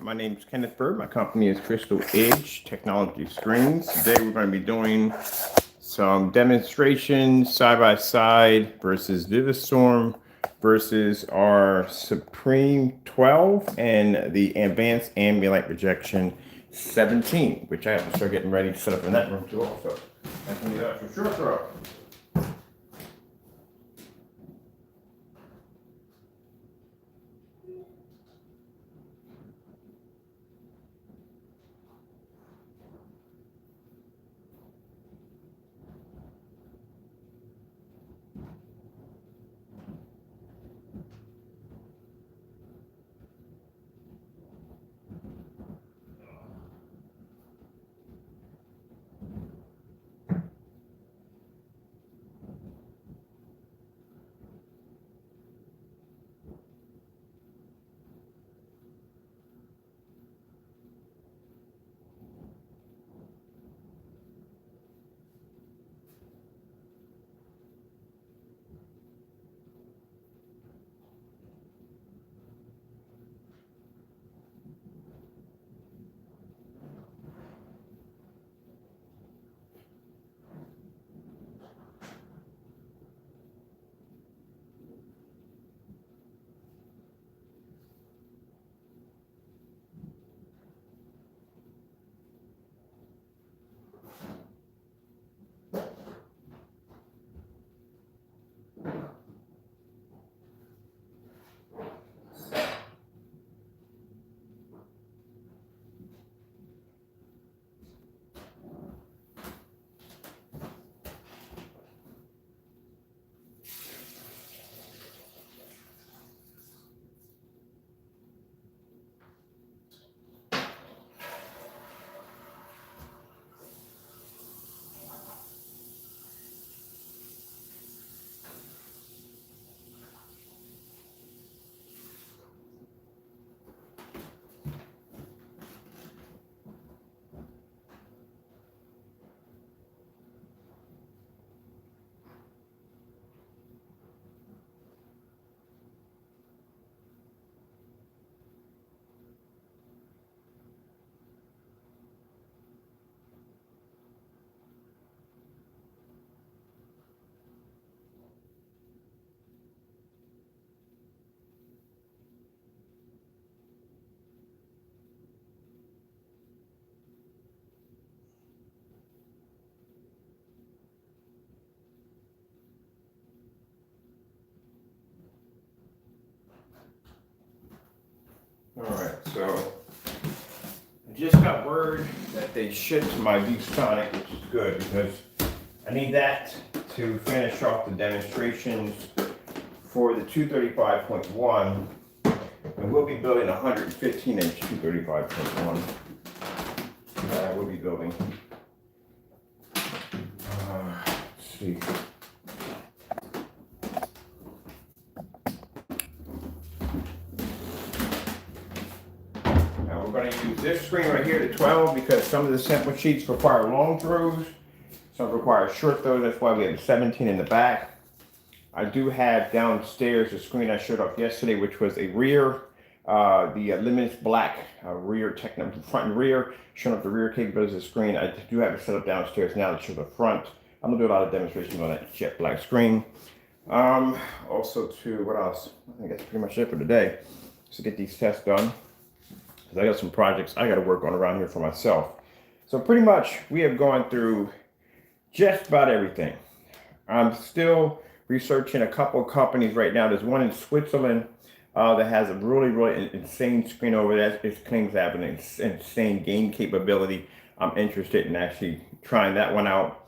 My name is Kenneth Bird. My company is Crystal Edge Technology Screens. Today we're going to be doing some demonstrations side by side versus VIVIDSTORM versus our Supreme 12 and the Advanced Ambient Light Projection 17, which I have to start getting ready to set up in that room too also. That's going to be that for sure throw. Alright, so I just got word that they shipped my ViVidsTonic, which is good because I need that to finish off the demonstrations for the 235.1, and we'll be building a 115-inch 235.1. We'll be building. Let's see. We're going to use this screen right here, the 12, because some of the sample sheets require long throws, some require short throws. That's why we have the 17 in the back. I do have downstairs the screen I showed off yesterday, which was a rear, the Luminous Black rear techno, front and rear, showing up the rear capabilities of the screen. I do have it set up downstairs now to show the front. I'm going to do a lot of demonstrations on that jet black screen. Also, what else? I think that's pretty much it for today. So get these tests done. I got some projects I got to work on around here for myself. So pretty much we have gone through just about everything. I'm still researching a couple of companies right now. There's one in Switzerland that has a really insane screen over there. It claims to have an insane game capability. I'm interested in actually trying that one out.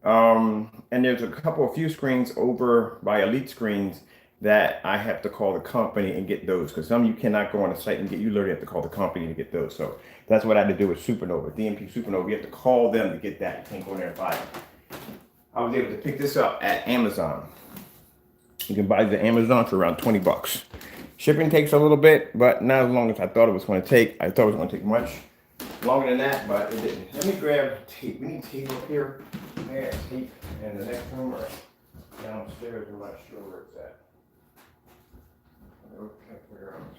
And there's a few screens over by Elite Screens that I have to call the company and get those, because some you cannot go on the site and get. You literally have to call the company to get those. So that's what I had to do with Supernova, DMP Supernova. You have to call them to get that. You can't go in there and buy it. I was able to pick this up at Amazon. You can buy the Amazon for around 20 bucks. Shipping takes a little bit, but not as long as I thought it was going to take. I thought it was going to take much longer than that, but it didn't. Let me grab tape. We need tape up here. I got tape in the next room or downstairs. I'm not sure where it's at. Okay, figure out.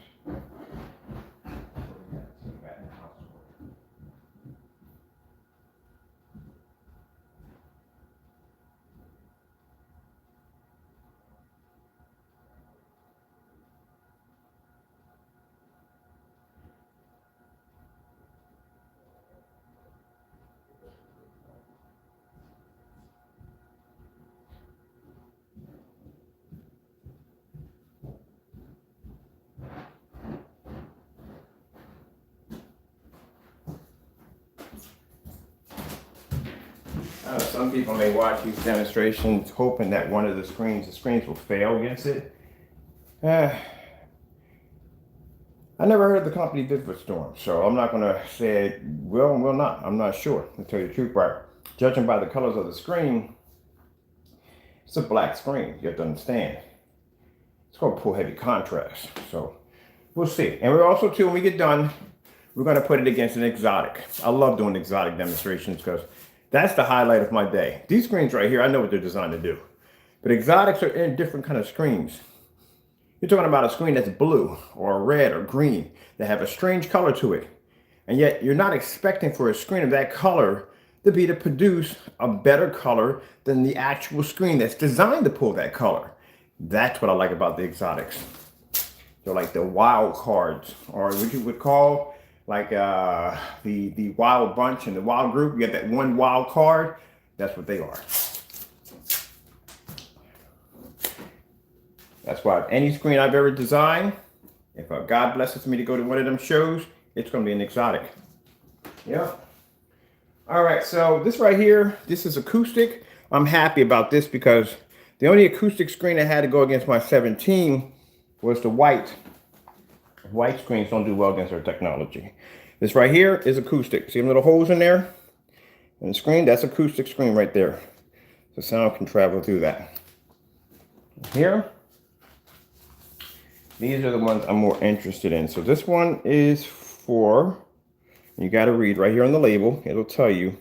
Some people may watch these demonstrations hoping that one of the screens will fail against it. I never heard of the company VIVIDSTORM, so I'm not going to say it will and will not. I'm not sure, to tell you the truth. But judging by the colors of the screen, it's a black screen. You have to understand. It's going to pull heavy contrast. So we'll see. And we're also, too, when we get done, we're going to put it against an exotic. I love doing exotic demonstrations because that's the highlight of my day. These screens right here, I know what they're designed to do. But exotics are in different kind of screens. You're talking about a screen that's blue or red or green that have a strange color to it. And yet you're not expecting for a screen of that color to produce a better color than the actual screen that's designed to pull that color. That's what I like about the exotics. They're like the wild cards, or what you would call like the wild bunch and the wild group. You get that one wild card. That's what they are. That's why any screen I've ever designed, if God blesses me to go to one of them shows, it's going to be an exotic. Yeah. All right, so this right here, this is acoustic. I'm happy about this because the only acoustic screen I had to go against my 17 was the white. White screens don't do well against our technology. This right here is acoustic. See them little holes in there? And the screen, that's acoustic screen right there. The sound can travel through that. Here, these are the ones I'm more interested in. So this one is for, you got to read right here on the label. It'll tell you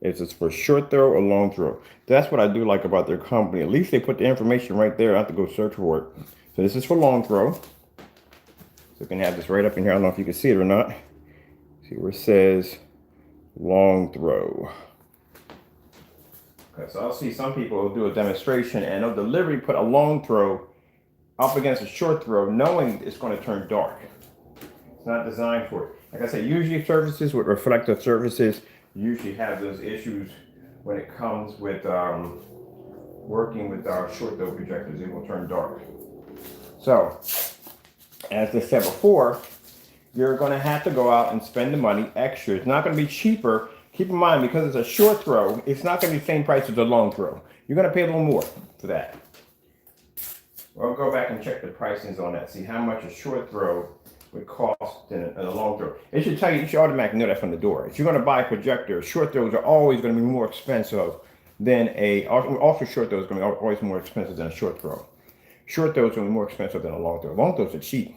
if it's for short throw or long throw. That's what I do like about their company. At least they put the information right there. I have to go search for it. So this is for long throw. So you can have this right up in here. I don't know if you can see it or not. See where it says long throw. Okay, so I'll see some people will do a demonstration and they'll deliberately put a long throw up against a short throw knowing it's going to turn dark. It's not designed for it. Like I said, usually surfaces with reflective surfaces usually have those issues when it comes with working with our short throw projectors. It will turn dark. So, as I said before, you're going to have to go out and spend the money extra. It's not going to be cheaper. Keep in mind, because it's a short throw, it's not going to be the same price as a long throw. You're going to pay a little more for that. Well, I'll go back and check the pricings on that. See how much a short throw would cost in a long throw. It should tell you, you should automatically know that from the door. If you're going to buy a projector, short throws are always going to be more expensive than also short throws are going to be always more expensive than a short throw. Short throws are going to be more expensive than a long throw. Long throws are cheap.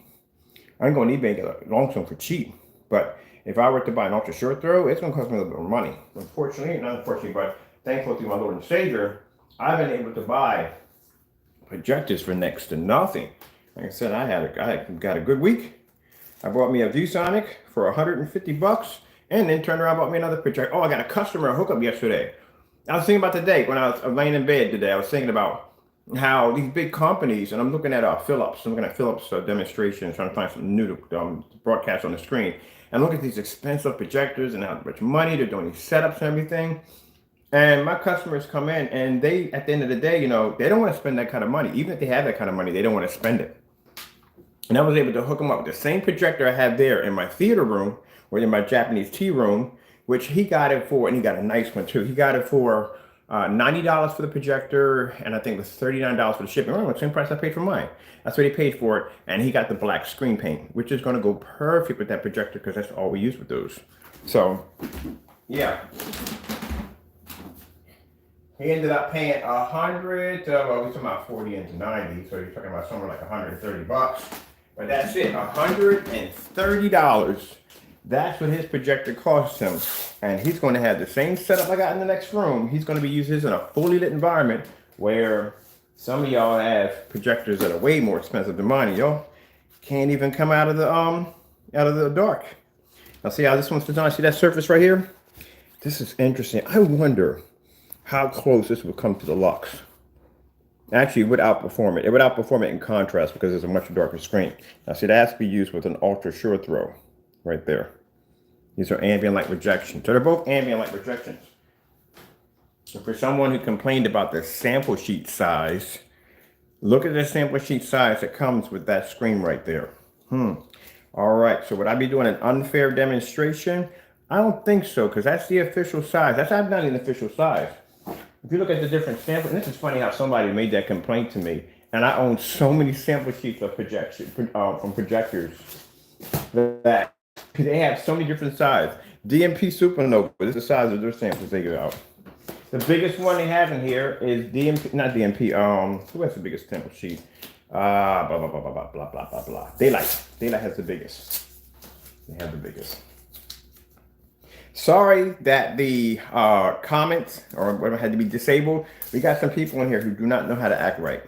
I ain't going to eBay and get a long throw for cheap. But if I were to buy an ultra short throw, it's going to cost me a little bit more money. Unfortunately, not unfortunately, but thankfully through my Lord and Savior, I've been able to buy projectors for next to nothing. Like I said, I got a good week. I bought me a ViewSonic for 150 bucks and then turned around and bought me another projector. Oh, I got a customer hookup yesterday. I was thinking about today when I was laying in bed today. I was thinking about how these big companies, and I'm looking at Philips. I'm looking at Philips demonstrations, trying to find something new to broadcast on the screen. And look at these expensive projectors and how much money they're doing, these setups and everything. And my customers come in and they, at the end of the day, you know, they don't want to spend that kind of money. Even if they have that kind of money, they don't want to spend it. And I was able to hook them up with the same projector I had there in my theater room, or in my Japanese tea room, which he got it for, and he got a nice one too. He got it for $90 for the projector, and I think it was $39 for the shipping. Remember, the same price I paid for mine. That's what he paid for it, and he got the black screen paint, which is going to go perfect with that projector because that's all we use with those. So, yeah. He ended up paying well, we're talking about 40 into 90, so you're talking about somewhere like 130 bucks. But that's it, $130. That's what his projector cost him. And he's going to have the same setup I got in the next room. He's going to be using this in a fully lit environment where some of y'all have projectors that are way more expensive than mine. Y'all can't even come out of the dark. Now see how this one's designed? See that surface right here? This is interesting. I wonder how close this would come to the Lux. Actually, it would outperform it. It would outperform it in contrast because it's a much darker screen. Now see, that has to be used with an ultra short throw right there. These are ambient light projections. So they're both ambient light projections. So for someone who complained about the sample sheet size, look at the sample sheet size that comes with that screen right there. All right, so would I be doing an unfair demonstration? I don't think so, because that's the official size. That's not an official size. If you look at the different samples, and this is funny how somebody made that complaint to me, and I own so many sample sheets of projection from projectors that they have so many different sizes. DMP Supernova, this is the size of their samples they give out. The biggest one they have in here is DMP, not DMP, who has the biggest sample sheet? Blah, blah, blah, blah, blah, blah, blah, blah. Daylight. Daylight has the biggest. They have the biggest. Sorry that the comments or whatever had to be disabled. We got some people in here who do not know how to act right.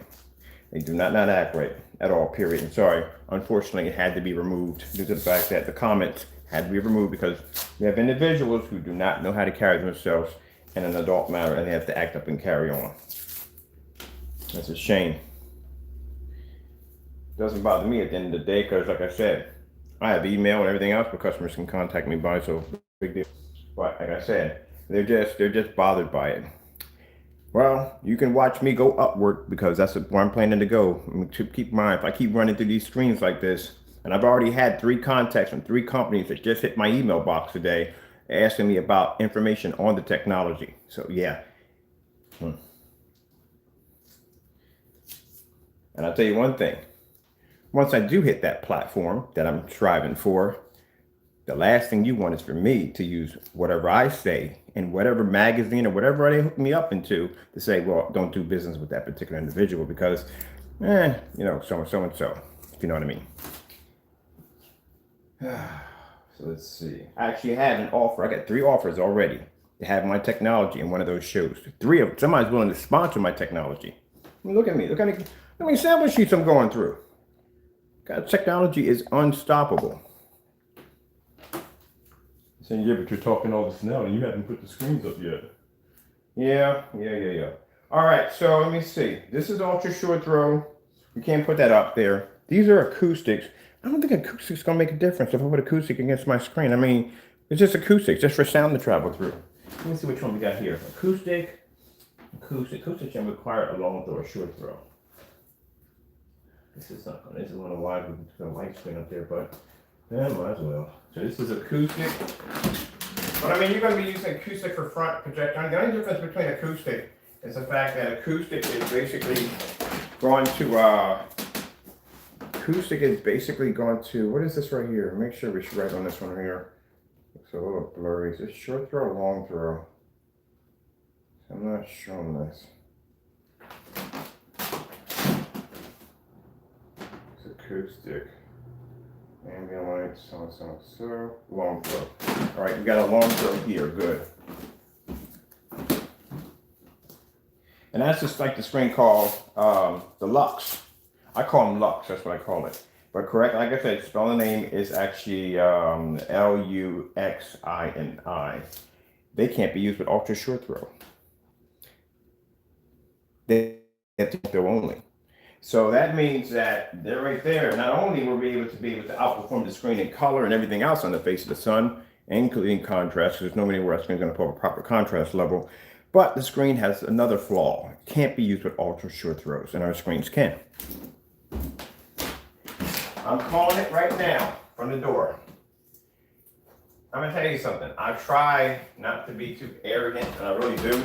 They do not know how to act right at all, period. And sorry, unfortunately, it had to be removed due to the fact that the comments had to be removed because we have individuals who do not know how to carry themselves in an adult manner and they have to act up and carry on. That's a shame. Doesn't bother me at the end of the day because, like I said, I have email and everything else, but customers can contact me by, so big deal. But like I said, they're just bothered by it. Well, you can watch me go upward because that's where I'm planning to go. Keep in mind, if I keep running through these screens like this, and I've already had 3 contacts from 3 companies that just hit my email box today asking me about information on the technology. So yeah. And I'll tell you one thing. Once I do hit that platform that I'm striving for, the last thing you want is for me to use whatever I say in whatever magazine or whatever they hook me up into to say, well, don't do business with that particular individual because, you know, so and so, if you know what I mean. So let's see. I actually had an offer. I got 3 offers already to have my technology in one of those shows. 3 of them. Somebody's willing to sponsor my technology. I mean, look at me. Look how many sample sheets I'm going through. God, technology is unstoppable. Saying, yeah, but you're talking all this now and you haven't put the screens up yet. Yeah. All right, so let me see. This is ultra short throw. We can't put that up there. These are acoustics. I don't think acoustics gonna make a difference if I put acoustic against my screen. I mean, it's just acoustics, just for sound to travel through. Let me see which one we got here. Acoustic. Acoustic can require a long throw or short throw. This is not gonna, this is one of why we put a light screen up there, but yeah, might as well. So this is acoustic. But I mean, you're going to be using acoustic for front projector. The only difference between acoustic is the fact that acoustic is basically going to, what is this right here? Make sure we should write on this one here. It's a little blurry. Is this short throw or long throw? I'm not showing this. It's acoustic. Ambient lights, so, long throw. All right, we got a long throw here, good. And that's just like the screen called the Lux. I call them Lux, that's what I call it. But correct, like I said, spelling the name is actually Luxini. They can't be used with ultra short throw. They have to throw only. So that means that they're right there. Not only will we be able to outperform the screen in color and everything else on the face of the sun, including contrast, because there's nobody where our screen's going to put a proper contrast level, but the screen has another flaw. It can't be used with ultra short throws, and our screens can. I'm calling it right now from the door. I'm going to tell you something. I try not to be too arrogant, and I really do.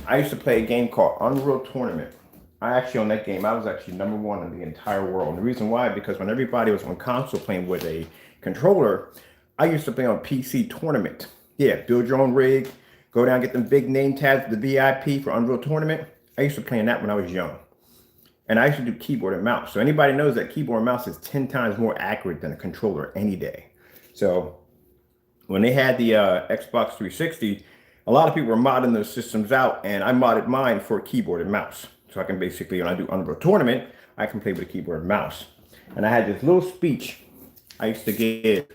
I used to play a game called Unreal Tournament. I actually, on that game, I was actually #1 in the entire world. And the reason why, because when everybody was on console playing with a controller, I used to play on PC Tournament. Yeah, build your own rig, go down, get them big name tags, the VIP for Unreal Tournament. I used to play in that when I was young. And I used to do keyboard and mouse. So anybody knows that keyboard and mouse is 10 times more accurate than a controller any day. So when they had the Xbox 360, a lot of people were modding those systems out, and I modded mine for keyboard and mouse. So I can basically, when I do Unreal Tournament, I can play with a keyboard and mouse. And I had this little speech I used to give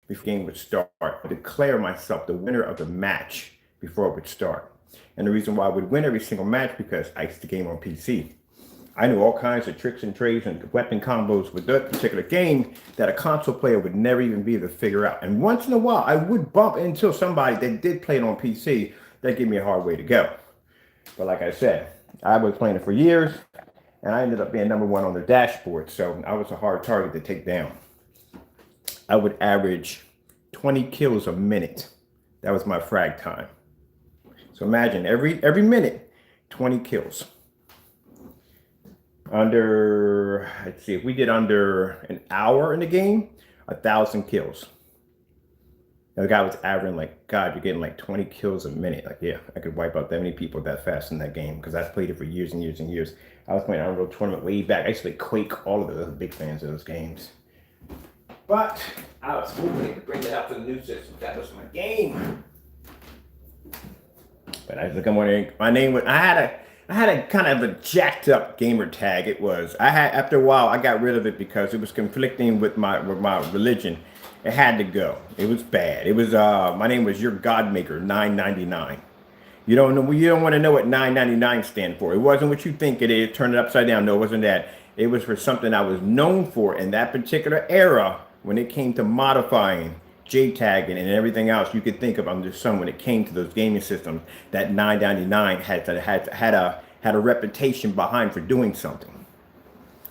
before the game would start, to declare myself the winner of the match before it would start. And the reason why I would win every single match, because I used to game on PC. I knew all kinds of tricks and trades and weapon combos with that particular game that a console player would never even be able to figure out. And once in a while, I would bump into somebody that did play it on PC that gave me a hard way to go. But like I said, I was playing it for years, and I ended up being #1 on the dashboard, so I was a hard target to take down. I would average 20 kills a minute. That was my frag time. So imagine every minute, 20 kills. Let's see, if we did under an hour in the game, 1,000 kills. The guy was averaging like, God, you're getting like 20 kills a minute. Like, yeah, I could wipe out that many people that fast in that game because I've played it for years and years and years. I was playing Unreal Tournament way back. I used to play Quake, all of those. I was big fans of those games. But I was hoping to bring that out to the new system. That was my game. But I look, my name was, I had a kind of a jacked up gamer tag. It was. After a while, I got rid of it because it was conflicting with my religion. It had to go. It was bad. It was my name was Your Godmaker 999. You don't want to know what 999 stand for. It wasn't what you think it is. Turn it upside down. No, it wasn't that. It was for something I was known for in that particular era when it came to modifying, JTagging, and everything else you could think of under the sun when it came to those gaming systems. That 999 had a reputation behind for doing something.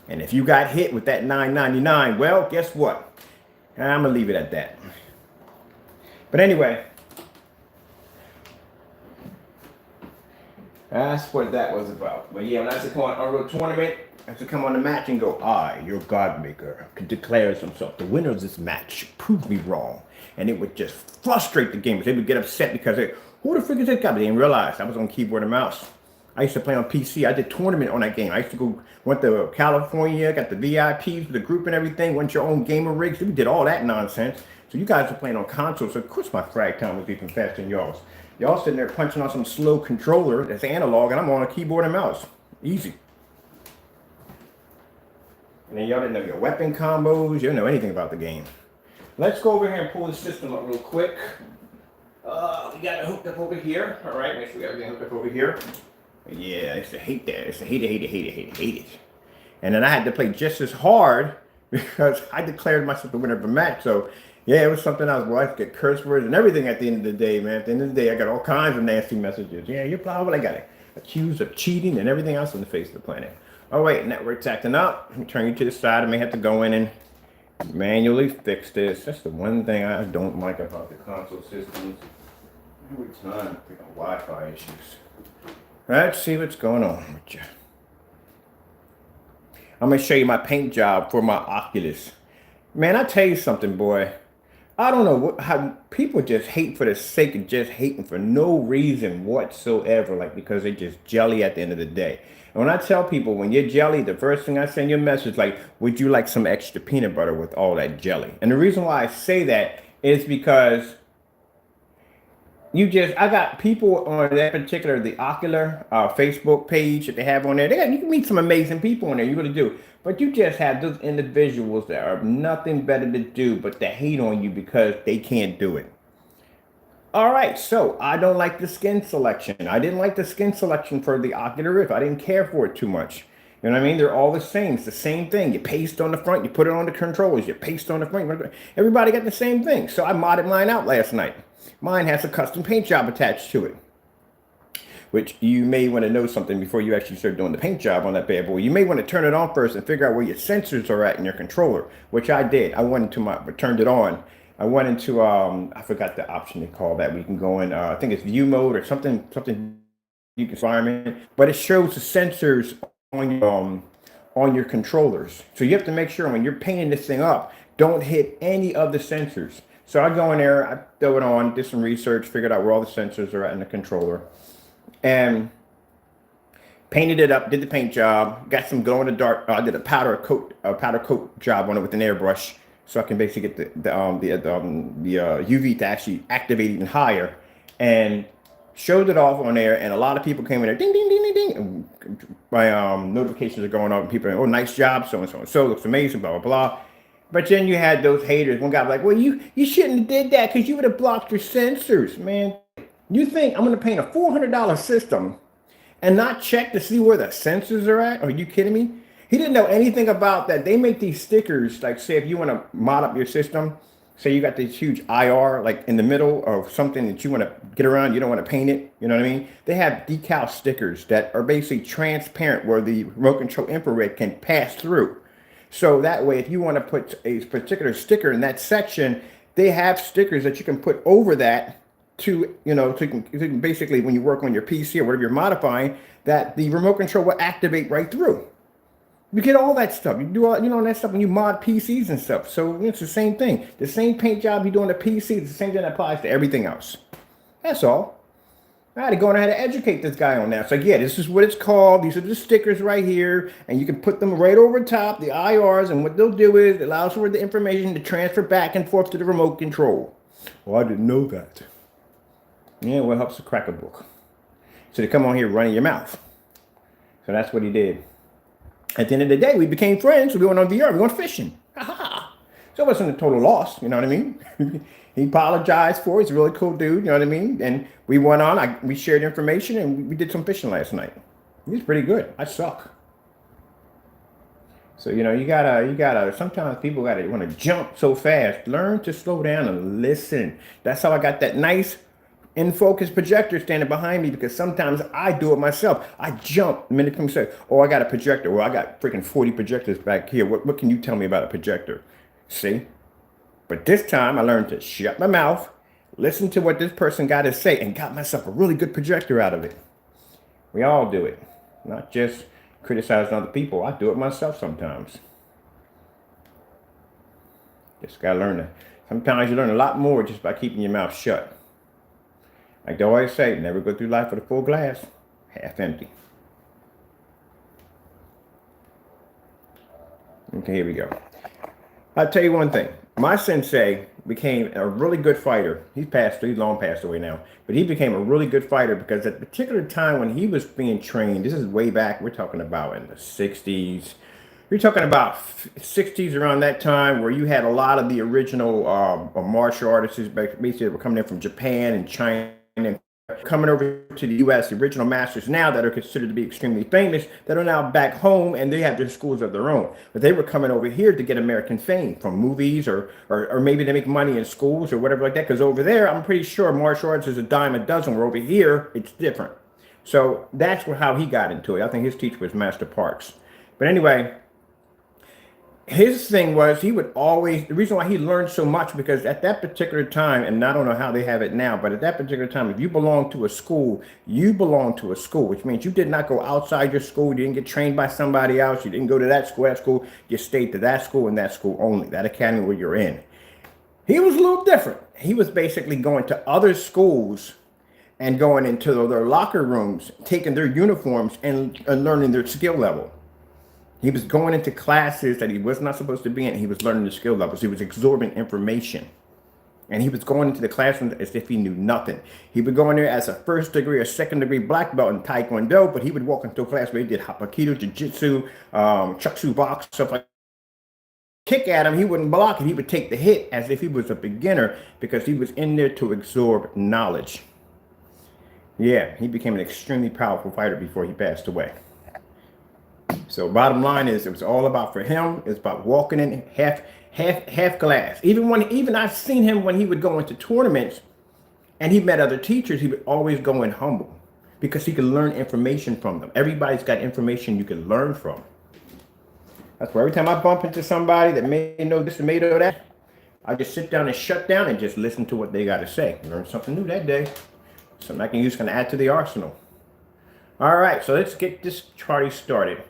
And if you got hit with that 999, well, guess what? I'm gonna leave it at that. But anyway, that's what that was about. But yeah, when I used to come on Unreal Tournament, I used to come on the match and go, I, your Godmaker, declares himself the winner of this match. Prove me wrong. And it would just frustrate the gamers. They would get upset because who the frick is this guy? But they didn't realize I was on keyboard and mouse. I used to play on PC. I did tournament on that game. I used to went to California, got the VIPs with the group and everything, went your own gamer rigs. We did all that nonsense. So you guys were playing on consoles. So of course my frag time was even faster than y'all's. Y'all sitting there punching on some slow controller that's analog, and I'm on a keyboard and mouse. Easy. And then y'all didn't know your weapon combos. You didn't know anything about the game. Let's go over here and pull the system up real quick. We got it hooked up over here. All right, make sure we got everything hooked up over here. Yeah, I used to hate that. I used to hate it. And then I had to play just as hard because I declared myself the winner of the match. So, yeah, it was something else. Well, I get curse words and everything at the end of the day, man. At the end of the day, I got all kinds of nasty messages. Yeah, you're blah, blah, I got accused of cheating and everything else on the face of the planet. Oh, wait, network's acting up. Let me turn you to the side. I may have to go in and manually fix this. That's the one thing I don't like about the console systems. Every time I pick on Wi-Fi issues. Let's see what's going on with you. I'm going to show you my paint job for my Oculus. Man, I tell you something, boy. I don't know how people just hate for the sake of just hating for no reason whatsoever, like because they just jelly at the end of the day. And when I tell people, when you're jelly, the first thing I send you a message like, would you like some extra peanut butter with all that jelly? And the reason why I say that is because I got people on that particular, the Ocular Facebook page that they have on there. You can meet some amazing people on there, you really do. But you just have those individuals that are nothing better to do but to hate on you because they can't do it. All right, so I don't like the skin selection. I didn't like the skin selection for the Ocular Rift. I didn't care for it too much. You know what I mean? They're all the same. It's the same thing. You paste on the front, you put it on the controllers, you paste on the front. Everybody got the same thing. So I modded mine out last night. Mine has a custom paint job attached to it, which you may want to know something before you actually start doing the paint job on that bad boy. You may want to turn it on first and figure out where your sensors are at in your controller, which I did. I went into turned it on. I went into, I forgot the option they call that. We can go in, I think it's view mode or something you can environment, but it shows the sensors on your controllers. So you have to make sure when you're painting this thing up, don't hit any of the sensors. So I go in there, I throw it on, did some research, figured out where all the sensors are at in the controller, and painted it up, did the paint job, got some glow in the dark. I did a powder coat job on it with an airbrush, so I can basically get the UV to actually activate even higher, and showed it off on there. And a lot of people came in there, ding, ding, ding, ding, ding, and my notifications are going off, and people are, oh, nice job, so and so and so, looks amazing, blah blah blah. But then you had those haters. One guy was like, well, you shouldn't have did that because you would have blocked your sensors, man. You think I'm going to paint a $400 system and not check to see where the sensors are at? Are you kidding me? He didn't know anything about that. They make these stickers, like say if you want to mod up your system, say you got this huge IR like in the middle of something that you want to get around, you don't want to paint it, you know what I mean? They have decal stickers that are basically transparent where the remote control infrared can pass through. So that way, if you want to put a particular sticker in that section, they have stickers that you can put over that to, to basically when you work on your PC or whatever you're modifying, that the remote control will activate right through. You get all that stuff. You do all, that stuff when you mod PCs and stuff. So it's the same thing. The same paint job you do on the PC is the same thing that applies to everything else. That's all. I had to go and I had to educate this guy on that. So yeah, this is what it's called. These are the stickers right here. And you can put them right over top, the IRs. And what they'll do is it allows for the information to transfer back and forth to the remote control. Well, I didn't know that. Yeah, well, it helps to crack a book. So they come on here running your mouth. So that's what he did. At the end of the day, we became friends. So we went on VR. We went fishing. Ha-ha. So it wasn't a total loss. You know what I mean? He apologized for it. He's a really cool dude. You know what I mean? And we went on. We shared information and we did some fishing last night. He was pretty good. I suck. So, you gotta, sometimes people want to jump so fast. Learn to slow down and listen. That's how I got that nice in focus projector standing behind me, because sometimes I do it myself. I jump the minute people say, oh, I got a projector. Well, I got freaking 40 projectors back here. What can you tell me about a projector? See? But this time I learned to shut my mouth, listen to what this person got to say, and got myself a really good projector out of it. We all do it. Not just criticizing other people. I do it myself sometimes. Just got to learn that. Sometimes you learn a lot more just by keeping your mouth shut. Like they always say, never go through life with a full glass, half empty. Okay, here we go. I'll tell you one thing. My sensei became a really good fighter. He's long passed away now, but he became a really good fighter because at a particular time when he was being trained, this is way back, we're talking about in the 60s. We're talking about 60s around that time, where you had a lot of the original martial artists basically were coming in from Japan and China and coming over to the U.S., the original masters now that are considered to be extremely famous, that are now back home and they have their schools of their own. But they were coming over here to get American fame from movies or maybe to make money in schools or whatever like that. Because over there, I'm pretty sure martial arts is a dime a dozen, where over here, it's different. So that's how he got into it. I think his teacher was Master Parks. But anyway, his thing was he would always, the reason why he learned so much, because at that particular time, and I don't know how they have it now, but at that particular time, if you belonged to a school, you belonged to a school, which means you did not go outside your school. You didn't get trained by somebody else. You didn't go to that school. You stayed to that school and that school only, that academy where you're in. He was a little different. He was basically going to other schools and going into their locker rooms, taking their uniforms and learning their skill level. He was going into classes that he was not supposed to be in. He was learning the skill levels. He was absorbing information. And he was going into the classroom as if he knew nothing. He would go in there as a first degree or second degree black belt in Taekwondo, but he would walk into a class where he did Hapkido, Jiu-Jitsu, Chuksu box, stuff like that. Kick at him, he wouldn't block it. He would take the hit as if he was a beginner, because he was in there to absorb knowledge. Yeah, he became an extremely powerful fighter before he passed away. So bottom line is, it was all about, for him, it's about walking in half glass. Even I've seen him when he would go into tournaments and he met other teachers, he would always go in humble, because he could learn information from them. Everybody's got information you can learn from. That's why every time I bump into somebody that may know this and may know that, I just sit down and shut down and just listen to what they got to say. Learn something new that day. Something I can use, can add to the arsenal. All right, so let's get this party started.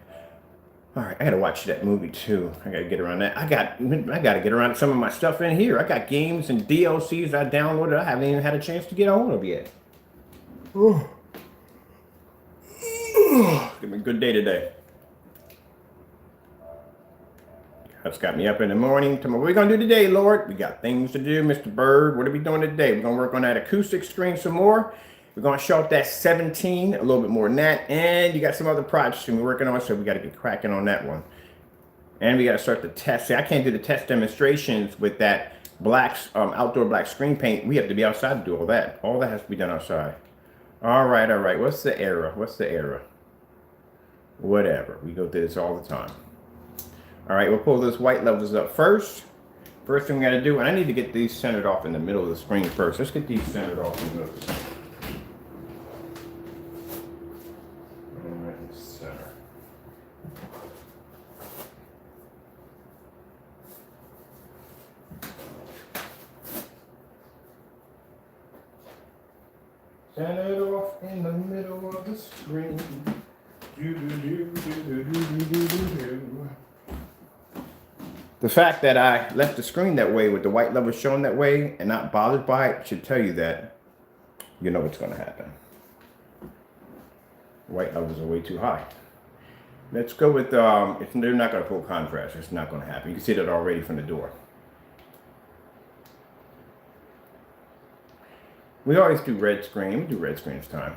All right, I gotta watch that movie too. I gotta get around that. I gotta get around some of my stuff in here. I got games and DLCs I downloaded I haven't even had a chance to get a hold of yet. It's gonna be a good day today. That's got me up in the morning. What are we gonna do today, Lord? We got things to do, Mr. Bird. What are we doing today? We're gonna work on that acoustic screen some more. We're going to show up that 17, a little bit more than that. And you got some other projects we're working on, so we got to get cracking on that one. And we got to start the test. See, I can't do the test demonstrations with that outdoor black screen paint. We have to be outside to do all that. All that has to be done outside. All right. What's the error? Whatever. We go through this all the time. All right, we'll pull those white levels up first. First thing we got to do, and I need to get these centered off in the middle of the screen first. Let's get these centered off in the middle of the screen. Turn it off in the middle of the screen. The fact that I left the screen that way with the white level showing that way and not bothered by it should tell you that you know what's going to happen. White levels are way too high. Let's go with, if they're not going to pull contrast, it's not going to happen. You can see that already from the door. We always do red screen. We do red screen this time.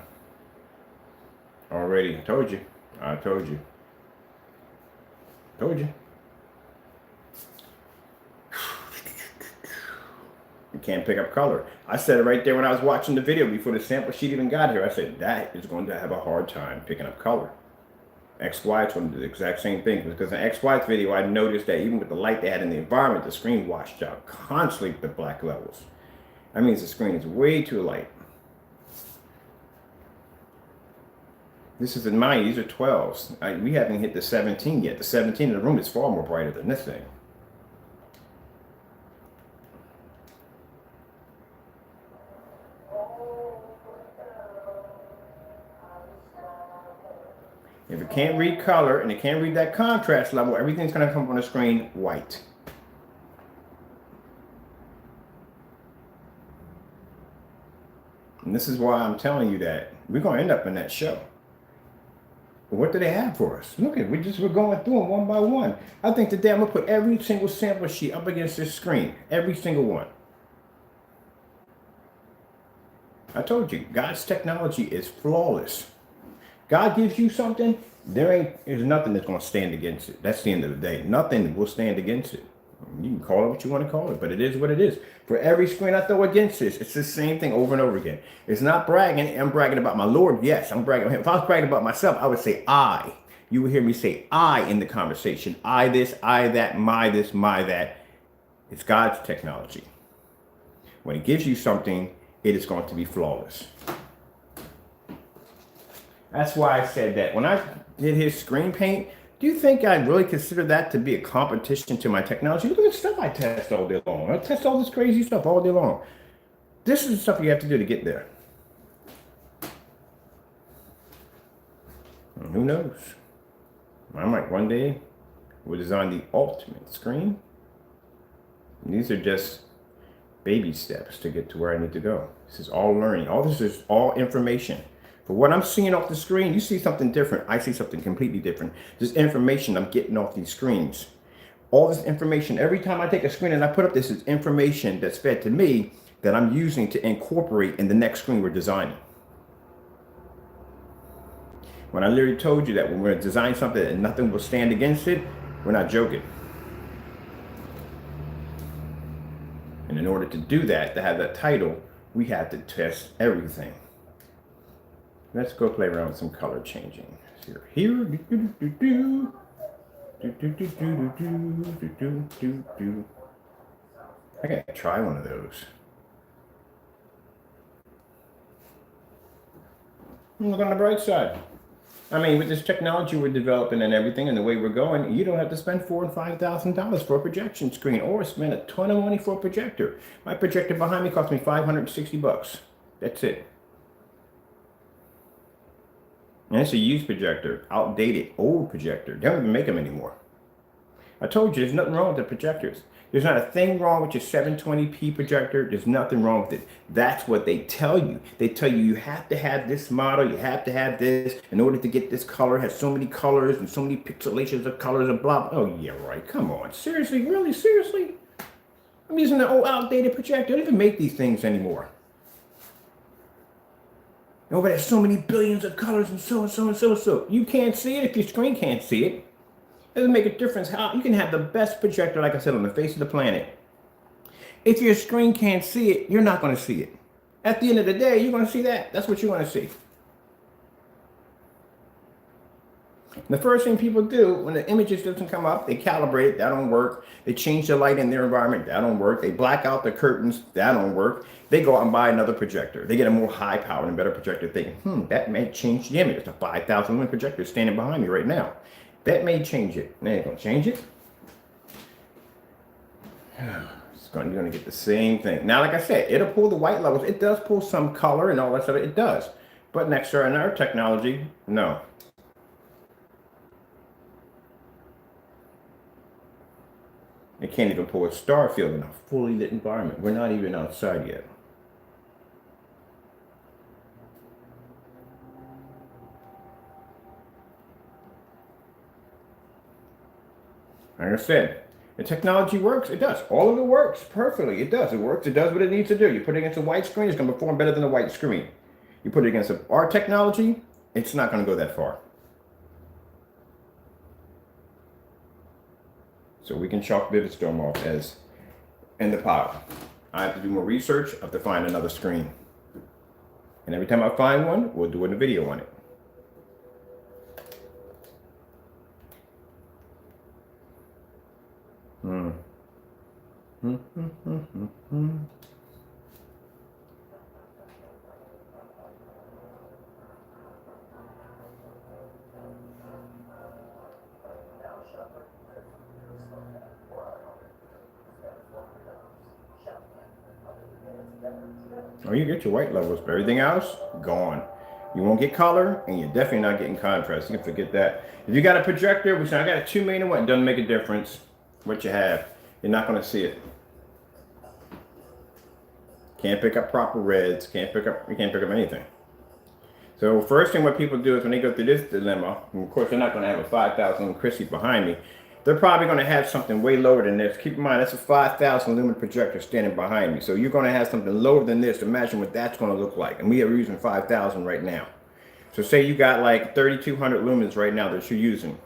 Already, I told you. I told you. Told you. You can't pick up color. I said it right there when I was watching the video before the sample sheet even got here. I said that is going to have a hard time picking up color. XY is going to do the exact same thing, because in XY's video I noticed that even with the light they had in the environment, the screen washed out constantly with the black levels. That means the screen is way too light. This is in mine, these are 12s. We haven't hit the 17 yet. The 17 in the room is far more brighter than this thing. If it can't read color and it can't read that contrast level, everything's going to come up on the screen white. And this is why I'm telling you that we're going to end up in that show. But what do they have for us? Look at it, we're going through them one by one. I think today I'm going to put every single sample sheet up against this screen. Every single one. I told you, God's technology is flawless. God gives you something, there's nothing that's going to stand against it. That's the end of the day. Nothing will stand against it. You can call it what you want to call it, but it is what it is. For every screen I throw against this, it's the same thing over and over again. It's not bragging. I'm bragging about my Lord. Yes, I'm bragging about him. If I was bragging about myself, I would say I. You would hear me say I in the conversation. I this, I that, my this, my that. It's God's technology. When he gives you something, it is going to be flawless. That's why I said that. When I did his screen paint, do you think I really consider that to be a competition to my technology? Look at the stuff I test all day long. I test all this crazy stuff all day long. This is the stuff you have to do to get there. And who knows? I might one day will design the ultimate screen. And these are just baby steps to get to where I need to go. This is all learning. All this is all information. For what I'm seeing off the screen, you see something different. I see something completely different. This information I'm getting off these screens. All this information, every time I take a screen and I put up this is information that's fed to me that I'm using to incorporate in the next screen we're designing. When I literally told you that when we're designing something and nothing will stand against it, we're not joking. And in order to do that, to have that title, we have to test everything. Let's go play around with some color changing. Here, I gotta try one of those. Look on the bright side. I mean, with this technology we're developing and everything and the way we're going, you don't have to spend $4,000 and $5,000 for a projection screen or spend a ton of money for a projector. My projector behind me cost me $560. That's it. And it's a used projector, outdated, old projector. They don't even make them anymore. I told you, there's nothing wrong with the projectors. There's not a thing wrong with your 720p projector. There's nothing wrong with it. That's what they tell you. They tell you you have to have this model, you have to have this in order to get this color. It has so many colors and so many pixelations of colors and blah, blah. Oh, yeah, right. Come on. Seriously? Really? Seriously? I'm using an old outdated projector. They don't even make these things anymore. Oh, but there's so many billions of colors and so and so and so and so. You can't see it if your screen can't see it. It doesn't make a difference how you can have the best projector, like I said, on the face of the planet. If your screen can't see it, you're not going to see it. At the end of the day, you're going to see that. That's what you're going to see. The first thing people do when the images doesn't come up, they calibrate it, that don't work. They change the light in their environment, that don't work. They black out the curtains, that don't work. They go out and buy another projector. They get a more high powered and better projector thinking, that may change the image. It's a 5,000 lumen projector standing behind me right now. That may change it. They ain't gonna change it. It's you're going to get the same thing. Now, like I said, it'll pull the white levels. It does pull some color and all that stuff. It does. But next to our technology, no. It can't even pull a star field in a fully lit environment. We're not even outside yet. Like I said, the technology works. It does. All of it works perfectly. It does. It works. It does what it needs to do. You put it against a white screen, it's going to perform better than a white screen. You put it against our technology, it's not going to go that far. So we can chalk VIVIDSTORM off as in the pile. I have to do more research. I have to find another screen. And every time I find one, we'll do a video on it. Oh, you get your white levels, but everything else, gone. You won't get color, and you're definitely not getting contrast. You can forget that. If you got a projector, which I got a 2 main and 1, it doesn't make a difference what you have. You're not going to see it. Can't pick up proper reds. You can't pick up anything. So first thing what people do is when they go through this dilemma, and of course they're not going to have a 5,000 Christie behind me. They're probably going to have something way lower than this. Keep in mind, that's a 5,000 lumen projector standing behind me. So you're going to have something lower than this. Imagine what that's going to look like. And we are using 5,000 right now. So say you got like 3,200 lumens right now that you're using.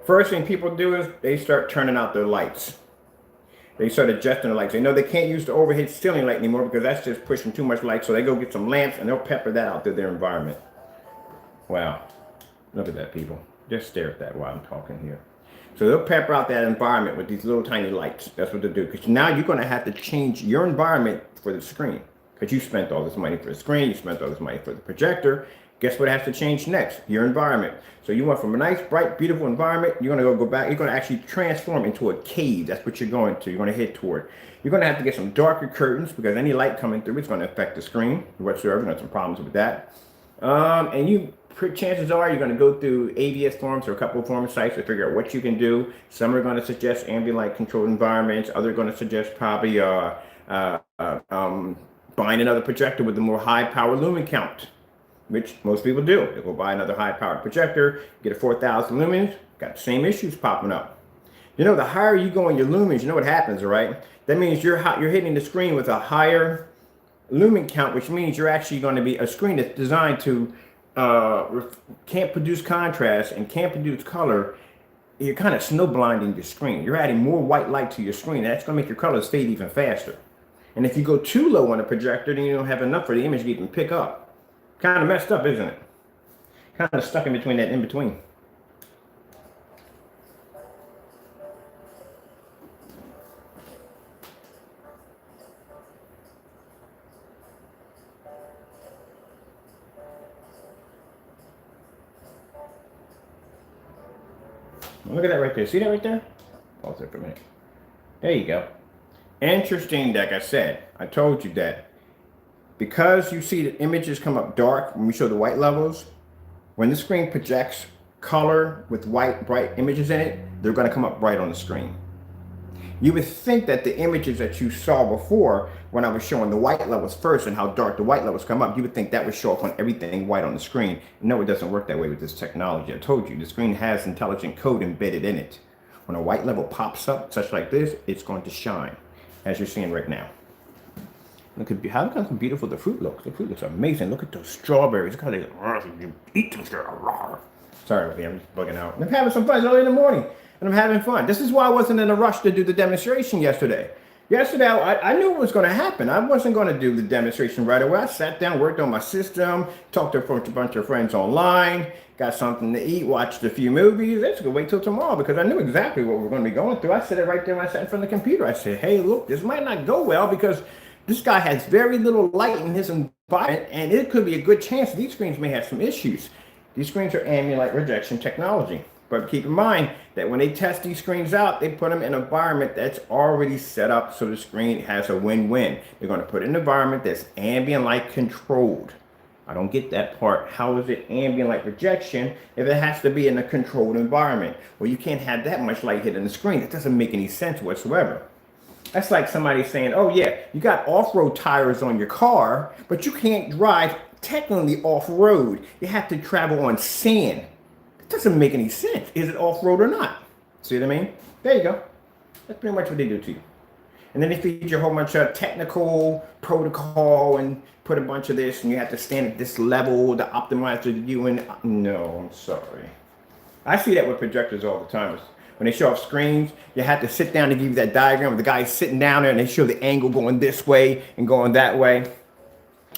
First thing people do is they start turning out their lights. They start adjusting the lights. They know they can't use the overhead ceiling light anymore because that's just pushing too much light. So they go get some lamps and they'll pepper that out to their environment. Wow. Look at that, people. Just stare at that while I'm talking here. So they'll pepper out that environment with these little tiny lights. That's what they do. Because now you're going to have to change your environment for the screen. Because you spent all this money for the screen. You spent all this money for the projector. Guess what has to change next? Your environment. So you went from a nice, bright, beautiful environment. You're going to go back. You're going to actually transform into a cave. That's what you're going to. You're going to head toward. You're going to have to get some darker curtains because any light coming through is going to affect the screen whatsoever. You're going to have some problems with that. Chances are you're going to go through AVS forums or a couple of forum sites to figure out what you can do. Some are going to suggest ambient light controlled environments. Others are going to suggest probably buying another projector with a more high power lumen count, which most people do. They go buy another high powered projector, get a 4,000 lumens, got the same issues popping up. You know, the higher you go in your lumens, you know what happens, right? That means you're hitting the screen with a higher lumen count, which means you're actually going to be a screen that's designed to can't produce contrast and can't produce color. You're kind of snow blinding your screen. You're adding more white light to your screen. That's going to make your colors fade even faster. And if you go too low on a projector, then you don't have enough for the image to even pick up. Kind of messed up, isn't it? Kind of stuck in between that in between. Look at that right there. See that right there? Pause there for a minute. There you go. Interesting, like I said. I told you that. Because you see the images come up dark when we show the white levels, when the screen projects color with white, bright images in it, they're going to come up bright on the screen. You would think that the images that you saw before, when I was showing the white levels first and how dark the white levels come up, you would think that would show up on everything white on the screen. No, it doesn't work that way with this technology. I told you, the screen has intelligent code embedded in it. When a white level pops up, such like this, it's going to shine, as you're seeing right now. Look at how beautiful the fruit looks. The fruit looks amazing. Look at those strawberries. Look how they eat them. Sorry, I'm just bugging out. I'm having some fun. It's early in the morning. And I'm having fun. This is why I wasn't in a rush to do the demonstration yesterday. Yesterday, I knew what was going to happen. I wasn't going to do the demonstration right away. I sat down, worked on my system, talked to a bunch of friends online, got something to eat, watched a few movies. Let's go wait till tomorrow because I knew exactly what we were going to be going through. I said it right there when I sat in front of the computer. I said, hey, look, this might not go well because this guy has very little light in his environment, and it could be a good chance these screens may have some issues. These screens are ambient light rejection technology. But keep in mind that when they test these screens out, they put them in an environment that's already set up so the screen has a win-win. They're going to put it in an environment that's ambient light controlled. I don't get that part. How is it ambient light projection if it has to be in a controlled environment? Well, you can't have that much light hitting the screen. It doesn't make any sense whatsoever. That's like somebody saying, oh yeah, you got off-road tires on your car, but you can't drive technically off-road. You have to travel on sand. It doesn't make any sense. Is it off-road or not? See what I mean? There you go. That's pretty much what they do to you. And then they feed you a whole bunch of technical protocol and put a bunch of this, and you have to stand at this level to optimize the view. And no, I'm sorry. I see that with projectors all the time. When they show off screens, you have to sit down to give you that diagram of the guy sitting down there, and they show the angle going this way and going that way.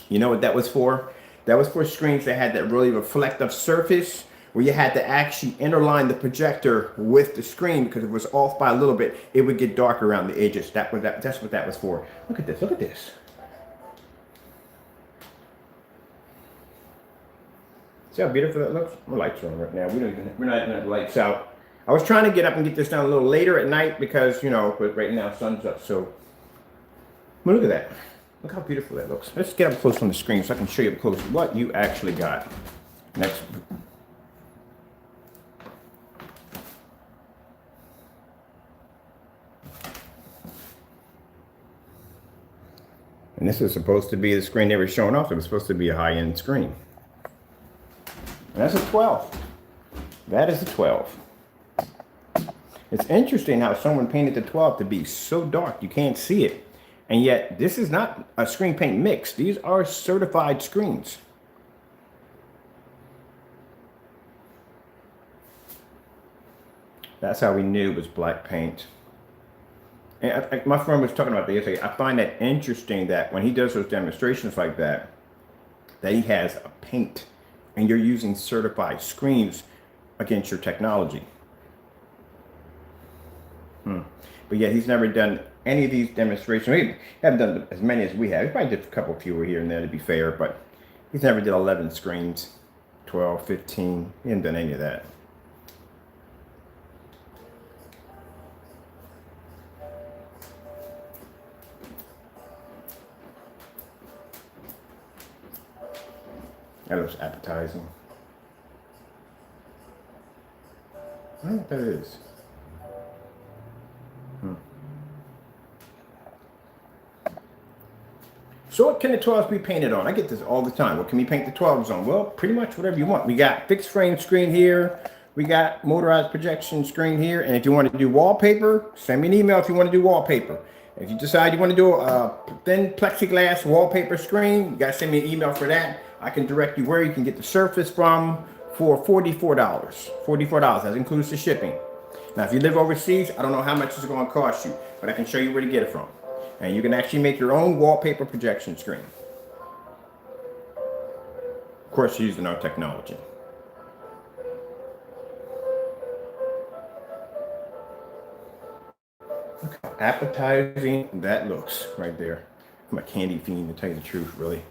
You know what that was for? That was for screens that had that really reflective surface where you had to actually interline the projector with the screen, because if it was off by a little bit, it would get dark around the edges. That's what that was for. Look at this. Look at this. See how beautiful that looks? My lights are on right now. We're not even the lights out. I was trying to get up and get this done a little later at night because, you know, but right now sun's up. So, but look at that. Look how beautiful that looks. Let's get up close on the screen so I can show you up close what you actually got. Next. And this is supposed to be the screen they were showing off. It was supposed to be a high-end screen. And that's a 12. That is a 12. It's interesting how someone painted the 12 to be so dark you can't see it. And yet, this is not a screen paint mix. These are certified screens. That's how we knew it was black paint. And my friend was talking about this. I find that interesting that when he does those demonstrations like that he has a paint and you're using certified screens against your technology. But yeah, he's never done any of these demonstrations. We haven't done as many as we have. He probably did a couple fewer here and there to be fair, but he's never did 11 screens, 12, 15. He hasn't done any of that. That looks appetizing. I don't know what that is. So what can the 12s be painted on? I get this all the time. What can we paint the 12s on? Well, pretty much whatever you want. We got fixed frame screen here. We got motorized projection screen here. And if you want to do wallpaper, send me an email if you want to do wallpaper. If you decide you want to do a thin plexiglass wallpaper screen, you got to send me an email for that. I can direct you where you can get the surface from for $44. $44. That includes the shipping. Now, if you live overseas, I don't know how much it's going to cost you, but I can show you where to get it from. And you can actually make your own wallpaper projection screen. Of course, using our technology. Look how appetizing that looks right there. I'm a candy fiend, to tell you the truth, really.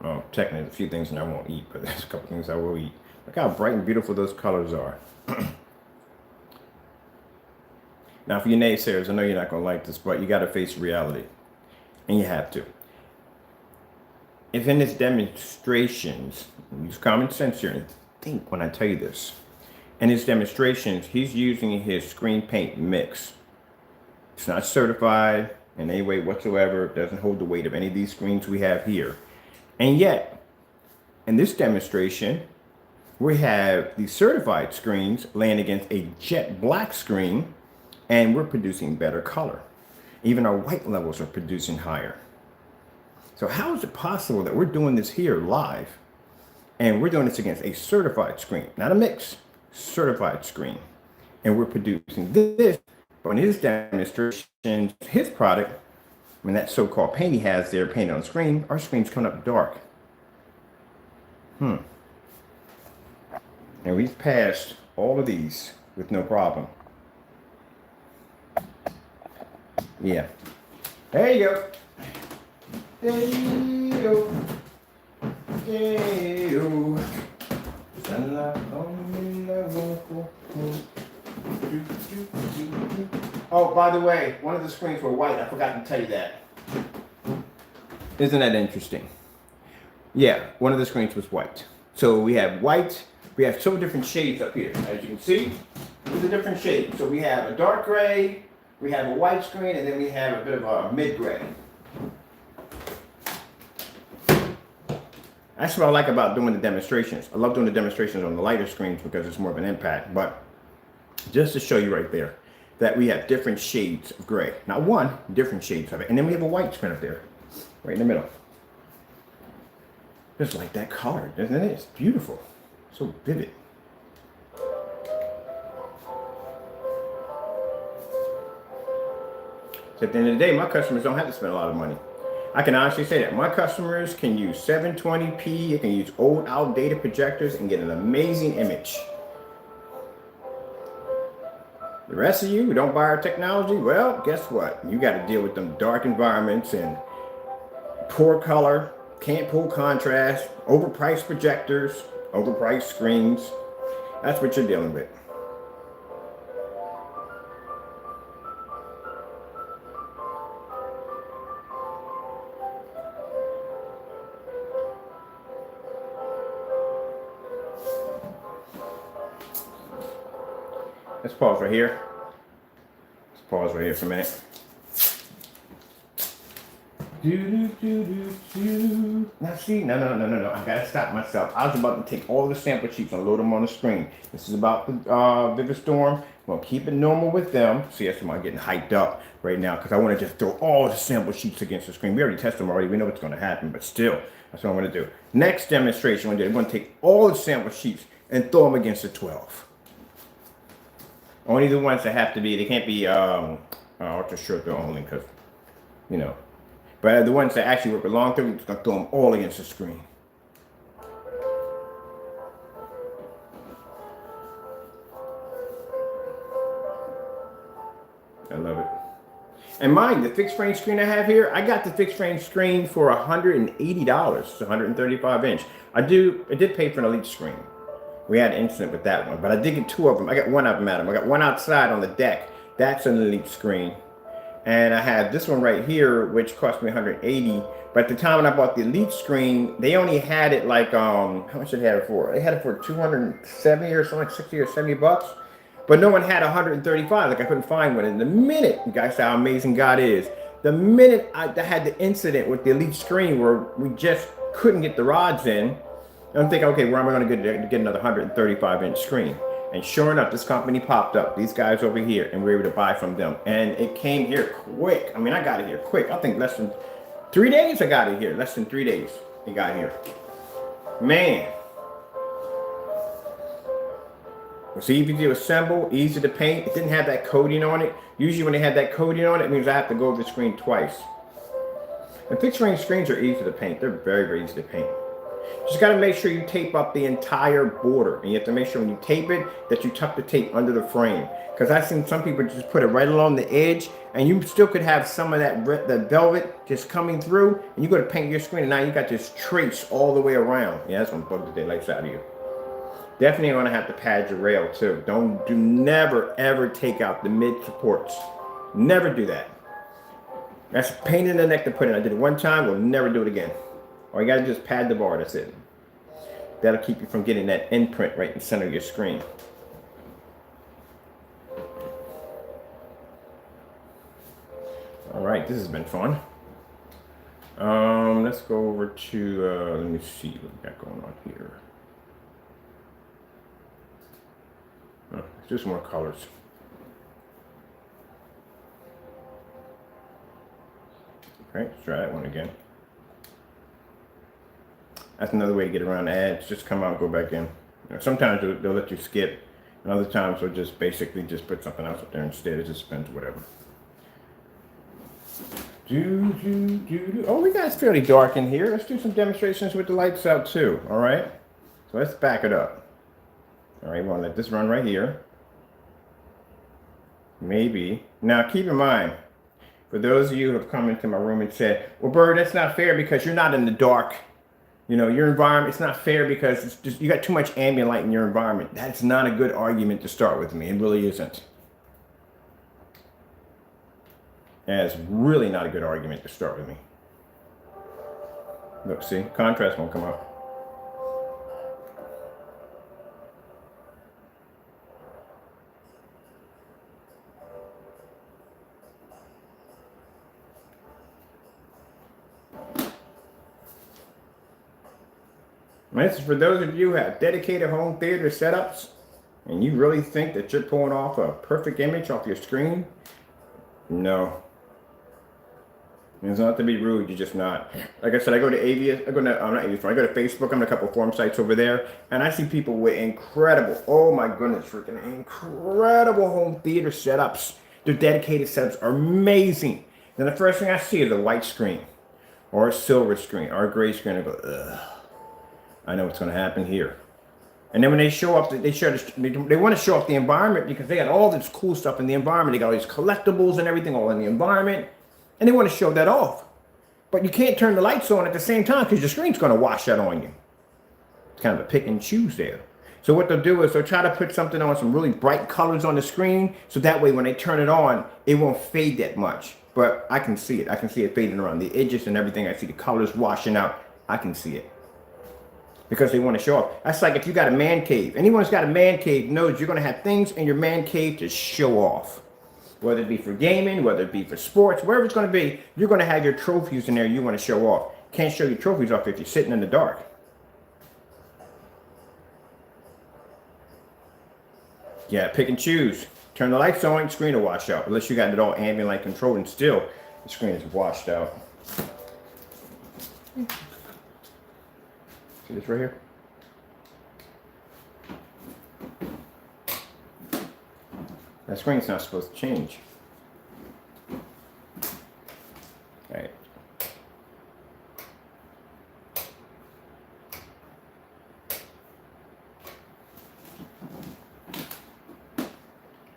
Well, technically, there's a few things that I won't eat, but there's a couple things I will eat. Look how bright and beautiful those colors are. Now, for you naysayers, I know you're not going to like this, but you got to face reality. And you have to. If in his demonstrations, use common sense here and think when I tell you this. In his demonstrations, he's using his screen paint mix. It's not certified in any way whatsoever. It doesn't hold the weight of any of these screens we have here. And yet, in this demonstration, we have the certified screens laying against a jet black screen, and we're producing better color. Even our white levels are producing higher. So how is it possible that we're doing this here live, and we're doing this against a certified screen, not a mix, certified screen, and we're producing this, but in his demonstration, his product, when that so-called paint he has there painted on screen, our screen's coming up dark. And we've passed all of these with no problem. Yeah. There you go. There you go. There you go. Oh, by the way, one of the screens were white. I forgot to tell you that. Isn't that interesting? Yeah, one of the screens was white. So we have white. We have two different shades up here. As you can see, these are different shades. So we have a dark gray, we have a white screen, and then we have a bit of a mid-gray. That's what I like about doing the demonstrations. I love doing the demonstrations on the lighter screens because it's more of an impact. But just to show you right there that we have different shades of gray. Not one, different shades of it. And then we have a white screen up there, right in the middle. Just like that color, doesn't it? It's beautiful. So vivid. So at the end of the day, my customers don't have to spend a lot of money. I can honestly say that my customers can use 720p, they can use old outdated projectors and get an amazing image. The rest of you who don't buy our technology, well, guess what? You got to deal with them dark environments and poor color, can't pull contrast, overpriced projectors, overpriced screens. That's what you're dealing with. Let's pause right here. Let's pause right here for a minute. Now see, no. I gotta stop myself. I was about to take all the sample sheets and load them on the screen. This is about the VIVIDSTORM. We'll keep it normal with them. See, that's why I'm getting hyped up right now because I want to just throw all the sample sheets against the screen. We already tested them already. We know what's going to happen, but still, that's what I'm going to do. Next demonstration, we're going to take all the sample sheets and throw them against the 12. Only the ones that have to be, they can't be ultra short though only because, you know. But the ones that actually work with long term, we're just going to throw them all against the screen. I love it. And mind, the fixed frame screen I have here, I got the fixed frame screen for $180. It's 135 inch. I did pay for an Elite screen. We had an incident with that one, but I did get two of them. I got one of them, Adam. I got one outside on the deck. That's an Elite screen. And I had this one right here, which cost me $180. But at the time when I bought the Elite screen, they only had it like, how much did they have it for? They had it for 270 or something, like 60 or 70 bucks. But no one had 135, like I couldn't find one. And the minute, you guys see how amazing God is, the minute I had the incident with the Elite screen where we just couldn't get the rods in, I'm thinking, okay, where am I going to get another 135 inch screen? And sure enough, this company popped up, these guys over here, and we were able to buy from them. And it came here quick. I mean, I got it here quick. I think less than 3 days I got it here. Less than 3 days it got here. Man. See, easy to assemble, easy to paint. It didn't have that coating on it. Usually when they have that coating on it, it means I have to go over the screen twice. And fixed frame screens are easy to paint. They're very, very easy to paint. Just got to make sure you tape up the entire border. And you have to make sure when you tape it that you tuck the tape under the frame. Because I've seen some people just put it right along the edge and you still could have some of that velvet just coming through. And you go to paint your screen and now you got this trace all the way around. Yeah, that's going to bug the daylights out of you. Definitely going to have to pad your rail too. Never ever take out the mid supports. Never do that. That's a pain in the neck to put in. I did it one time, we'll never do it again. All you gotta do is pad the bar, that's it. That'll keep you from getting that imprint right in the center of your screen. All right, this has been fun. Let's go over to, let me see what we got going on here. Let's do some more colors. Okay, let's try that one again. That's another way to get around the ads. Just come out and go back in. You know, sometimes they'll let you skip, and other times they'll just basically just put something else up there instead. It just depends, whatever. Oh, we got it's fairly dark in here. Let's do some demonstrations with the lights out too. All right. So let's back it up. All right, we want to let this run right here. Maybe. Now keep in mind, for those of you who have come into my room and said, well, Bird, that's not fair because you're not in the dark. You know, your environment, it's not fair because it's just, you got too much ambient light in your environment. That's not a good argument to start with me. It really isn't. That's really not a good argument to start with me. Look, see, contrast won't come up. This is for those of you who have dedicated home theater setups and you really think that you're pulling off a perfect image off your screen. No. It's not to be rude, you're just not. Like I said, I go to AVS, I go to Facebook, I'm on a couple forum sites over there, and I see people with incredible, oh my goodness, freaking incredible home theater setups. Their dedicated setups are amazing. Then the first thing I see is a white screen, or a silver screen, or a gray screen. I go, ugh, I know what's going to happen here. And then when they show up, they want to show off the environment because they got all this cool stuff in the environment. They got all these collectibles and everything all in the environment. And they want to show that off. But you can't turn the lights on at the same time because your screen's going to wash that on you. It's kind of a pick and choose there. So what they'll do is they'll try to put something on, some really bright colors on the screen, so that way when they turn it on, it won't fade that much. But I can see it. I can see it fading around the edges and everything. I see the colors washing out. I can see it. Because they want to show off. That's like if you got a man cave. Anyone who's got a man cave knows you're going to have things in your man cave to show off. Whether it be for gaming, whether it be for sports, wherever it's going to be, you're going to have your trophies in there you want to show off. Can't show your trophies off if you're sitting in the dark. Yeah, pick and choose. Turn the lights on, screen will wash out. Unless you got it all ambient light controlled and still the screen is washed out. See this right here? That screen's not supposed to change. All right.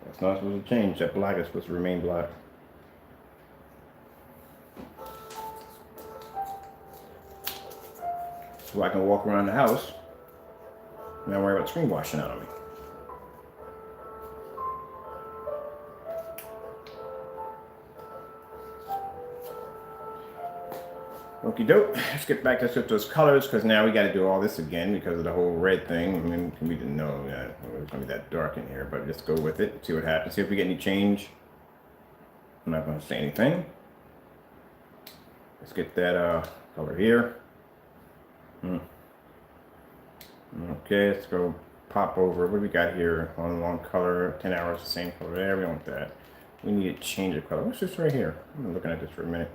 That's not supposed to change. That black is supposed to remain black. So I can walk around the house and not worry about the screen washing out on me. Okie doke. Let's get back to those colors because now we got to do all this again because of the whole red thing. I mean, we didn't know that it was going to be that dark in here, but just go with it. See what happens. See if we get any change. I'm not going to say anything. Let's get that color here. Okay, let's go pop over. What do we got here? On long color, 10 hours, the same color there. We don't want that. We need to change the color. What's this right here? I'm looking at this for a minute.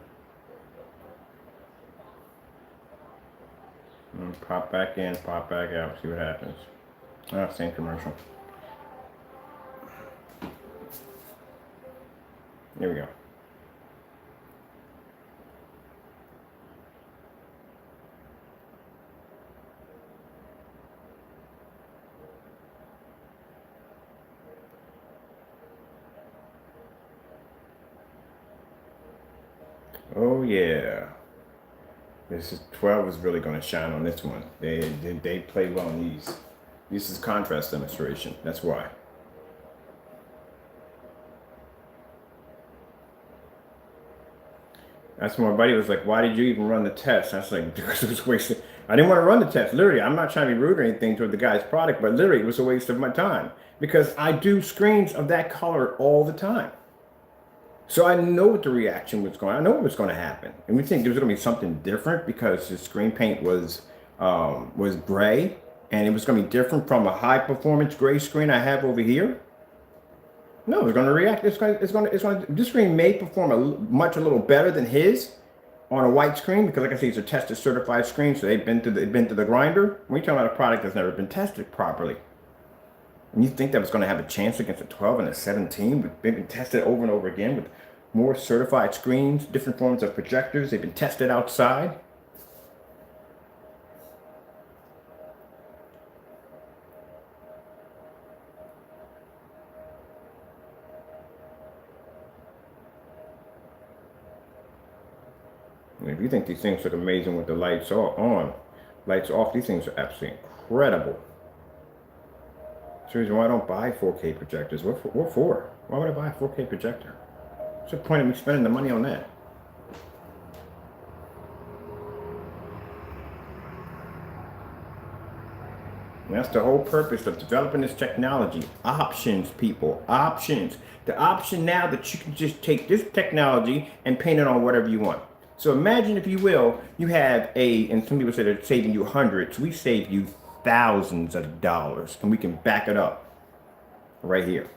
Pop back in, pop back out, see what happens. Ah, same commercial. There we go. Oh yeah. This is 12 is really going to shine on this one. They play well on these. This is contrast demonstration. That's why. That's when my buddy was like, "Why did you even run the test?" I was like, "Because it was wasted." I didn't want to run the test. Literally, I'm not trying to be rude or anything toward the guy's product, but literally, it was a waste of my time because I do screens of that color all the time. So I know what the reaction was going. I know what was going to happen, and we think there was going to be something different because the screen paint was gray, and it was going to be different from a high performance gray screen I have over here. No, it's going to react. It's going. This screen may perform a little better than his on a white screen because, like I say, it's a tested, certified screen, so they've been to the grinder. We're talking about a product that's never been tested properly. And you think that was going to have a chance against a 12 and a 17? They've been tested over and over again with more certified screens, different forms of projectors. They've been tested outside. If you think these things look amazing with the lights on, lights off. These things are absolutely incredible. That's the reason why I don't buy 4K projectors. What for? Why would I buy a 4K projector? What's the point of me spending the money on that? And that's the whole purpose of developing this technology. Options, people, options. The option now that you can just take this technology and paint it on whatever you want. So imagine, if you will, you have and some people say they're saving you hundreds. We save you thousands of dollars, and we can back it up right here.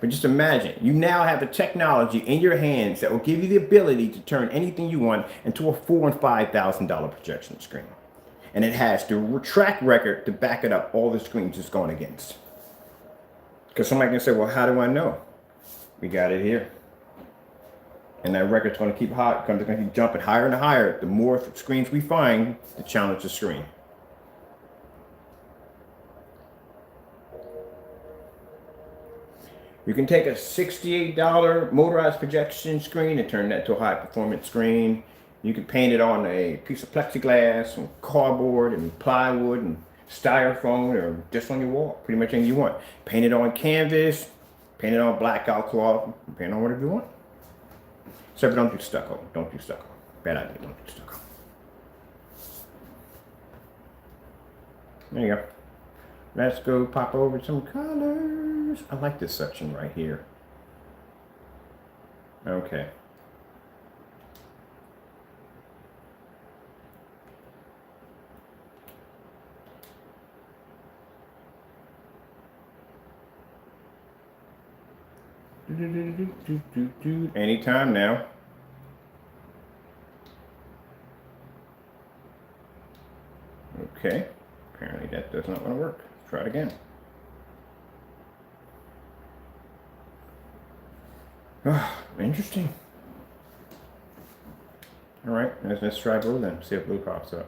But just imagine, you now have the technology in your hands that will give you the ability to turn anything you want into a $4,000 and $5,000 projection screen. And it has the track record to back it up, all the screens it's going against. Because somebody can say, well, how do I know? We got it here. And that record's going to keep hot, going to keep jumping higher and higher. The more screens we find, the challenge the screen. You can take a $68 motorized projection screen and turn that to a high performance screen. You can paint it on a piece of plexiglass and cardboard and plywood and styrofoam, or just on your wall, pretty much anything you want. Paint it on canvas, paint it on blackout cloth, paint it on whatever you want. Except don't do stucco. Don't do stucco. Bad idea. Don't do stucco. There you go. Let's go pop over some colors. I like this section right here. Okay. Anytime now. Okay. Apparently that does not want to work. Let's try it again. Oh, interesting. All right, let's try blue then. See if blue pops up.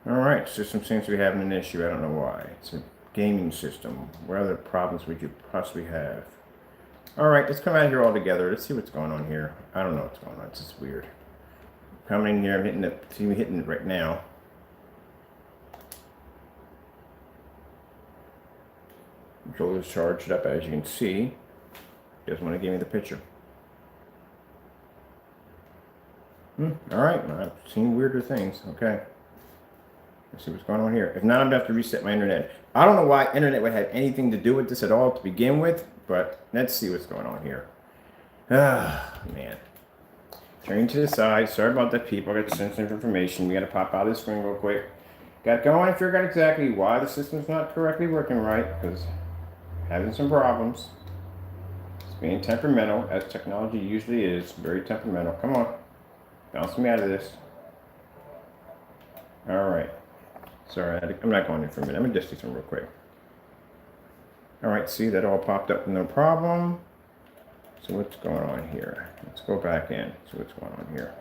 All right, system seems to be having an issue. I don't know why. It's a gaming system. What other problems would you possibly have? All right, let's come out here all together. Let's see what's going on here. I don't know what's going on. It's just weird. Coming in here, I'm hitting it. See me hitting it right now. Controller's charged up, as you can see. He doesn't want to give me the picture. All right, I've seen weirder things. Okay. Let's see what's going on here. If not, I'm gonna have to reset my internet. I don't know why internet would have anything to do with this at all to begin with, but let's see what's going on here. Ah, man. Turning to the side. Sorry about that, people. I got sensitive information. We got to pop out of the screen real quick. Got going. Figure out exactly why the system's not correctly working right, because having some problems. It's being temperamental, as technology usually is. Very temperamental. Come on. Bounce me out of this. All right. Sorry, I'm not going in for a minute. I'm going to just do some real quick. All right, see, that all popped up, no problem. So what's going on here? Let's go back in, see what's going on here.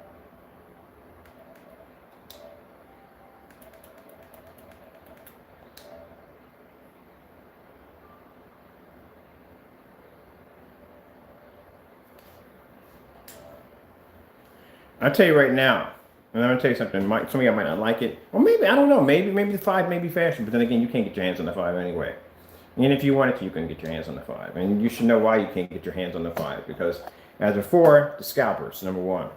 I'll tell you right now, and I'm gonna tell you something. Some of y'all might not like it, or maybe I don't know. Maybe the 5 may be faster, but then again, you can't get your hands on the 5 anyway. And if you wanted to, you can get your hands on the 5, and you should know why you can't get your hands on the 5, because as before, the scalpers, number one.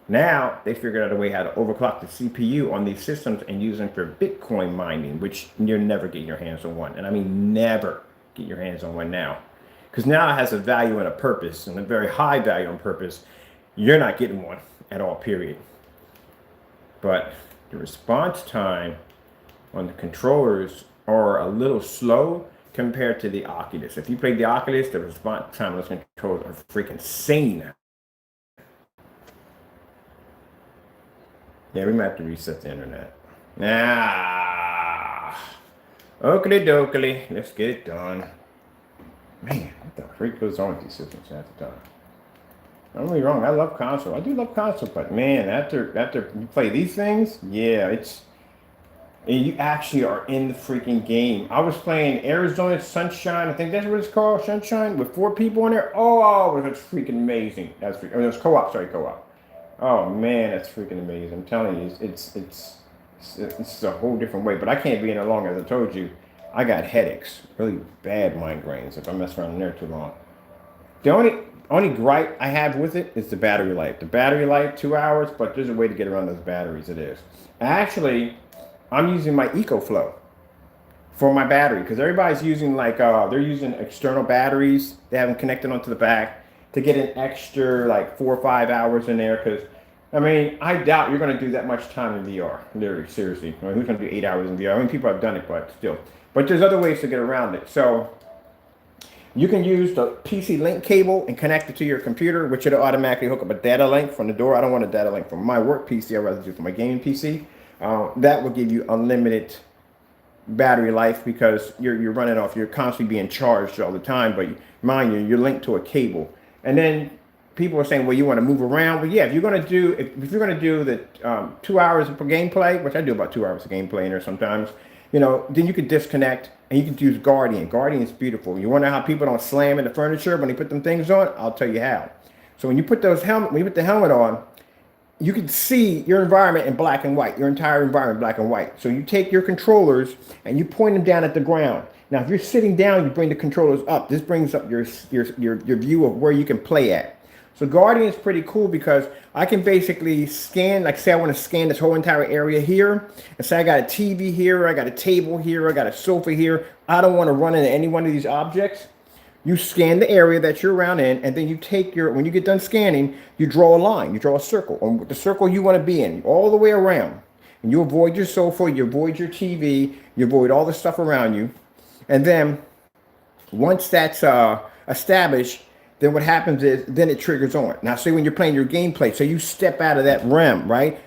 Now they figured out a way how to overclock the CPU on these systems and use them for Bitcoin mining, which you'll never get your hands on one, and I mean never get your hands on one now, because now it has a value and a purpose, and a very high value and purpose. You're not getting one at all, period. But the response time on the controllers are a little slow compared to the Oculus. If you play the Oculus, the response time on those controllers are freaking insane. Yeah, we might have to reset the internet. Oakley dokley, let's get it done. Man, what the freak goes on with these systems half the time? Don't get me wrong, I love console. I do love console, but man, after you play these things, yeah, and you actually are in the freaking game. I was playing Arizona Sunshine. I think that's what it's called, Sunshine, with 4 people in there. Oh, it was freaking amazing. That's freaking, it was co-op. Sorry, co-op. Oh man, that's freaking amazing. I'm telling you, it's a whole different way. But I can't be in there long, as I told you. I got headaches, really bad migraines if I mess around in there too long. The only gripe I have with it is the battery life. The battery life, 2 hours, but there's a way to get around those batteries. It is. Actually, I'm using my EcoFlow for my battery because everybody's using like they're using external batteries. They have them connected onto the back to get an extra like 4 or 5 hours in there. Because I mean, I doubt you're going to do that much time in VR. Literally, seriously. I mean, who's going to do 8 hours in VR? I mean, people have done it, but still. But there's other ways to get around it. So you can use the PC link cable and connect it to your computer, which it'll automatically hook up a data link from the door. I don't want a data link from my work PC. I'd rather do it from my gaming PC. That will give you unlimited battery life because you're running off. You're constantly being charged all the time, but mind you, you're linked to a cable. And then people are saying, well, you want to move around. Well, yeah, if you're going to do the 2 hours of gameplay, which I do about 2 hours of gameplay in there sometimes, then you can disconnect and you can use Guardian. Guardian is beautiful. You wonder how people don't slam into furniture when they put them things on? I'll tell you how. So when you put the helmet on, you can see your environment in black and white, your entire environment black and white. So you take your controllers and you point them down at the ground. Now, if you're sitting down, you bring the controllers up. This brings up your view of where you can play at. So Guardian is pretty cool because I can basically scan, like say I want to scan this whole entire area here. And say I got a TV here, I got a table here, I got a sofa here. I don't want to run into any one of these objects. You scan the area that you're around in, and then you take when you get done scanning, you draw a line, you draw a circle on the circle you want to be in, all the way around. And you avoid your sofa, you avoid your TV, you avoid all the stuff around you. And then once that's established, then what happens is, then it triggers on. Now, say when you're playing your gameplay, so you step out of that realm, right?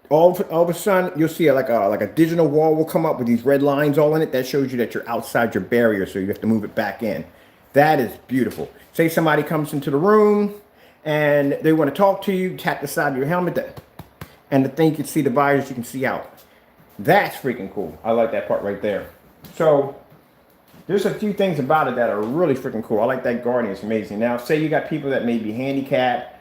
All of a sudden, you'll see like a digital wall will come up with these red lines all in it. That shows you that you're outside your barrier, so you have to move it back in. That is beautiful. Say somebody comes into the room and they want to talk to you, tap the side of your helmet, and the thing you can see the visors, you can see out. That's freaking cool. I like that part right there. So there's a few things about it that are really freaking cool. I like that Guardian. It's amazing. Now, say you got people that may be handicapped.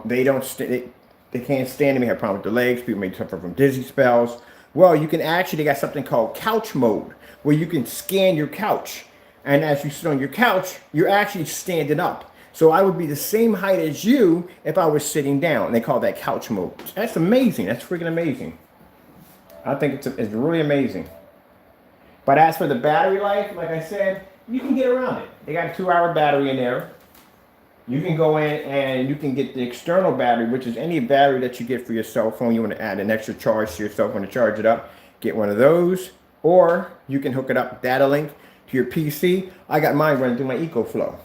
They can't stand. They may have problems with their legs. People may suffer from dizzy spells. Well, you can actually, they got something called couch mode where you can scan your couch. And as you sit on your couch, you're actually standing up. So I would be the same height as you if I was sitting down. They call that couch mode. That's amazing. That's freaking amazing. I think it's really amazing. But as for the battery life, like I said, you can get around it. They got a 2-hour battery in there. You can go in and you can get the external battery, which is any battery that you get for your cell phone. You want to add an extra charge to your cell phone to charge it up. Get one of those. Or you can hook it up, data link, to your PC. I got mine running through my EcoFlow.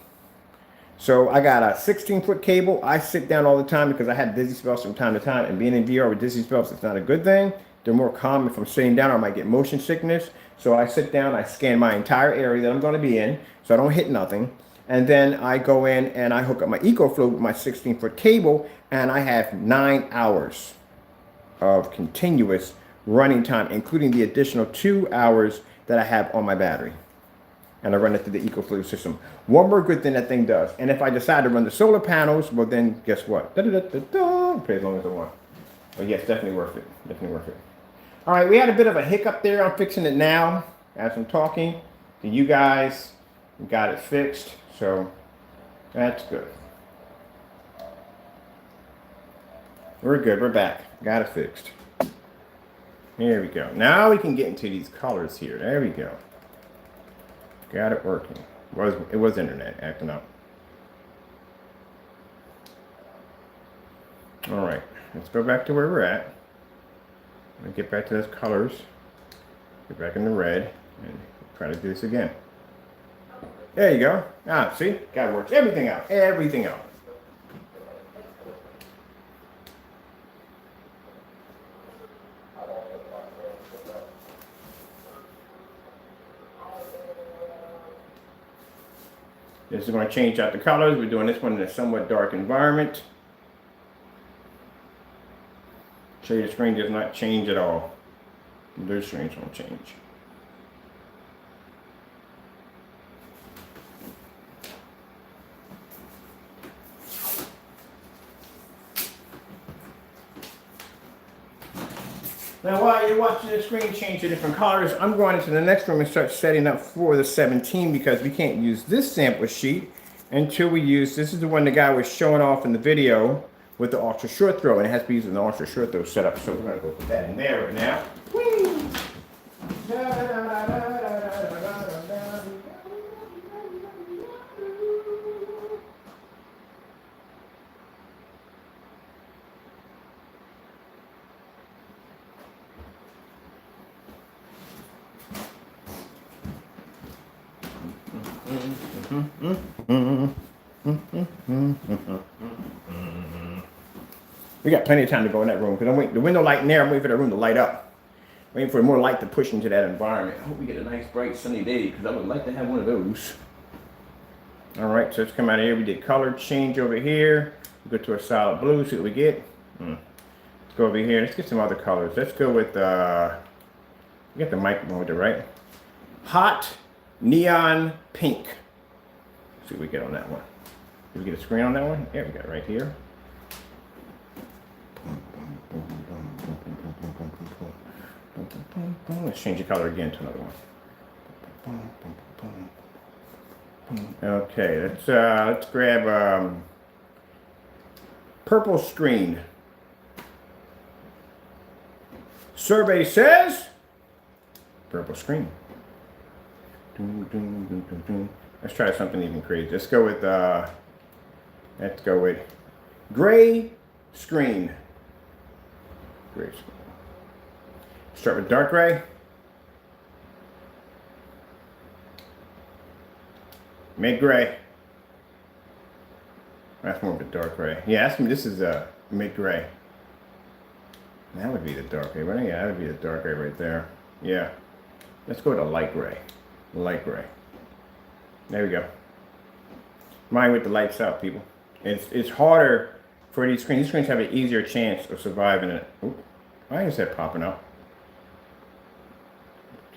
So I got a 16-foot cable. I sit down all the time because I have dizzy spells from time to time. And being in VR with dizzy spells, it's not a good thing. They're more common if I'm sitting down or I might get motion sickness. So I sit down, I scan my entire area that I'm going to be in so I don't hit nothing. And then I go in and I hook up my EcoFlow with my 16-foot cable, and I have 9 hours of continuous running time, including the additional 2 hours that I have on my battery. And I run it through the EcoFlow system. One more good thing that thing does, and if I decide to run the solar panels, well then guess what? Play as long as I want. But yes, definitely worth it. Definitely worth it. All right, we had a bit of a hiccup there. I'm fixing it now as I'm talking to you guys. We got it fixed, so that's good. We're good. We're back. Got it fixed. Here we go. Now we can get into these colors here. There we go. Got it working. It was internet acting up. All right, let's go back to where we're at. And get back to those colors. Get back in the red and try to do this again. There you go. Ah, see? God works everything out. Everything out. This is going to change out the colors. We're doing this one in a somewhat dark environment. Show your screen does not change at all. Their screens won't change. Now while you're watching the screen change to different colors, I'm going into the next room and start setting up for the 17 because we can't use this sample sheet until we use, this is the one the guy was showing off in the video with the ultra short throw, and it has to be using the ultra short throw setup. So we're gonna go put that in there right now. Whee! We got plenty of time to go in that room because I'm waiting. The window light in there, I'm waiting for the room to light up. Waiting for more light to push into that environment. I hope we get a nice, bright, sunny day because I would like to have one of those. All right, so let's come out of here. We did color change over here. We go to a solid blue, see what we get. Let's go over here. Let's get some other colors. Let's go with, we got the mic motor, right? Hot neon pink. Let's see what we get on that one. Did we get a screen on that one? Yeah, we got it right here. Let's change the color again to another one. Okay, let's grab purple screen. Survey says purple screen. Let's try something even crazy. Let's go with gray screen. Gray screen. Start with dark gray. Mid gray. That's more of a dark gray. Yeah, this is a mid gray. That would be the dark gray. Well, yeah, that would be the dark gray right there. Yeah. Let's go with a light gray. Light gray. There we go. Mind with the lights out, people. It's harder for these screens. These screens have an easier chance of surviving it. Oop. Why is that popping up?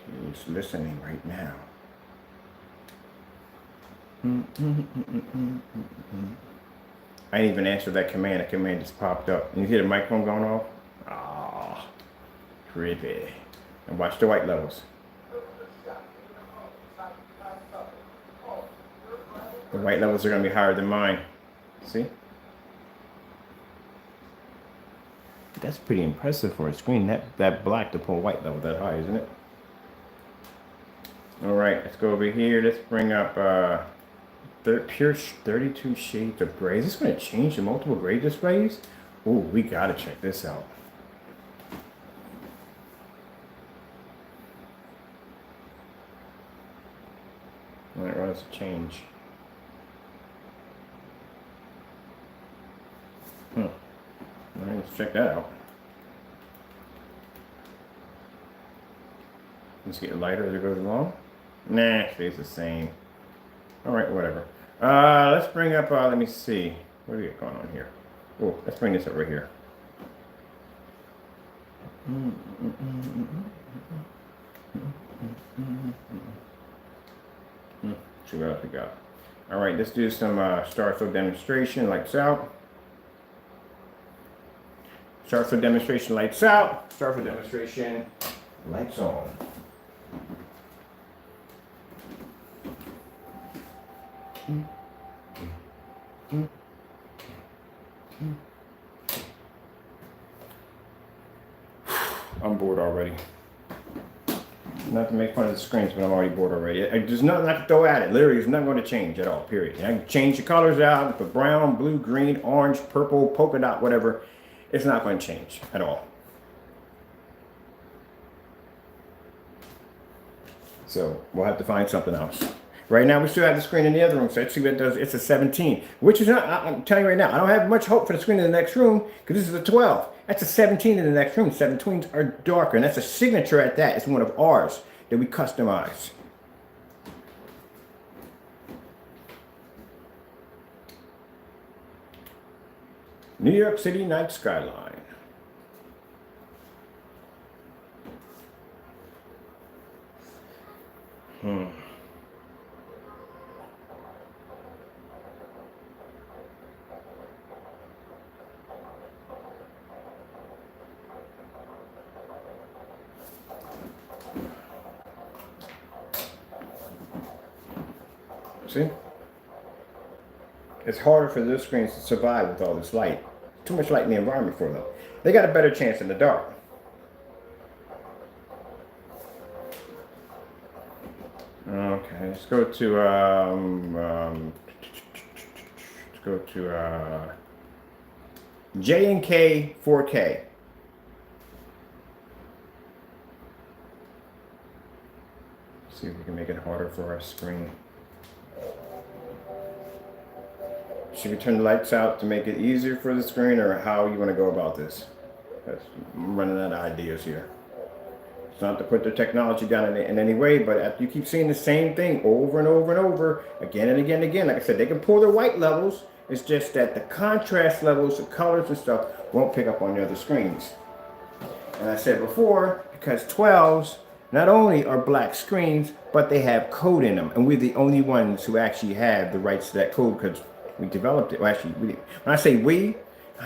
He's listening right now. I didn't even answer that command. The command just popped up. And you hear the microphone going off? Ah, creepy. And watch the white levels. The white levels are going to be higher than mine. See? That's pretty impressive for a screen. That black to pull white level that high, isn't it? All right, let's go over here. Let's bring up pure 32 shades of gray. Is this going to change the multiple gray displays? Ooh, we got to check this out. All right, let's change. All right, let's check that out. Let's get lighter as it goes along. Nah, it stays the same. All right, whatever. Let's bring up, let me see. What do we got going on here? Oh, let's bring this over here. See what else we got. All right, let's do some start fill demonstration, lights out. Start fill demonstration, lights out. Start fill demonstration, lights on. I'm bored already. Not to make fun of the screens, but I'm already bored already. There's nothing I can throw at it. Literally, there's nothing going to change at all, period. I can change the colors out, the brown, blue, green, orange, purple, polka dot, whatever. It's not going to change at all. So we'll have to find something else. Right now, we still have the screen in the other room, so let's see what it does. It's a 17, which is not, I'm telling you right now, I don't have much hope for the screen in the next room because this is a 12. That's a 17 in the next room. 17s are darker, and that's a signature at that. It's one of ours that we customize. New York City night skyline. See? It's harder for those screens to survive with all this light. Too much light in the environment for them. They got a better chance in the dark. Okay, let's go to J&K 4K. See if we can make it harder for our screen. Should we turn the lights out to make it easier for the screen, or how you want to go about this? I'm running out of ideas here. It's not to put the technology down in any way, but you keep seeing the same thing over and over and over, again and again and again. Like I said, they can pull their white levels. It's just that the contrast levels, the colors and stuff, won't pick up on the other screens. And I said before, because 12s not only are black screens, but they have code in them. And we're the only ones who actually have the rights to that code, because we developed it. Well, actually, when I say we,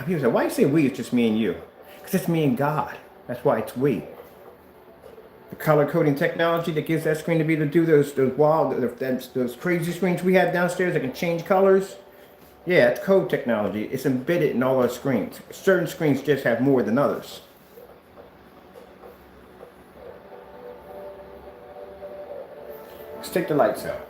people say, why you say we? It's just me and you. Because it's me and God. That's why it's we. The color coding technology that gives that screen to be able to do those wild, those crazy screens we have downstairs that can change colors. Yeah, it's code technology. It's embedded in all our screens. Certain screens just have more than others. Let's take the lights out.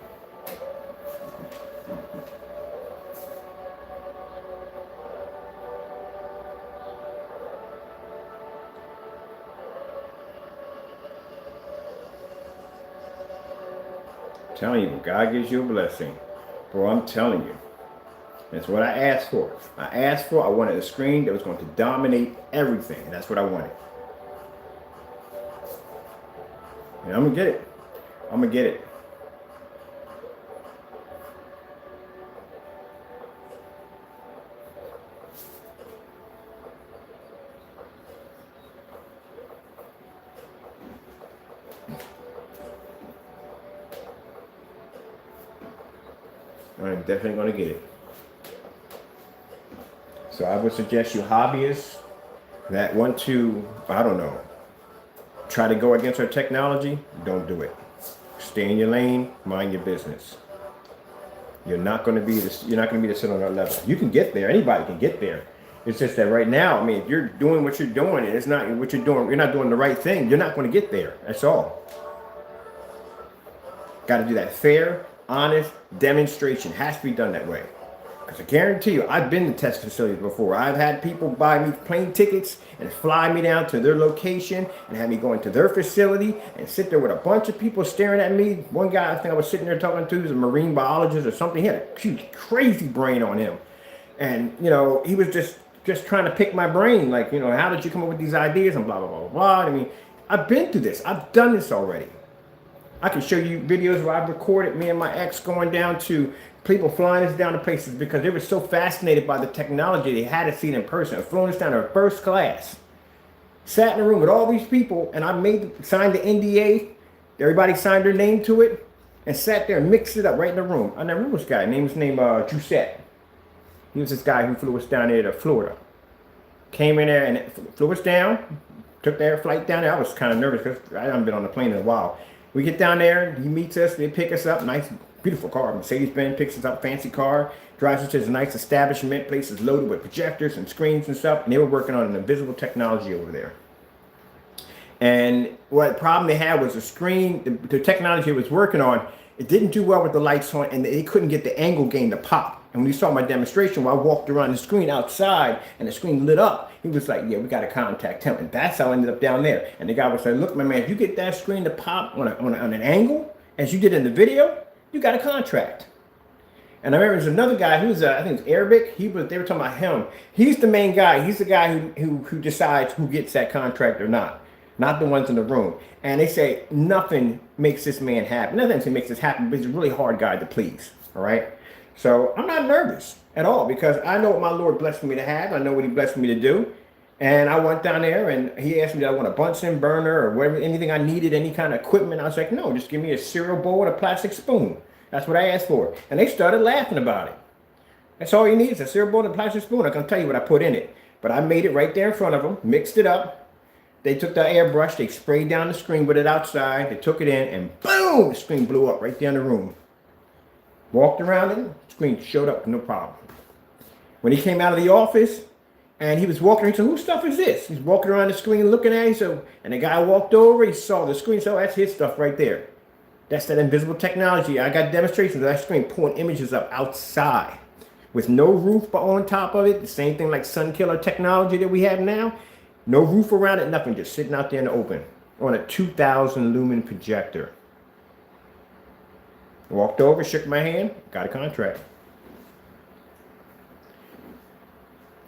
I'm telling you, God gives you a blessing. Bro, I'm telling you. That's what I asked for. I wanted a screen that was going to dominate everything. And that's what I wanted. And I'm going to get it. I'm going to get it. I'm definitely going to get it. So I would suggest you hobbyists that want to, I don't know, try to go against our technology, don't do it. Stay in your lane, mind your business. You're not going to be to sit on that level. You can get there. Anybody can get there. It's just that right now, I mean, if you're doing what you're doing and it's not what you're doing, you're not doing the right thing, you're not going to get there. That's all. Got to do that fair, honest demonstration. Has to be done that way. Because I guarantee you, I've been to test facilities before. I've had people buy me plane tickets and fly me down to their location and have me go into their facility and sit there with a bunch of people staring at me. One guy I think I was sitting there talking to was a marine biologist or something. He had a huge, crazy brain on him. And, you know, he was just trying to pick my brain. Like, you know, how did you come up with these ideas and blah, blah, blah, blah, blah. I mean, I've been through this. I've done this already. I can show you videos where I've recorded me and my ex going down to people flying us down to places because they were so fascinated by the technology they had to see it in person. Flying us down to first class. Sat in a room with all these people and I signed the NDA. Everybody signed their name to it and sat there and mixed it up right in the room. I never remember this guy. His name Giuseppe. He was this guy who flew us down there to Florida. Came in there and flew us down. Took their flight down there. I was kind of nervous because I haven't been on the plane in a while. We get down there, he meets us, they pick us up, nice, beautiful car. Mercedes-Benz picks us up, fancy car, drives us to this nice establishment, place is loaded with projectors and screens and stuff, and they were working on an invisible technology over there. And what problem they had was the screen, the technology it was working on, it didn't do well with the lights on, and they couldn't get the angle gain to pop. And when you saw my demonstration, where I walked around the screen outside and the screen lit up, he was like, yeah, we got to contact him. And that's how I ended up down there. And the guy was like, look, my man, if you get that screen to pop on an angle, as you did in the video, you got a contract. And I remember there's another guy who was, I think it was Arabic. They were talking about him. He's the main guy. He's the guy who decides who gets that contract or not the ones in the room. And they say nothing makes this man happy. Nothing makes this happen, but he's a really hard guy to please. All right. So I'm not nervous at all because I know what my Lord blessed me to have. I know what he blessed me to do. And I went down there and he asked me, do I want a Bunsen burner or whatever, anything I needed, any kind of equipment. I was like, no, just give me a cereal bowl and a plastic spoon. That's what I asked for. And they started laughing about it. That's all you need is a cereal bowl and a plastic spoon. I can tell you what I put in it. But I made it right there in front of them, mixed it up. They took the airbrush, they sprayed down the screen with it outside. They took it in and boom, the screen blew up right there in the room. Walked around it, screen showed up, no problem. When he came out of the office, and he was walking, he said, whose stuff is this? He's walking around the screen looking at it. So, and the guy walked over, he saw the screen, so that's his stuff right there. That's that invisible technology. I got demonstrations of that screen pulling images up outside with no roof on top of it. The same thing like sun killer technology that we have now. No roof around it, nothing, just sitting out there in the open on a 2,000 lumen projector. Walked over, shook my hand, got a contract.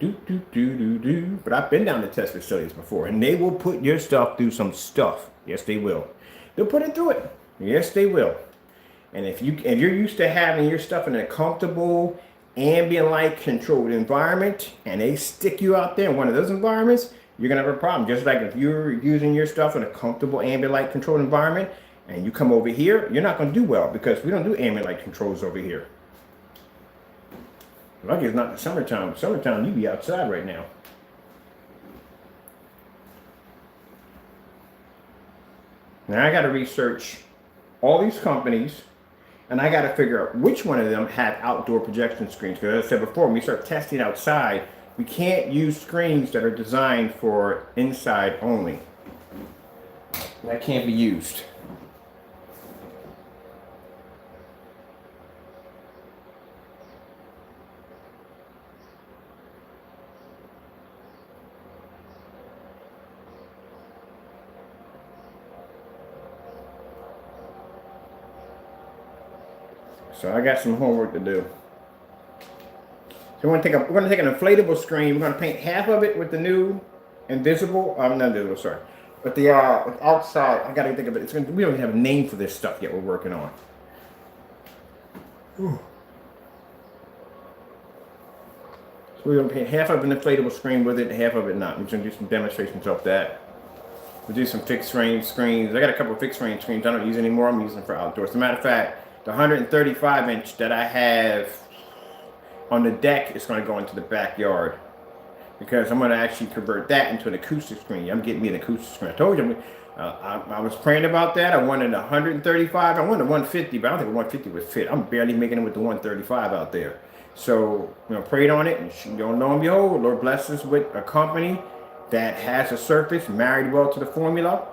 But I've been down to test facilities before, and they will put your stuff through some stuff. Yes, they will. They'll put it through it. Yes, they will. And if you're used to having your stuff in a comfortable, ambient light controlled environment, and they stick you out there in one of those environments, you're gonna have a problem. Just like if you're using your stuff in a comfortable ambient light controlled environment, and you come over here, you're not gonna do well because we don't do ambient light controls over here. Lucky it's not the summertime. Summertime, you be outside right now. Now I got to research all these companies, and I got to figure out which one of them had outdoor projection screens. Because as I said before, when we start testing outside, we can't use screens that are designed for inside only. That can't be used. So I got some homework to do. So we're gonna take an inflatable screen. We're gonna paint half of it with the new invisible. Not invisible, sorry. But the outside, I gotta think of it. We don't even have a name for this stuff yet. We're working on. Ooh. So we're gonna paint half of an inflatable screen with it, half of it not. We're gonna do some demonstrations of that. We'll do some fixed range screens. I got a couple of fixed range screens I don't use anymore. I'm using them for outdoors. As a matter of fact, the 135 inch that I have on the deck is going to go into the backyard because I'm going to actually convert that into an acoustic screen. I'm getting me an acoustic screen. I told you, I was praying about that. I wanted 135. I wanted 150, but I don't think 150 would fit. I'm barely making it with the 135 out there. So, prayed on it, and you don't know and behold, Lord bless us with a company that has a surface married well to the formula.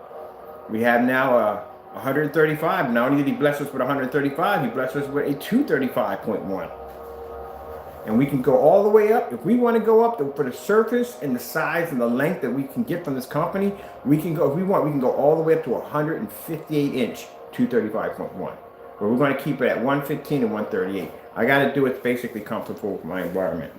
We have now 135. Not only did he bless us with 135, he blessed us with a 235.1. And we can go all the way up. If we want to go up for the surface and the size and the length that we can get from this company, we can go, if we want, we can go all the way up to 158 inch 235.1. But we're going to keep it at 115 and 138. I got to do it basically comfortable with my environment.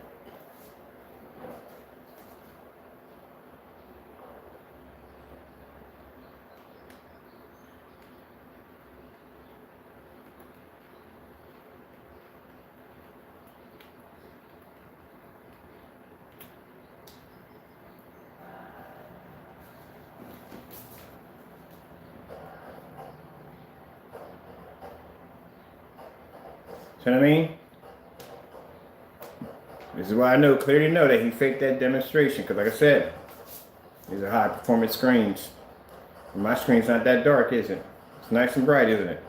See what I mean? This is why I clearly know that he faked that demonstration. Because like I said, these are high performance screens. And my screen's not that dark, is it? It's nice and bright, isn't it?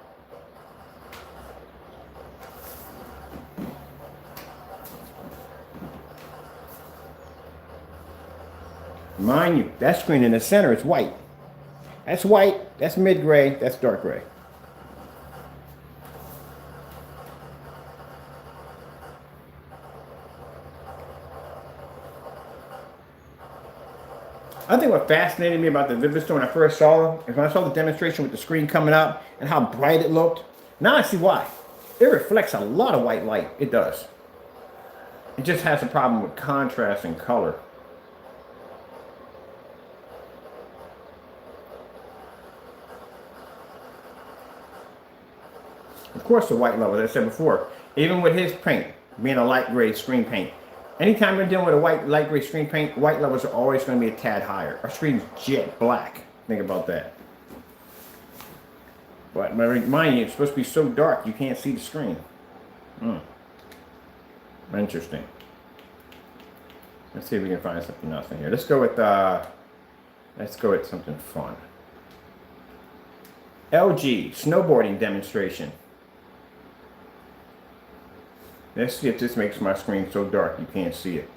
Mind you, that screen in the center is white. That's white, that's mid-gray, that's dark gray. I think what fascinated me about the VIVIDSTORM when I first saw it is when I saw the demonstration with the screen coming up and how bright it looked. Now I see why. It reflects a lot of white light. It does. It just has a problem with contrast and color. Of course, the white level, as I said before, even with his paint being a light gray screen paint, Anytime we're dealing with a light gray screen paint, white levels are always going to be a tad higher. Our screen's jet black. Think about that. But mind you, it's supposed to be so dark you can't see the screen. Interesting. Let's see if we can find something else in here. Let's go with something fun. LG snowboarding demonstration. Let's see if this makes my screen so dark you can't see it.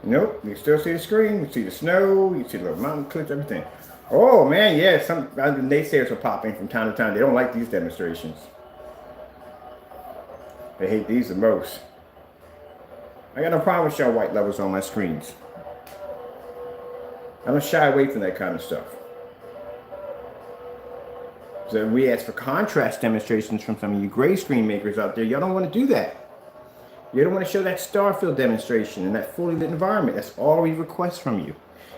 Nope, you still see the screen, you see the snow, you see the little mountain cliffs, everything. Oh man, yeah, some naysayers are popping from time to time. They don't like these demonstrations. They hate these the most. I got no problem with showing white levels on my screens. I don't shy away from that kind of stuff. So we ask for contrast demonstrations from some of you gray screen makers out there. Y'all don't want to do that. You don't want to show that star field demonstration in that fully lit environment. That's all we request from you.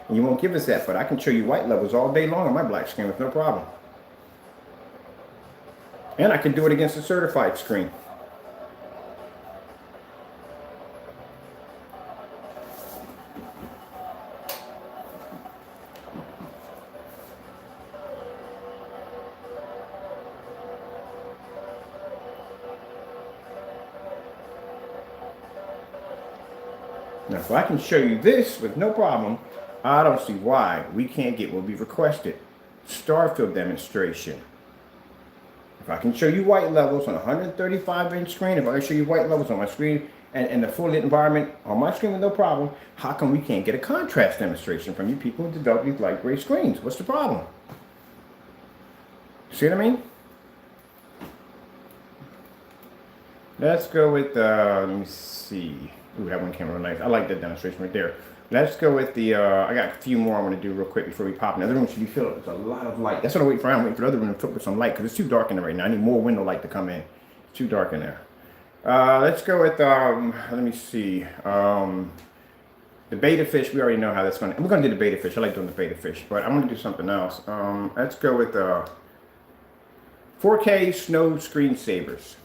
And you won't give us that, but I can show you white levels all day long on my black screen with no problem. And I can do it against a certified screen. Now, if I can show you this with no problem, I don't see why we can't get what we requested. Starfield demonstration. If I can show you white levels on a 135-inch screen, if I can show you white levels on my screen and the full lit environment on my screen with no problem, how come we can't get a contrast demonstration from you people who develop these light gray screens? What's the problem? See what I mean? Let's go with, let me see. Ooh, that one came real nice. I like that demonstration right there. Let's go with the, I got a few more I want to do real quick before we pop. Now, the room should be filled. There's a lot of light. That's what I'm waiting for. I'm waiting for the other room to fill with some light because it's too dark in there right now. I need more window light to come in. It's too dark in there. Let's go with, let me see. The beta fish, we already know how that's going to, we're going to do the beta fish. I like doing the beta fish, but I'm going to do something else. Let's go with 4K snow screensavers.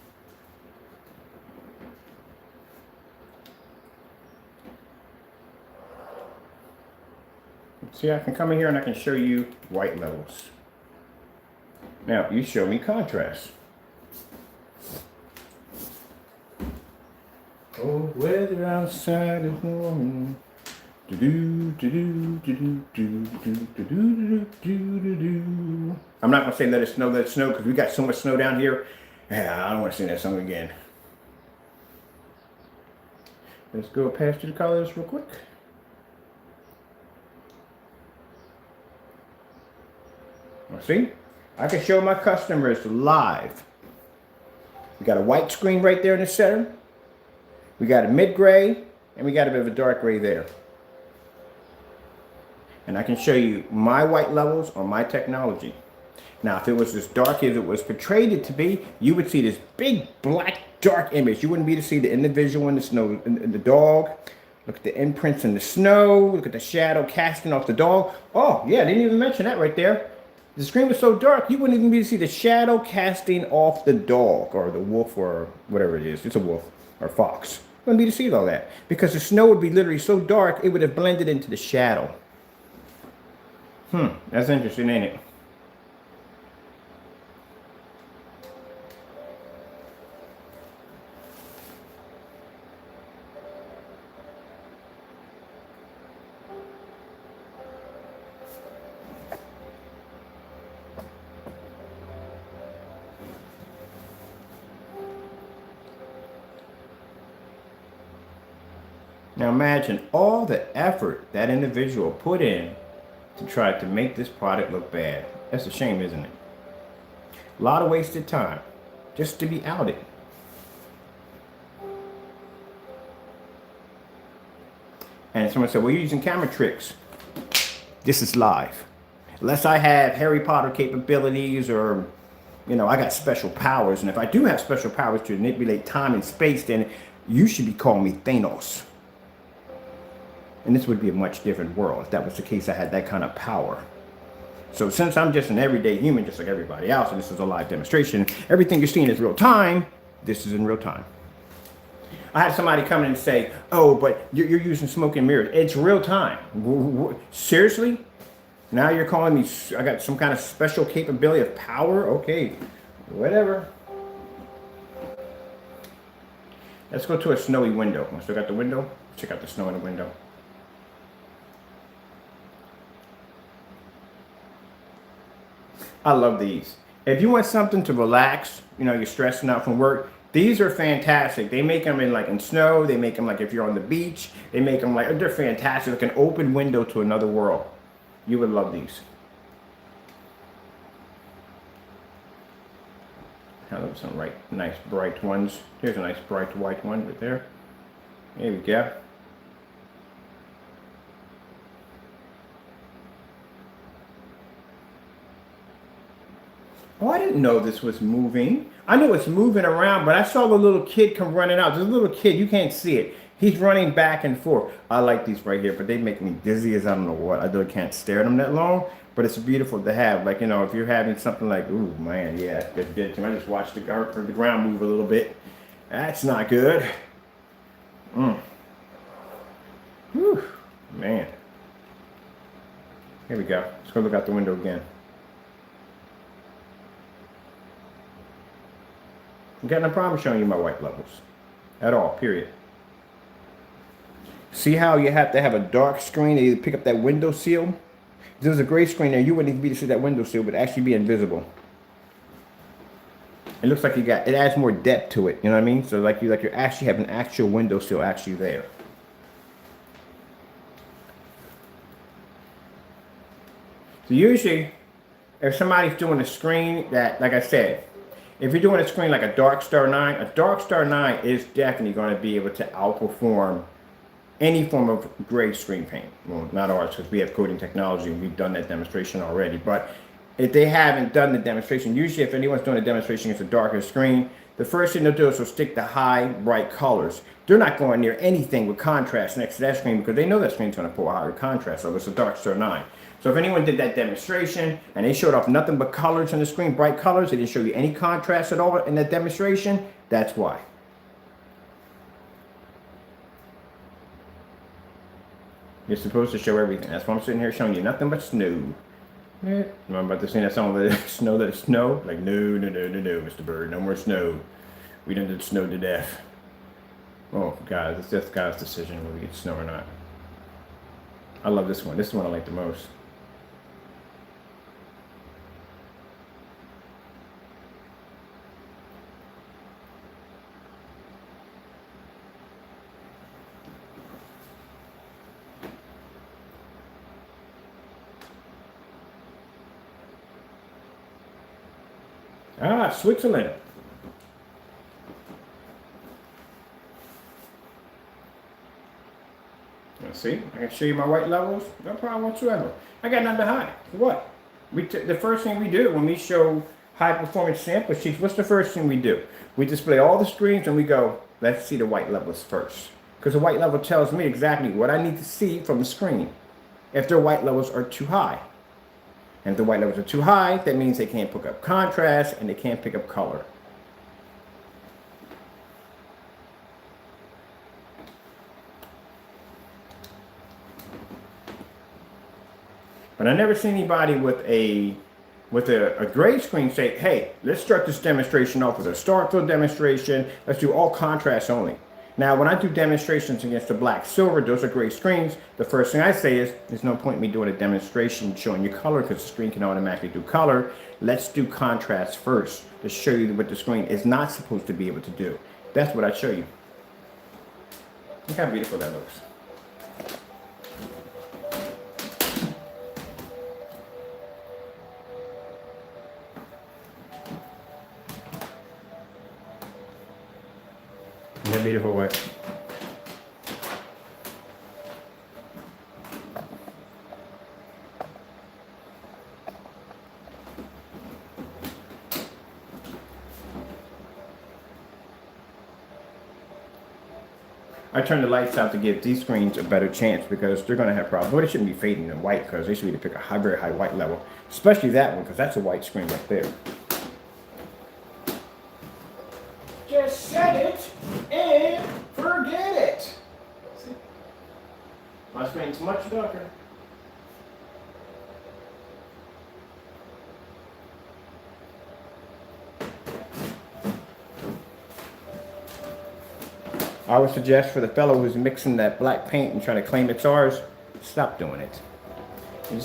See, I can come in here and I can show you white levels. Now, you show me contrast. Oh, weather outside is warm. I'm not going to say let it snow, because we got so much snow down here. Yeah, I don't want to sing that song again. Let's go past the colors real quick. See, I can show my customers live. We got a white screen right there in the center. We got a mid gray, and we got a bit of a dark gray there. And I can show you my white levels on my technology. Now, if it was as dark as it was portrayed it to be, you would see this big black dark image. You wouldn't be able to see the individual in the snow, in the dog. Look at the imprints in the snow. Look at the shadow casting off the dog. Oh, yeah, I didn't even mention that right there. The screen was so dark, you wouldn't even be able to see the shadow casting off the dog or the wolf or whatever it is. It's a wolf or fox. You wouldn't be able to see all that because the snow would be literally so dark, it would have blended into the shadow. That's interesting, ain't it? Now imagine all the effort that individual put in to try to make this product look bad. That's a shame, isn't it? A lot of wasted time just to be outed. And someone said, well, you're using camera tricks. This is live. Unless I have Harry Potter capabilities or, you know, I got special powers. And if I do have special powers to manipulate time and space, then you should be calling me Thanos. And this would be a much different world. If that was the case, I had that kind of power. So since I'm just an everyday human, just like everybody else, and this is a live demonstration, everything you're seeing is real time. This is in real time. I had somebody come in and say, oh, but you're using smoke and mirrors. It's real time. Seriously? Now you're calling me, I got some kind of special capability of power? Okay, whatever. Let's go to a snowy window. I still got the window. Check out the snow in the window. I love these. If you want something to relax, you know, you're stressing out from work, these are fantastic. They make them in snow. They make them like if you're on the beach. They make them like, they're fantastic. Like an open window to another world. You would love these. I love some nice bright ones. Here's a nice bright white one right there. There we go. Oh, I didn't know this was moving. I know it's moving around, but I saw the little kid come running out. There's a little kid, you can't see it. He's running back and forth. I like these right here, but they make me dizzy as I don't know what. I really can't stare at them that long, but it's beautiful to have. Like, you know, if you're having something like, ooh, man, yeah, it's good. I just watched the ground move a little bit. That's not good. Whew, man. Here we go. Let's go look out the window again. I've got no problem showing you my white levels. At all, period. See how you have to have a dark screen to either pick up that window seal? If there was a gray screen there, you wouldn't even be able to see that window seal, but actually be invisible. It looks like it adds more depth to it, you know what I mean? So like you actually have an actual window seal actually there. So usually, if somebody's doing a screen that, like I said, if you're doing a screen like a Dark Star 9, a Dark Star 9 is definitely going to be able to outperform any form of gray screen paint. Well, not ours, because we have coating technology and we've done that demonstration already. But if they haven't done the demonstration, usually if anyone's doing a demonstration against a darker screen, the first thing they'll do is they'll stick to high, bright colors. They're not going near anything with contrast next to that screen because they know that screen's going to pull a higher contrast. So it's a Dark Star 9. So if anyone did that demonstration and they showed off nothing but colors on the screen, bright colors, they didn't show you any contrast at all in that demonstration, that's why. You're supposed to show everything. That's why I'm sitting here showing you nothing but snow. I'm about to sing that song with snow that is snow. Like, no, Mr. Bird, no more snow. We done did snow to death. Oh, God, it's just God's decision whether we get snow or not. I love this one. This is the one I like the most. Ah, Switzerland. Let's see. I can show you my white levels. No problem whatsoever. I got nothing to hide. For what? The first thing we do when we show high performance sample sheets, what's the first thing we do? We display all the screens and we go, let's see the white levels first. Because the white level tells me exactly what I need to see from the screen if their white levels are too high. And if the white levels are too high, that means they can't pick up contrast and they can't pick up color. But I never seen anybody with a gray screen say, hey, let's start this demonstration off with a star fill demonstration. Let's do all contrast only. Now, when I do demonstrations against the black silver, those are gray screens. The first thing I say is, there's no point in me doing a demonstration showing you color because the screen can automatically do color. Let's do contrast first to show you what the screen is not supposed to be able to do. That's what I show you. Look how beautiful that looks. In a beautiful way. I turned the lights out to give these screens a better chance because they're going to have problems. But it shouldn't be fading in white because they should be to pick a high, very high white level. Especially that one because that's a white screen right there. Just set it and forget it. See? My screen's much darker. I would suggest for the fellow who's mixing that black paint and trying to claim it's ours, stop doing it.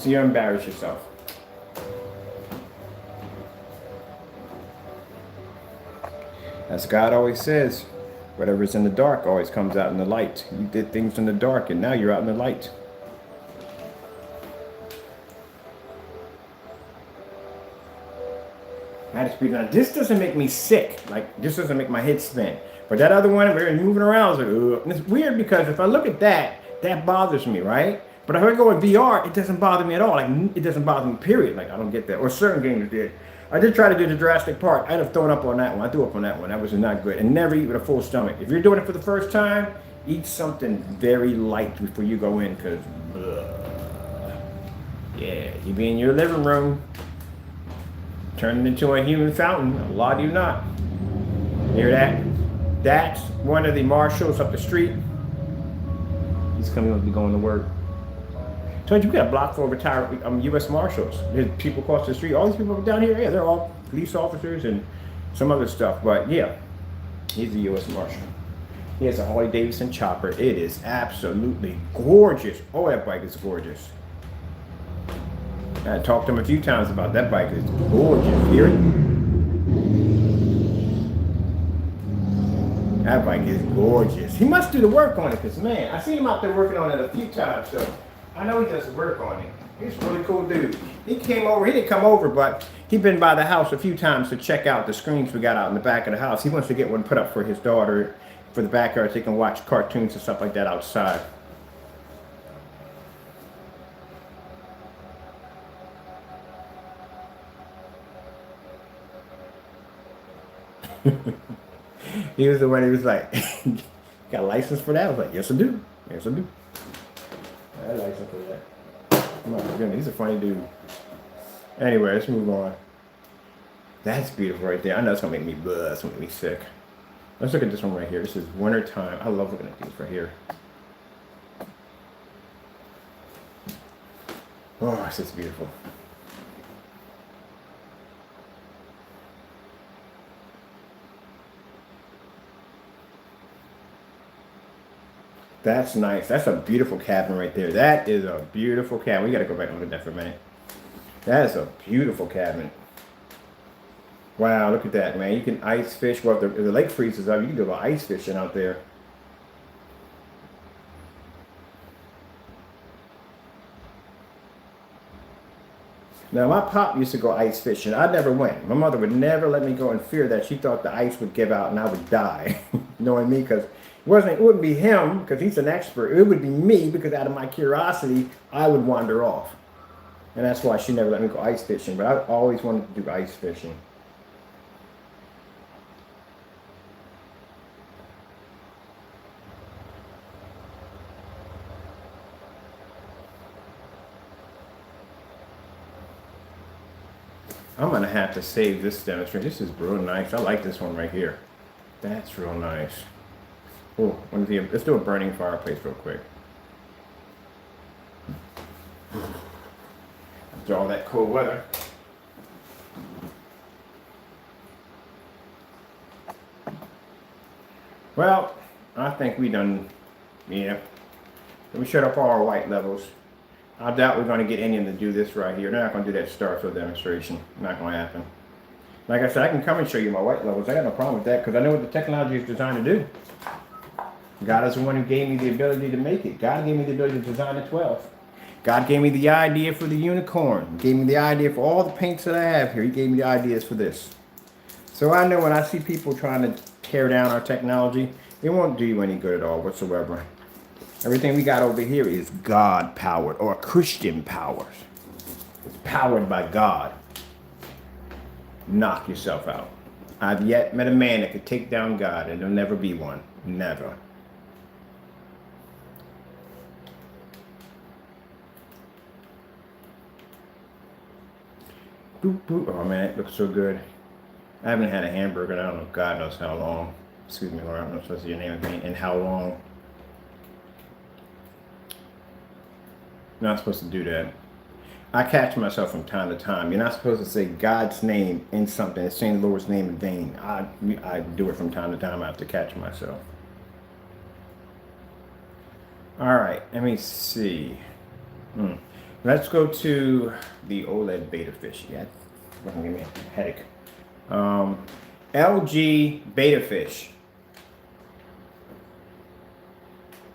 You embarrass yourself. As God always says, whatever's in the dark always comes out in the light. You did things in the dark and now you're out in the light. I just breathe. Now this doesn't make me sick. Like this doesn't make my head spin. But that other one, we're moving around. Like, ugh. And it's weird because if I look at that, that bothers me, right? But if I go in VR, it doesn't bother me at all. Like it doesn't bother me, period. Like I don't get that. Or certain games did. I did try to do the Jurassic Park. I'd have thrown up on that one. I threw up on that one. That was not good. And never eat with a full stomach. If you're doing it for the first time, eat something very light before you go in, because yeah, you be in your living room, turning into a human fountain. A lot of you not. Hear that? That's one of the marshals up the street. He's coming up to be going to work. So you got a block full of retired U.S. Marshals. There's people across the street. All these people down here, yeah, they're all police officers and some other stuff. But yeah, he's a U.S. Marshal. He has a Harley Davidson chopper. It is absolutely gorgeous. Oh, that bike is gorgeous. I talked to him a few times about that bike. It's gorgeous. Hear it? That bike is gorgeous. He must do the work on it, because man, I seen him out there working on it a few times, so I know he does the work on it. He's a really cool dude. He came over, he didn't come over, but he's been by the house a few times to check out the screens we got out in the back of the house. He wants to get one put up for his daughter, for the backyard, so they can watch cartoons and stuff like that outside. He was the one who was like, got a license for that? I was like, yes I do. Yes I do. I had a license for that. Oh my goodness, he's a funny dude. Anyway, let's move on. That's beautiful right there. I know it's gonna make me buzz, it's gonna make me sick. Let's look at this one right here. This is winter time. I love looking at these right here. Oh, this is beautiful. That's nice. That's a beautiful cabin right there. That is a beautiful cabin. We got to go back and look at that for a minute. That is a beautiful cabin. Wow, look at that, man. You can ice fish. Well, if the lake freezes up, you can do a little ice fishing out there. Now, my pop used to go ice fishing. I never went. My mother would never let me go in fear that she thought the ice would give out and I would die. Knowing me, because it wouldn't be him because he's an expert. It would be me because out of my curiosity, I would wander off. And that's why she never let me go ice fishing. But I always wanted to do ice fishing. I'm gonna have to save this demonstration. This is real nice. I like this one right here. That's real nice. Oh, let's do a burning fireplace real quick. After all that cold weather. Well, I think we done, yeah. We shut up all our white levels. I doubt we're going to get any of them to do this right here. They're not going to do that star fill demonstration. Not going to happen. Like I said, I can come and show you my white levels. I got no problem with that because I know what the technology is designed to do. God is the one who gave me the ability to make it. God gave me the ability to design the 12. God gave me the idea for the unicorn. Gave me the idea for all the paints that I have here. He gave me the ideas for this. So I know when I see people trying to tear down our technology, it won't do you any good at all whatsoever. Everything we got over here is God powered or Christian powers. It's powered by God. Knock yourself out. I've yet met a man that could take down God, and there'll never be one. Never. Boop, boop. Oh man, it looks so good. I haven't had a hamburger in I don't know, God knows how long. Excuse me, Laura, I'm not supposed to say your name again. And how long? Not supposed to do that. I catch myself from time to time. You're not supposed to say God's name in something. It's saying the Lord's name in vain. I do it from time to time. I have to catch myself. All right, let me see. Let's go to the OLED beta fish. Yeah, give me a headache. LG beta fish.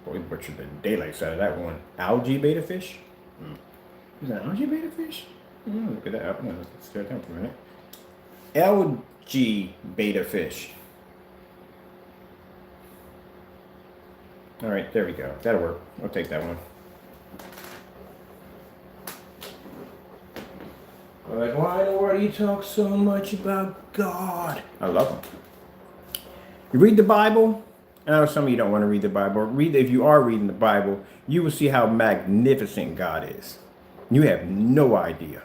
Boy, we butchered the daylights out of that one. Algae beta fish? Is that algae beta fish? Look at that. Let's stare down for a minute. LG beta fish. All right, there we go. That'll work. I'll take that one. Like, why in the world do you talk so much about God? I love him. You read the Bible. I know some of you don't want to read the Bible. If you are reading the Bible, you will see how magnificent God is. You have no idea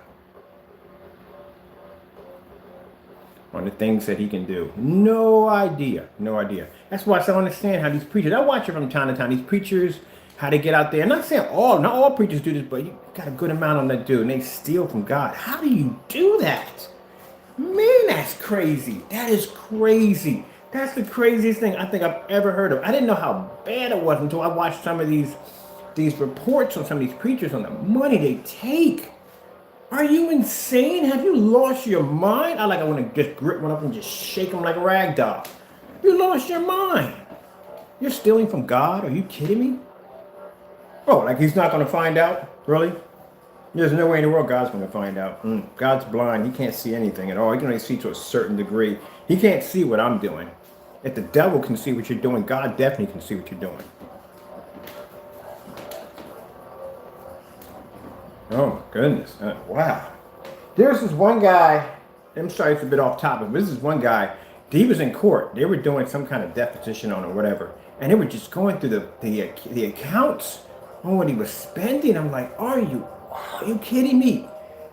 on the things that he can do. No idea. No idea. That's why I don't understand how these preachers, I watch it from time to time, these preachers, how they get out there. I'm not saying not all preachers do this, but you got a good amount on that dude, and they steal from God. How do you do that? Man, that's crazy. That is crazy. That's the craziest thing I think I've ever heard of. I didn't know how bad it was until I watched some of these reports on some of these preachers on the money they take. Are you insane? Have you lost your mind? I want to just grip one up and just shake them like a rag doll. You lost your mind. You're stealing from God? Are you kidding me? Oh, like he's not going to find out? Really? There's no way in the world God's going to find out. God's blind. He can't see anything at all. He can only see to a certain degree. He can't see what I'm doing. If the devil can see what you're doing, God definitely can see what you're doing. Oh, goodness. Wow. There's this one guy, I'm sorry it's a bit off topic, but this is one guy, he was in court. They were doing some kind of deposition on or whatever, and they were just going through the accounts on what he was spending. I'm like, are you kidding me?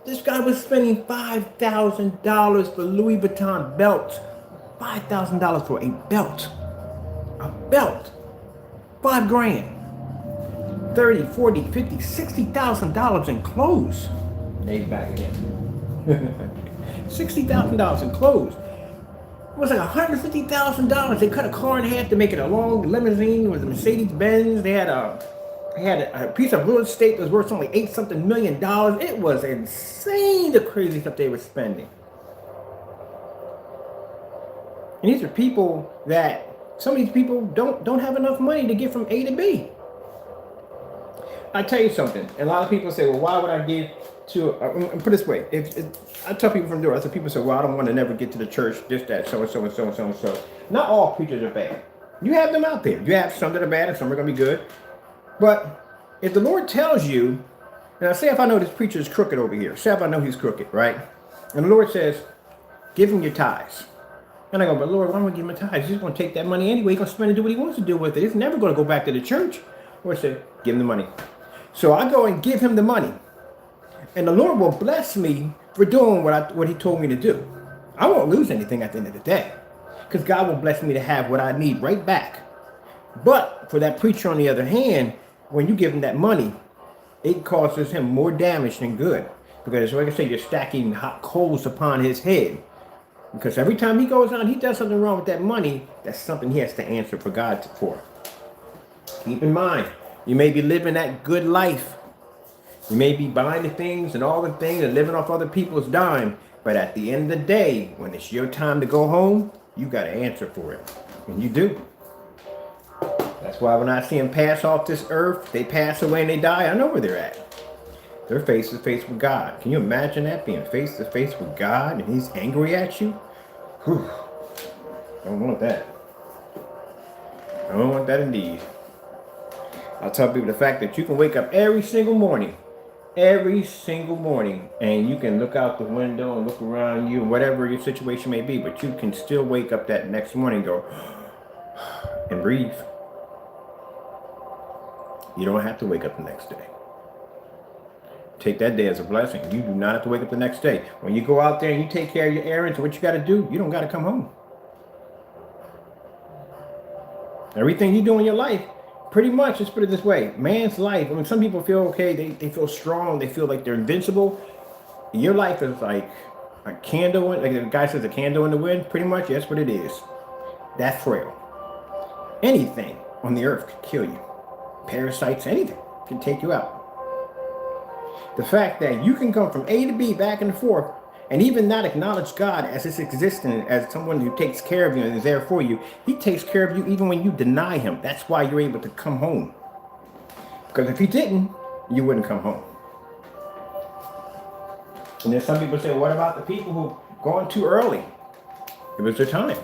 This guy was spending $5,000 for Louis Vuitton belts. $5,000 for a belt. A belt. $5,000. $30,000, $40,000, $50,000, $60,000 in clothes. He's back again. $60,000 in clothes. It was like $150,000. They cut a car in half to make it a long limousine with a Mercedes Benz. They had a piece of real estate that was worth only $8-something million. It was insane, the crazy stuff they were spending. And these are people that, some of these people don't have enough money to get from A to B. I tell you something. A lot of people say, well, why would I give to, put it this way, I tell people from the door, I tell people say, well, I don't want to never get to the church, this, that, so and so and so and so and so. Not all preachers are bad. You have them out there. You have some that are bad and some are going to be good. But if the Lord tells you, now say if I know this preacher is crooked over here, say if I know he's crooked, right? And the Lord says, give him your tithes. And I go, but Lord, why don't I give him a tithe? He's going to take that money anyway. He's going to spend it and do what he wants to do with it. He's never going to go back to the church. Lord said, give him the money. So I go and give him the money. And the Lord will bless me for doing what he told me to do. I won't lose anything at the end of the day. Because God will bless me to have what I need right back. But for that preacher, on the other hand, when you give him that money, it causes him more damage than good. Because like I say, you're stacking hot coals upon his head. Because every time he goes out, he does something wrong with that money, that's something he has to answer for God for. Keep in mind, you may be living that good life. You may be buying the things and all the things and living off other people's dime. But at the end of the day, when it's your time to go home, you got to answer for it. And you do. That's why when I see them pass off this earth, they pass away and they die, I know where they're at. They're face to face with God. Can you imagine that, being face to face with God and he's angry at you? Whew. Don't want that. I don't want that indeed. I'll tell people the fact that you can wake up every single morning, and you can look out the window and look around you, whatever your situation may be, but you can still wake up that next morning and go and breathe. You don't have to wake up the next day. Take that day as a blessing. You do not have to wake up the next day. When you go out there and you take care of your errands, what you got to do, you don't got to come home. Everything you do in your life, pretty much, let's put it this way, man's life, I mean, some people feel okay, they feel strong, they feel like they're invincible. Your life is like a candle, like the guy says, a candle in the wind, pretty much, that's what it is. That frail. Anything on the earth could kill you. Parasites, anything can take you out. The fact that you can come from A to B, back and forth, and even not acknowledge God as his existence, as someone who takes care of you and is there for you. He takes care of you even when you deny him. That's why you're able to come home. Because if he didn't, you wouldn't come home. And then some people say, what about the people who gone too early? It was their time.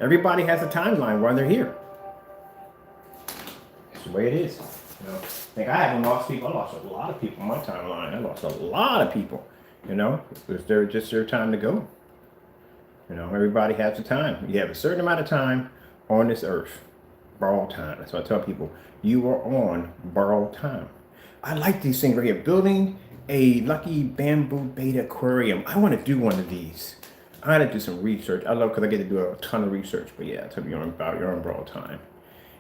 Everybody has a timeline while they're here. That's the way it is. You know, like I haven't lost people. I lost a lot of people on my timeline. I lost a lot of people. You know, it's just their time to go. You know, everybody has a time. You have a certain amount of time on this earth. Borrowed time. That's what I tell people. You are on borrowed time. I like these things right here. Building a lucky bamboo beta aquarium. I want to do one of these. I got to do some research. I love because I get to do a ton of research. But yeah, tell me you're on borrowed time.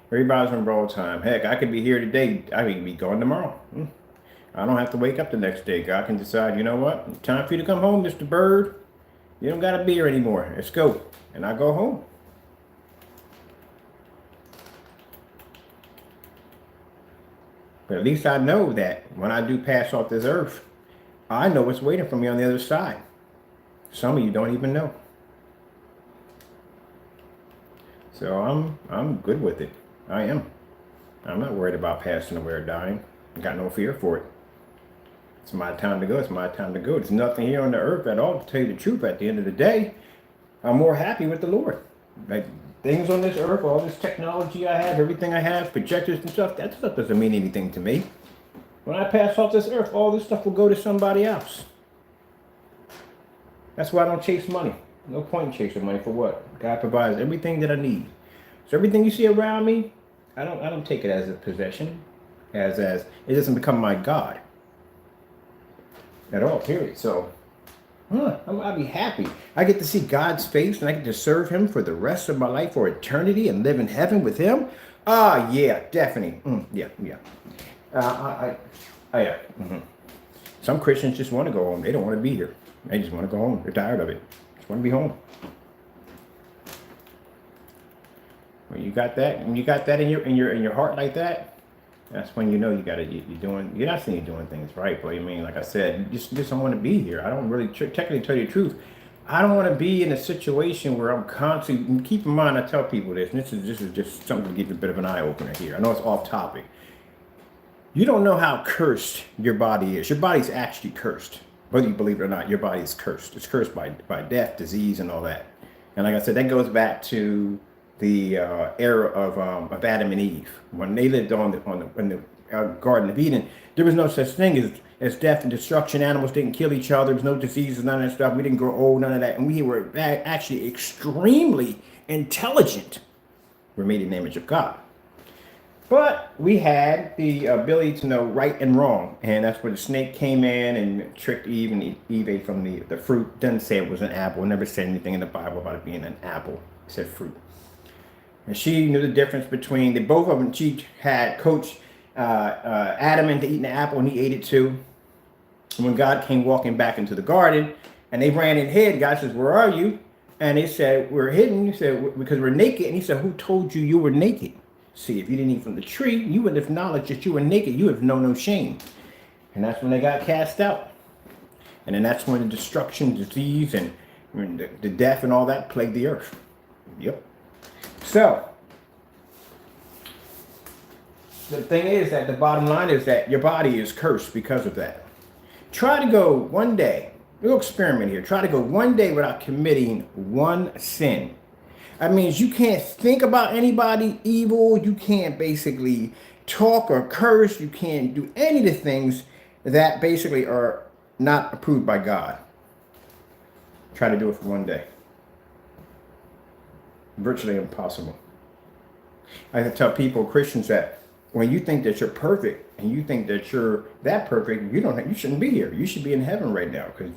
Everybody's on borrowed time. Heck, I could be here today. I could be gone tomorrow. I don't have to wake up the next day. God can decide, you know what? Time for you to come home, Mr. Bird. You don't got to be here anymore. Let's go. And I go home. But at least I know that when I do pass off this earth, I know what's waiting for me on the other side. Some of you don't even know. So I'm good with it. I am. I'm not worried about passing away or dying. I got no fear for it. It's my time to go. It's my time to go. There's nothing here on the earth at all, to tell you the truth. At the end of the day, I'm more happy with the Lord. Like things on this earth, all this technology I have, everything I have, projectors and stuff, that stuff doesn't mean anything to me. When I pass off this earth, all this stuff will go to somebody else. That's why I don't chase money. No point in chasing money for what? God provides everything that I need. So everything you see around me, I don't take it as a possession, as it doesn't become my God at all, period. So I'll be happy. I get to see God's face and I get to serve him for the rest of my life, for eternity, and live in heaven with him. Yeah, definitely. Yeah. Some Christians just want to go home. They don't want to be here. They just want to go home. They're tired of it. Just want to be home. When you got that in your heart like that, that's when you know you're not saying you're doing things right, but I mean, like I said, you just don't want to be here. I don't really technically tell you the truth. I don't want to be in a situation where I'm constantly, keep in mind, I tell people this, and this is just something to give you a bit of an eye opener here. I know it's off topic. You don't know how cursed your body is. Your body's actually cursed. Whether you believe it or not, your body is cursed. It's cursed by death, disease, and all that. And like I said, that goes back to the era of Adam and Eve. When they lived in the Garden of Eden, there was no such thing as death and destruction. Animals didn't kill each other. There was no diseases, none of that stuff. We didn't grow old, none of that. And we were actually extremely intelligent. We're made in the image of God. But we had the ability to know right and wrong. And that's where the snake came in and tricked Eve, and Eve ate from the fruit. Doesn't say it was an apple. It never said anything in the Bible about it being an apple. It said fruit. And she knew the difference between both of them. She had coached Adam into eating the apple, and he ate it too. And when God came walking back into the garden, and they ran and hid, God says, "Where are you?" And they said, "We're hidden." He said, "Because we're naked." And he said, "Who told you were naked? See, if you didn't eat from the tree, you would have knowledge that you were naked. You would have known no shame." And that's when they got cast out. And then that's when the destruction, disease, and the death and all that plagued the earth. Yep. So, the thing is that the bottom line is that your body is cursed because of that. Try to go one day, we'll experiment here. Try to go one day without committing one sin. That means you can't think about anybody evil. You can't basically talk or curse. You can't do any of the things that basically are not approved by God. Try to do it for one day. Virtually impossible. I tell people, Christians, that when you think that you're perfect and you think that you're that perfect, you shouldn't be here. You should be in heaven right now because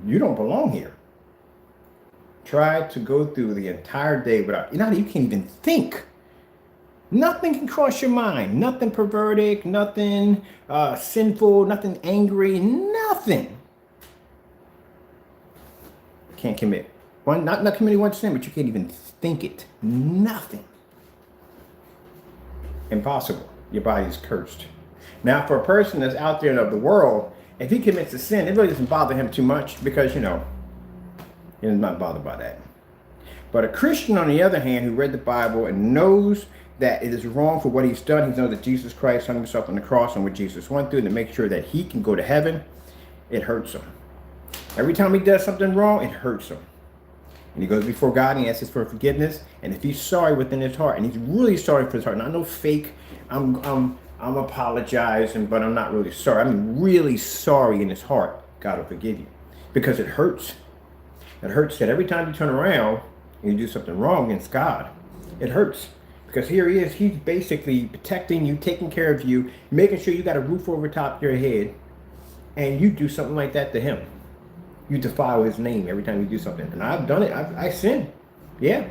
you don't belong here. Try to go through the entire day without, you can't even think. Nothing can cross your mind. Nothing perverted, nothing sinful, nothing angry, nothing. Can't commit. Not committing one sin, but you can't even think it. Nothing. Impossible. Your body is cursed. Now, for a person that's out there of the world, if he commits a sin, it really doesn't bother him too much because, he's not bothered by that. But a Christian, on the other hand, who read the Bible and knows that it is wrong for what he's done, he knows that Jesus Christ hung himself on the cross and what Jesus went through to make sure that he can go to heaven, it hurts him. Every time he does something wrong, it hurts him. And he goes before God and he asks for forgiveness. And if he's sorry within his heart, and he's really sorry for his heart, not no fake, I'm apologizing, but I'm not really sorry. I'm really sorry in his heart, God will forgive you. Because it hurts. It hurts that every time you turn around and you do something wrong against God, it hurts. Because here he is, he's basically protecting you, taking care of you, making sure you got a roof over top of your head, and you do something like that to him. You defile his name every time you do something. And I've done it. I sin. Yeah.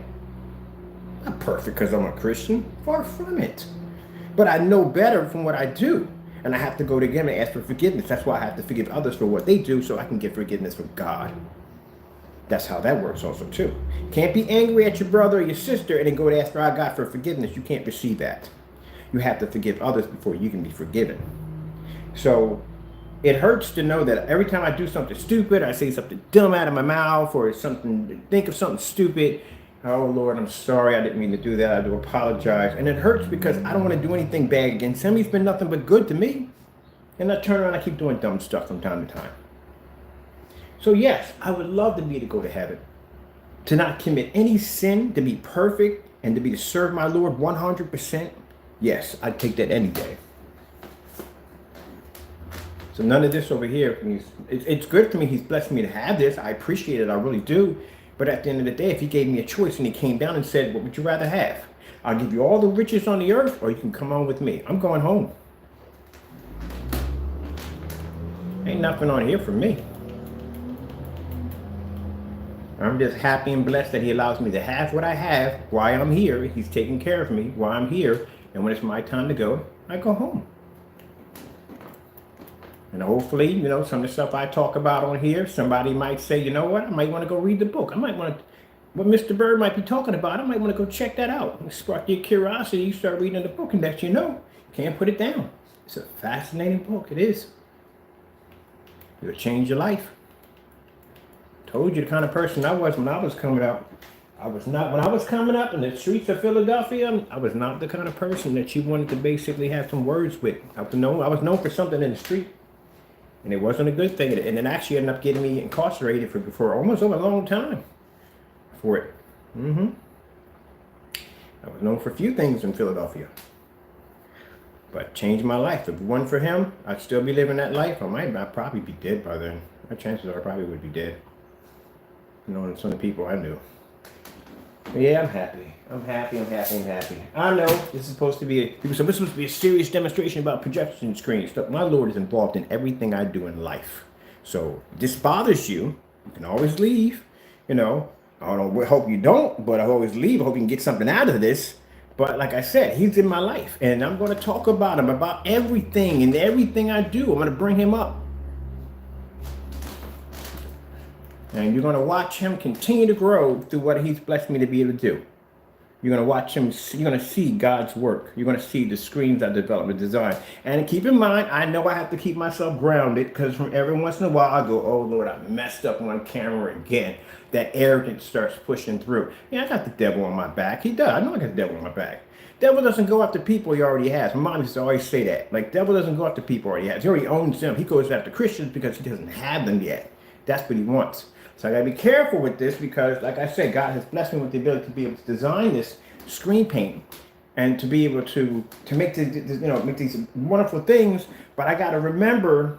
Not perfect because I'm a Christian. Far from it. But I know better from what I do. And I have to go to him and ask for forgiveness. That's why I have to forgive others for what they do so I can get forgiveness from God. That's how that works also too. Can't be angry at your brother or your sister and then go to ask God for forgiveness. You can't receive that. You have to forgive others before you can be forgiven. So it hurts to know that every time I do something stupid, I say something dumb out of my mouth or think of something stupid. Oh Lord, I'm sorry. I didn't mean to do that. I do apologize. And it hurts because I don't want to do anything bad against him. He's been nothing but good to me. And I turn around and I keep doing dumb stuff from time to time. So yes, I would love to be to go to heaven, to not commit any sin, to be perfect, and to be to serve my Lord 100%. Yes, I'd take that any day. So none of this over here, it's good for me. He's blessed me to have this. I appreciate it. I really do. But at the end of the day, if he gave me a choice and he came down and said, what would you rather have? I'll give you all the riches on the earth, or you can come on with me. I'm going home. Ain't nothing on here for me. I'm just happy and blessed that he allows me to have what I have while I'm here. He's taking care of me while I'm here. And when it's my time to go, I go home. And hopefully, some of the stuff I talk about on here, somebody might say, you know what, I might want to go read the book. I might want to, what Mr. Bird might be talking about, I might want to go check that out. Spark your curiosity, you start reading the book, and that you can't put it down. It's a fascinating book, it is. It'll change your life. Told you the kind of person I was when I was coming up. When I was coming up in the streets of Philadelphia, I was not the kind of person that you wanted to basically have some words with. I was known for something in the street. And it wasn't a good thing. And it actually ended up getting me incarcerated for almost a long time for it. I was known for a few things in Philadelphia. But changed my life. If it wasn't for him, I'd still be living that life. I'd probably be dead by then. My chances are I probably would be dead. Knowing some of the people I knew. But yeah, I'm happy. I'm happy. I know this is supposed to be a serious demonstration about projection screen stuff. My Lord is involved in everything I do in life. So if this bothers you, you can always leave. I hope you don't, but I always leave. I hope you can get something out of this. But like I said, he's in my life, and I'm going to talk about him, about everything and everything I do. I'm going to bring him up. And you're going to watch him continue to grow through what he's blessed me to be able to do. You're going to watch him, you're going to see God's work. You're going to see the screens I developed and design. And keep in mind, I know I have to keep myself grounded because from every once in a while I go, oh Lord, I messed up on camera again. That arrogance starts pushing through. Yeah, I got the devil on my back. He does. I know I got the devil on my back. Devil doesn't go after people he already has. My mom used to always say that. Like, devil doesn't go after people he already has. He already owns them. He goes after Christians because he doesn't have them yet. That's what he wants. So I gotta be careful with this because, like I said, God has blessed me with the ability to be able to design this screen paint and to be able to make make these wonderful things. But I gotta remember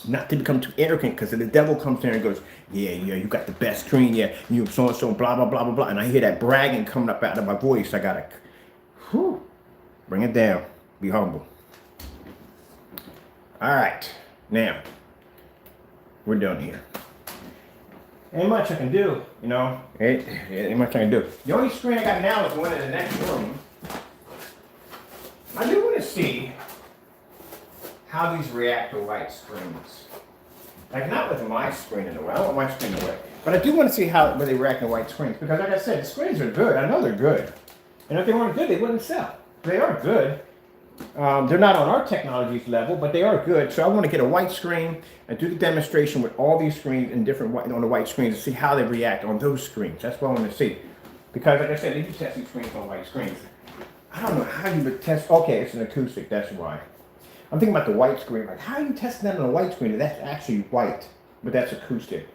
not to become too arrogant because the devil comes in and goes, yeah, you got the best screen, yeah, you so and so, blah blah blah blah blah, and I hear that bragging coming up out of my voice. I gotta, bring it down. Be humble. All right, now we're done here. Ain't much I can do, you know. Ain't much I can do. The only screen I got now is the one in the next room. I do want to see how these react to white screens. Like, not with my screen in the way. I don't want my screen in the way. But I do want to see how they react to white screens. Because like I said, the screens are good. I know they're good. And if they weren't good, they wouldn't sell. They are good. They're not on our technology's level, but they are good. So I want to get a white screen and do the demonstration with all these screens in different white, on the white screens to see how they react on those screens. That's what I want to see. Because like I said, they do test these screens on white screens. I don't know how you would test. Okay, it's an acoustic. That's why. I'm thinking about the white screen. Like, how are you testing that on a white screen? That's actually white, but that's acoustic.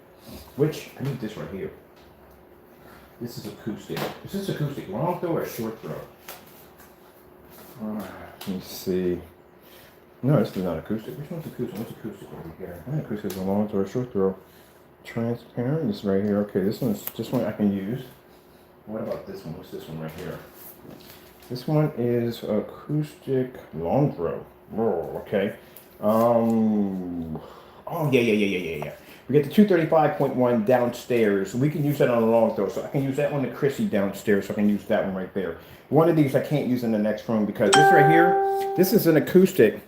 Which, I need this right here. This is acoustic. Is this acoustic long throw or short throw? Let me see. No, this is not acoustic. Which one's acoustic? What's acoustic over here? I think acoustic is a long throw or short throw. Transparent. This right here. Okay, this one I can use. What about this one? What's this one right here? This one is acoustic long throw. Oh, okay. Oh, yeah. We get the 235.1 downstairs. We can use that on a long throw. So I can use that one to Chrissy downstairs. So I can use that one right there. One of these I can't use in the next room because this right here, this is an acoustic.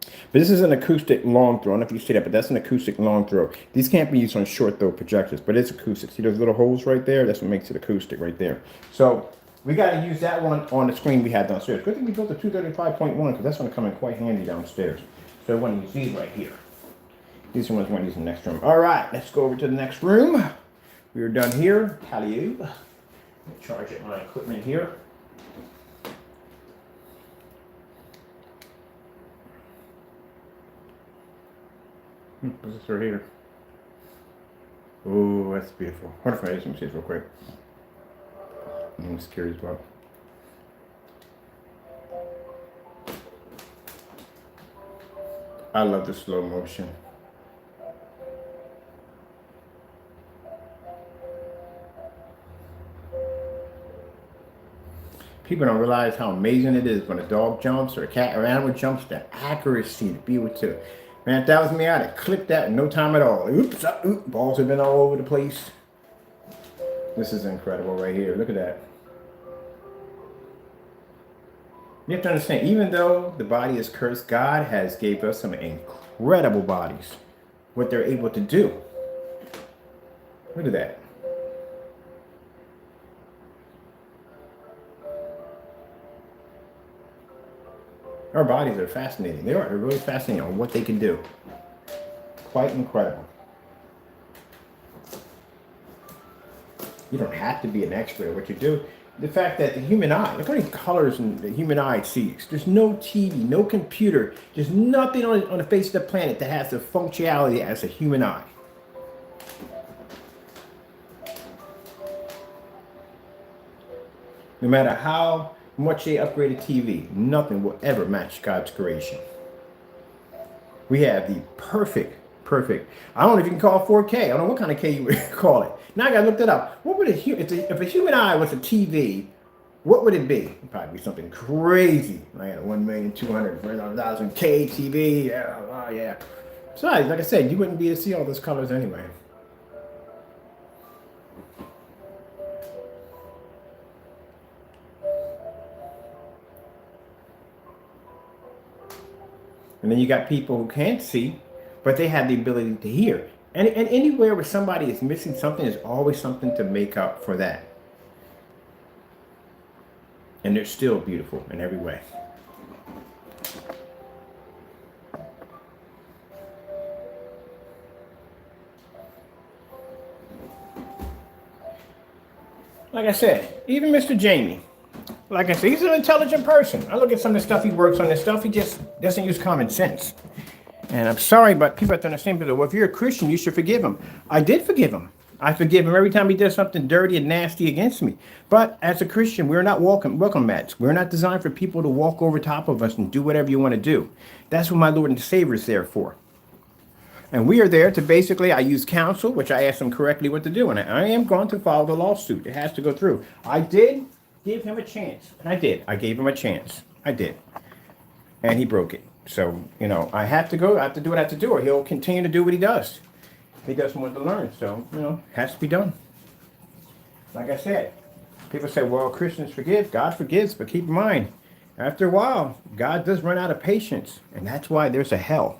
But this is an acoustic long throw. I don't know if you see that, but that's an acoustic long throw. These can't be used on short throw projectors, but it's acoustic. See those little holes right there? That's what makes it acoustic right there. So we got to use that one on the screen we had downstairs. Good thing we built the 235.1 because that's going to come in quite handy downstairs. So I want to use these right here. These are ones I want to use in the next room. All right, let's go over to the next room. We are done here. Tally-oo. Charge it my equipment here. What's this right here? Oh, that's beautiful. What if I use some see this real quick? I'm just curious about. I love the slow motion. People don't realize how amazing it is when a dog jumps or a cat or animal jumps, the accuracy to be able to. Man, if that was me, I'd have clipped that in no time at all. Oops, balls have been all over the place. This is incredible right here. Look at that. You have to understand, even though the body is cursed, God has gave us some incredible bodies. What they're able to do. Look at that. Our bodies are fascinating. They are. They're really fascinating on what they can do. Quite incredible. You don't have to be an expert at what you do. The fact that the human eye, look how many colors the human eye sees. There's no TV, no computer. There's nothing on the face of the planet that has the functionality as a human eye. No matter how much they upgraded TV, nothing will ever match God's creation. We have the perfect. I don't know if you can call it 4K. I don't know what kind of K you would call it. Now I gotta look that up. What would if a human eye was a TV? What would it be? It'd probably be something crazy. Like a 1,200,000 K TV. Yeah. Besides, like I said, you wouldn't be able to see all those colors anyway. And then you got people who can't see, but they have the ability to hear. And anywhere where somebody is missing something, there's always something to make up for that. And they're still beautiful in every way. Like I said, even Mr. Jamie, like I said, he's an intelligent person. I look at some of the stuff he works on, this stuff, he just doesn't use common sense. And I'm sorry, but people have to understand, well, if you're a Christian, you should forgive him. I did forgive him. I forgive him every time he does something dirty and nasty against me. But as a Christian, we're not welcome mats. We're not designed for people to walk over top of us and do whatever you want to do. That's what my Lord and Savior is there for. And we are there to basically, I use counsel, which I asked him correctly what to do. And I am going to follow the lawsuit. It has to go through. I did give him a chance. And I did. I gave him a chance. I did. and he broke it. So, you know, I have to go. I have to do what I have to do, or he'll continue to do what he does. He doesn't want to learn. So, you know, it has to be done. Like I said, people say, well, Christians forgive. God forgives. But keep in mind, after a while, God does run out of patience. And that's why there's a hell.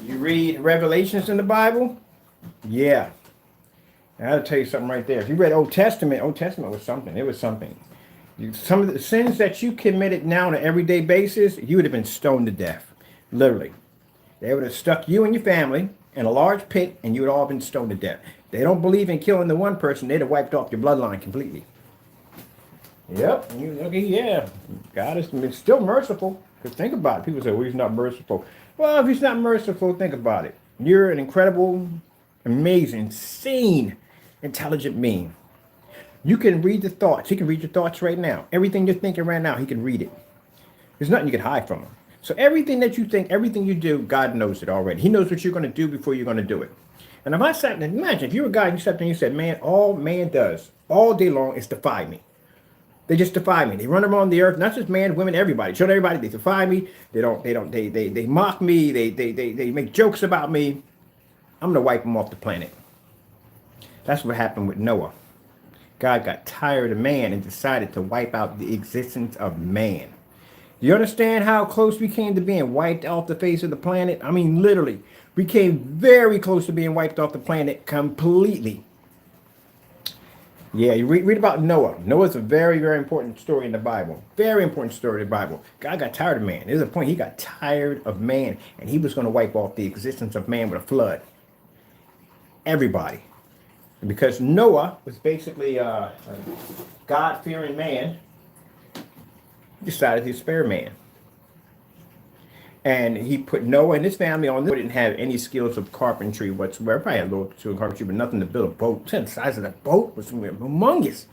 You read Revelations in the Bible? Yeah. I'll tell you something right there. If you read Old Testament was something. It was something. Some of the sins that you committed now on an everyday basis, you would have been stoned to death. Literally. They would have stuck you and your family in a large pit, and you would all have been stoned to death. They don't believe in killing the one person. They'd have wiped off your bloodline completely. Yep. Yeah. God is still merciful. Because think about it. People say, well, he's not merciful. Well, if he's not merciful, think about it. You're an incredible, amazing, insane, intelligent being. You can read the thoughts. He can read your thoughts right now. Everything you're thinking right now, he can read it. There's nothing you can hide from him. So everything that you think, everything you do, God knows it already. He knows what you're going to do before you're going to do it. And if I sat and imagine if you were a guy and you sat there and you said, man, all man does all day long is defy me. They just defy me. They run around the earth, not just man, women, everybody. Show everybody they defy me. They mock me. They make jokes about me. I'm going to wipe them off the planet. That's what happened with Noah. God got tired of man and decided to wipe out the existence of man. Do you understand how close we came to being wiped off the face of the planet? I mean, literally, we came very close to being wiped off the planet completely. Yeah, you read about Noah. Noah's a very, very important story in the Bible. Very important story in the Bible. God got tired of man. There's a point he got tired of man, and he was going to wipe off the existence of man with a flood. Everybody. Because Noah was basically a God-fearing man, he decided to spare man. And he put Noah and his family on. They didn't have any skills of carpentry whatsoever. Probably had a little skill of carpentry, but nothing to build a boat. The size of that boat was humongous.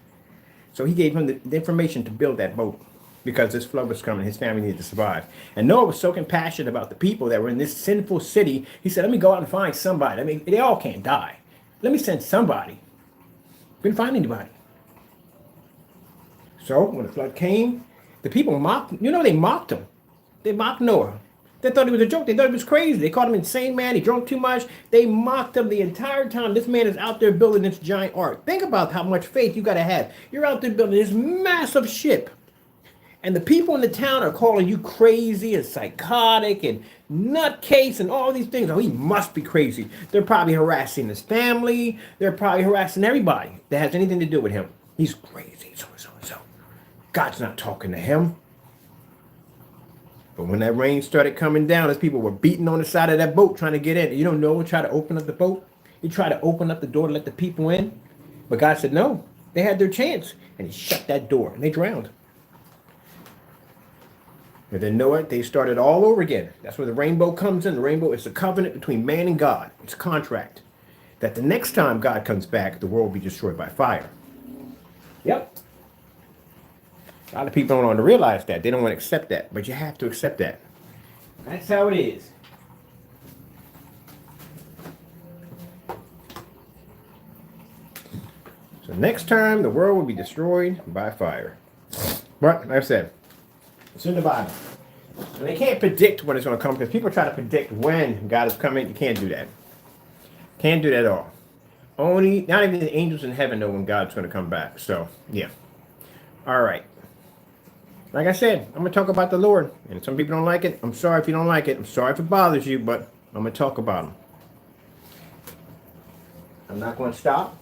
So he gave him the information to build that boat because this flood was coming. His family needed to survive. And Noah was so compassionate about the people that were in this sinful city. He said, let me go out and find somebody. I mean, they all can't die. Let me send somebody. Couldn't find anybody. So when the flood came, the people mocked. You know, they mocked him. They mocked Noah. They thought he was a joke. They thought he was crazy. They called him insane man. He drank too much. They mocked him the entire time. This man is out there building this giant ark. Think about how much faith you got to have. You're out there building this massive ship. And the people in the town are calling you crazy and psychotic and nutcase and all these things. Oh, he must be crazy. They're probably harassing his family. They're probably harassing everybody that has anything to do with him. He's crazy. So. God's not talking to him. But when that rain started coming down, as people were beating on the side of that boat trying to get in, you don't know, try to open up the boat. He tried to open up the door to let the people in. But God said no. They had their chance. And he shut that door and they drowned. And then Noah, they started all over again. That's where the rainbow comes in. The rainbow is a covenant between man and God. It's a contract. That the next time God comes back, the world will be destroyed by fire. Yep. A lot of people don't want to realize that. They don't want to accept that. But you have to accept that. That's how it is. So next time, the world will be destroyed by fire. But, like I said, it's in the Bible. And they can't predict when it's going to come because people try to predict when God is coming. You can't do that. Can't do that at all. Only, not even the angels in heaven know when God's going to come back. So, yeah. All right. Like I said, I'm going to talk about the Lord. And some people don't like it. I'm sorry if you don't like it. I'm sorry if it bothers you, but I'm going to talk about him. I'm not going to stop.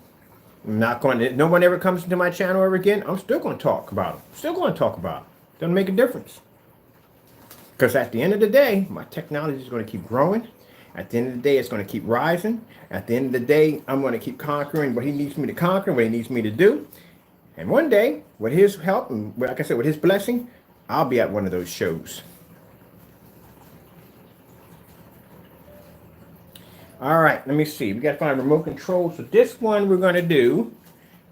I'm not going to, no one ever comes into my channel ever again. I'm still going to talk about him. Still going to talk about him. Doesn't make a difference. Because at the end of the day, my technology is going to keep growing. At the end of the day, it's going to keep rising. At the end of the day, I'm going to keep conquering what he needs me to conquer, what he needs me to do. And one day, with his help, and like I said, with his blessing, I'll be at one of those shows. All right, let me see. We got to find remote control. So this one we're going to do,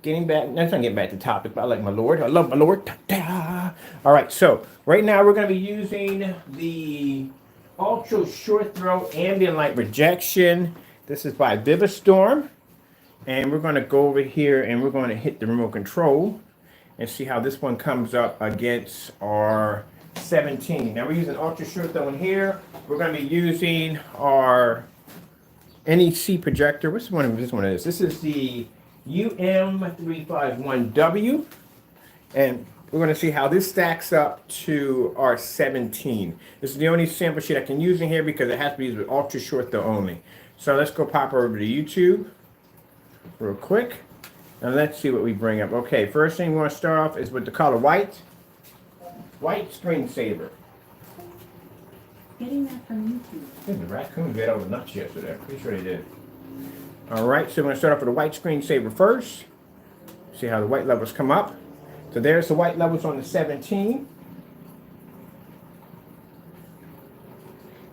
getting back, let's not get back to topic, but I like my Lord. I love my Lord. Ta-da. All right, so right now we're going to be using the Ultra Short Throw Ambient Light Rejection. This is by VIVIDSTORM. And we're going to go over here and we're going to hit the remote control. and see how this one comes up against our 17. Now we're using ultra short though in here. We're going to be using our NEC projector. Which one? This one is. This is the UM351W, and we're going to see how this stacks up to our 17. This is the only sample sheet I can use in here because it has to be used with ultra short though only. So let's go pop over to YouTube real quick, and let's see what we bring up. Okay, first thing we want to start off is with the color white. White screensaver. Getting that from YouTube. I think the raccoons got all the nuts yesterday. I'm pretty sure they did. Alright, so we're going to start off with the white screensaver first. See how the white levels come up. So there's the white levels on the 17.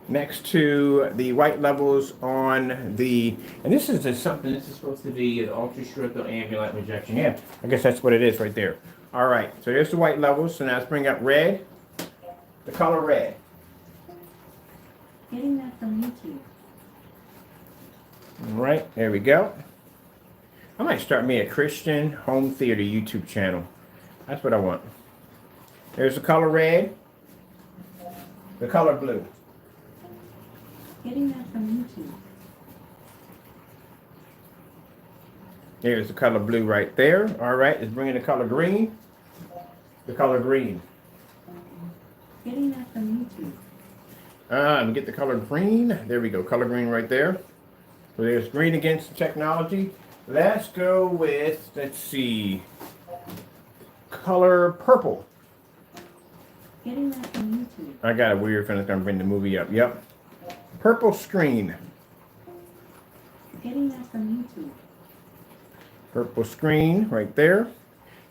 Next to the white levels on the, and this is just something, this is supposed to be an ultra short ambient rejection. Yeah, I guess that's what it is right there. All right, so there's the white levels. So now let's bring up red, the color red. Getting that from YouTube. All right, there we go. I might start me a Christian home theater YouTube channel. That's what I want. There's the color red, the color blue. Getting that from YouTube. There's the color blue right there. All right, let's bring in the color green. The color green. Getting that from YouTube. Let me get the color green. There we go, color green right there. So there's green against the technology. Let's go with, let's see, color purple. Getting that from YouTube. I got a weird feeling it's gonna bring the movie up. Yep. Purple screen. Getting that from YouTube. Purple screen right there.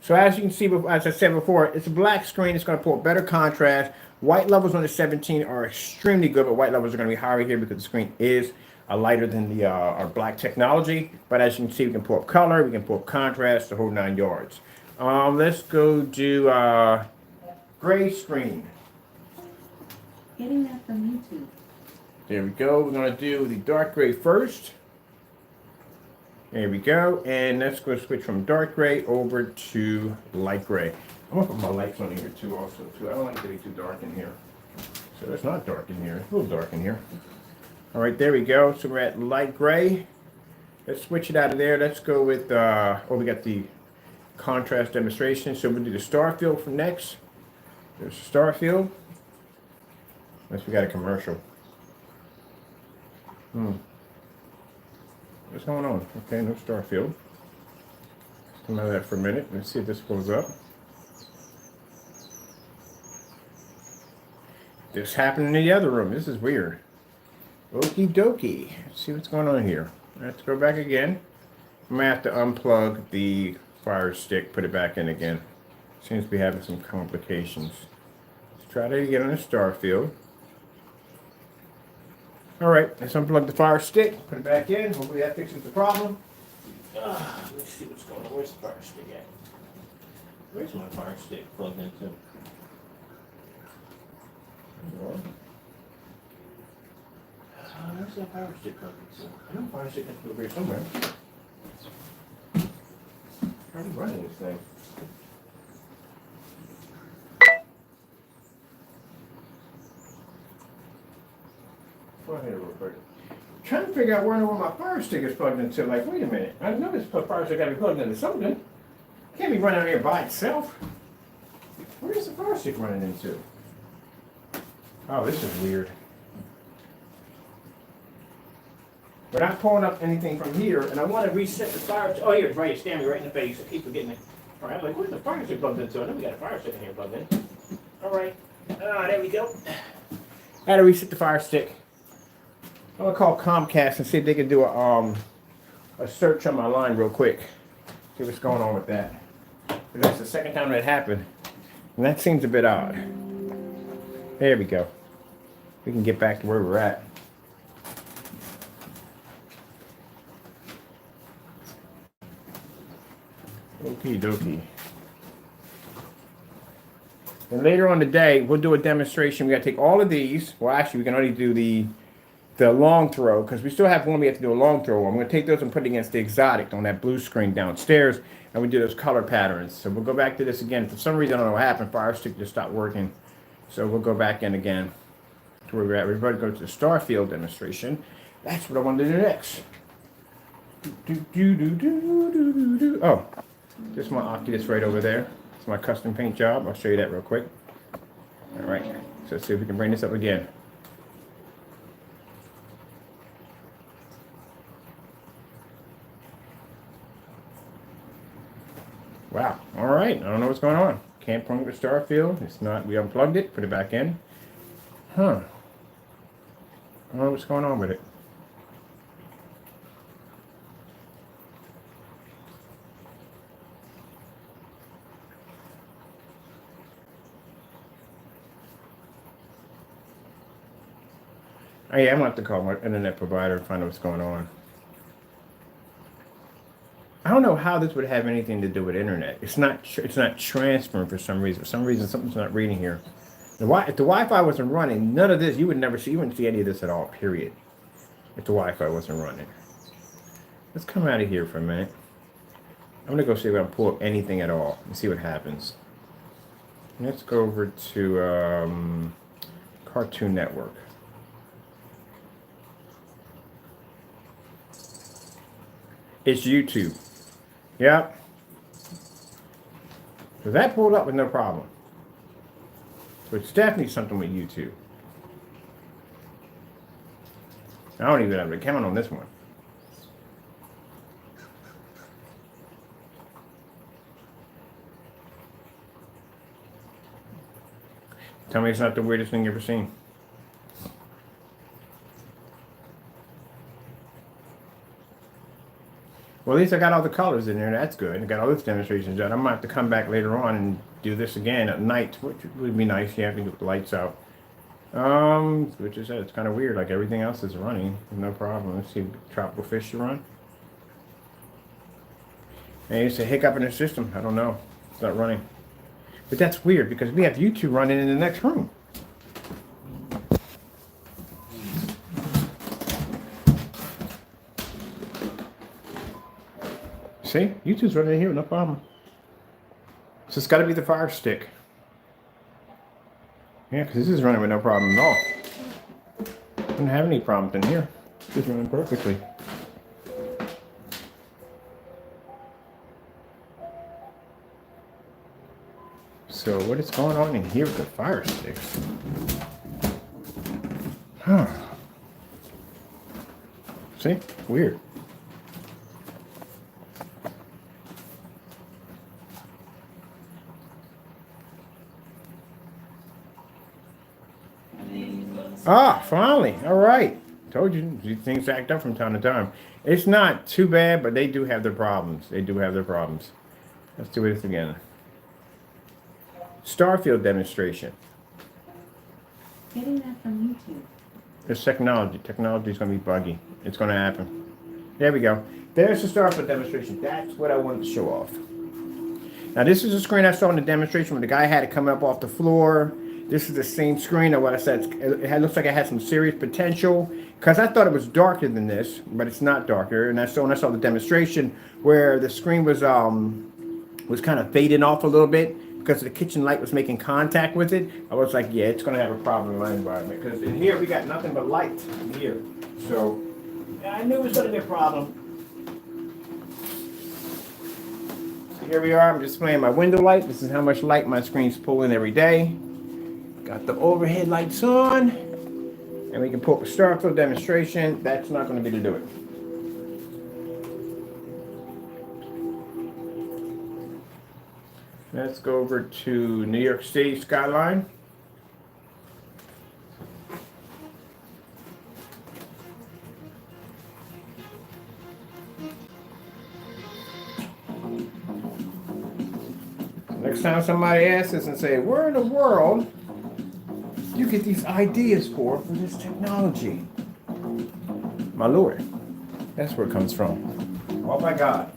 So as you can see, as I said before, it's a black screen. It's going to pull better contrast. White levels on the 17 are extremely good, but white levels are going to be higher here because the screen is lighter than the our black technology. But as you can see, we can pull up color, we can pull up contrast, the whole 9 yards. Let's go do gray screen. Getting that from YouTube. There we go. We're going to do the dark gray first. There we go. And let's go switch from dark gray over to light gray. I'm going to put my lights on here too also. I don't like it to be too dark in here. So it's not dark in here. It's a little dark in here. All right, there we go. So we're at light gray. Let's switch it out of there. Let's go with, we got the contrast demonstration. So we'll do the star field for next. There's the star field. Unless we got a commercial. What's going on? Okay, no star field. Come out of that for a minute. Let's see if this pulls up. This happened in the other room. This is weird. Okie dokie. Let's see what's going on here. Let's go back again. I'm gonna have to unplug the fire stick, put it back in again. Seems to be having some complications. Let's try that again on the star field. All right, let's unplug the fire stick, put it back in. Hopefully that fixes the problem. Let's see what's going on. Where's the fire stick at? Where's my fire stick plugged into? Where's that fire stick plugged into? I know fire stick has to go here somewhere. How are you running this thing? Go ahead real quick. Trying to figure out where my fire stick is plugged into. Like, wait a minute. I know this fire stick got to be plugged into something. It can't be running out here by itself. Where's the fire stick running into? Oh, this is weird. We're not pulling up anything from here, and I want to reset the fire. Oh, here, it's right. It's standing right in the face. I keep forgetting it. All right, I'm like, where's the fire stick plugged into? I know we got a fire stick in here plugged in. All right. There we go. I had to reset the fire stick. I'm gonna call Comcast and see if they can do a search on my line real quick. See what's going on with that. Because that's the second time that happened, and that seems a bit odd. There we go. We can get back to where we're at. Okie dokie. And later on today, we'll do a demonstration. We gotta take all of these. Well, actually, we can only do the the long throw, because we still have one we have to do a long throw. I'm going to take those and put it against the exotic on that blue screen downstairs, and we do those color patterns. So we'll go back to this again. For some reason, I don't know what happened. Fire Stick just stopped working. So we'll go back in again to where we're at. We're about to go to the Starfield demonstration. That's what I wanted to do next. Oh, this is my Oculus right over there. It's my custom paint job. I'll show you that real quick. All right, so let's see if we can bring this up again. Wow, all right, I don't know what's going on. Can't plug with Starfield. It's not, we unplugged it, put it back in. Huh. I don't know what's going on with it. Oh yeah, I'm gonna have to call my internet provider and find out what's going on. I don't know how this would have anything to do with internet. It's not transferring for some reason. For some reason, something's not reading here. If the Wi-Fi wasn't running, none of this, you wouldn't see any of this at all, period. If the Wi-Fi wasn't running. Let's come out of here for a minute. I'm gonna go see if I can pull up anything at all and see what happens. Let's go over to Cartoon Network. It's YouTube. Yep. So that pulled up with no problem. So it's definitely something with YouTube. I don't even have an account on this one. Tell me it's not the weirdest thing you've ever seen. Well, at least I got all the colors in there. That's good. I got all this demonstrations done. I'm going to have to come back later on and do this again at night, which would be nice. You have to get the lights out. Which is, it's kind of weird. Like everything else is running. No problem. Let's see. Tropical fish to run. And it's a hiccup in the system. I don't know. It's not running. But that's weird because we have YouTube running in the next room. See, YouTube's running here, no problem. So it's got to be the Fire Stick. Yeah, because this is running with no problem at all. Don't have any problems in here. It's running perfectly. So what is going on in here with the Fire Sticks? Huh. See? Weird. Ah, finally. All right. Told you, these things act up from time to time. It's not too bad, but they do have their problems. They do have their problems. Let's do this again. Starfield demonstration. Getting that from YouTube. It's technology. Technology is going to be buggy. It's going to happen. There we go. There's the Starfield demonstration. That's what I wanted to show off. Now, this is a screen I saw in the demonstration when the guy had to come up off the floor. This is the same screen of what I said. It looks like it had some serious potential because I thought it was darker than this, but it's not darker. And when I saw the demonstration where the screen was kind of fading off a little bit because the kitchen light was making contact with it, I was like, yeah, it's going to have a problem in my environment because in here we got nothing but light in here. So yeah, I knew it was going to be a problem. So here we are. I'm displaying my window light. This is how much light my screen's pulling every day. Got the overhead lights on, and we can pull up a Starfield demonstration. That's not going to be to do it. Let's go over to New York City skyline. Next time somebody asks us and say, where in the world you get these ideas for this technology? My Lord, that's where it comes from. Oh my God.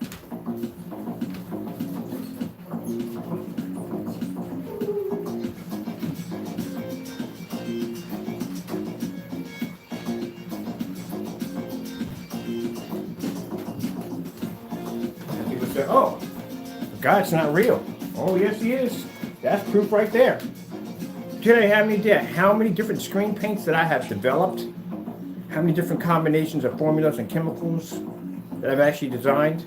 God's not real. Oh, yes, he is. That's proof right there. Do you have any idea how many different screen paints that I have developed? How many different combinations of formulas and chemicals that I've actually designed?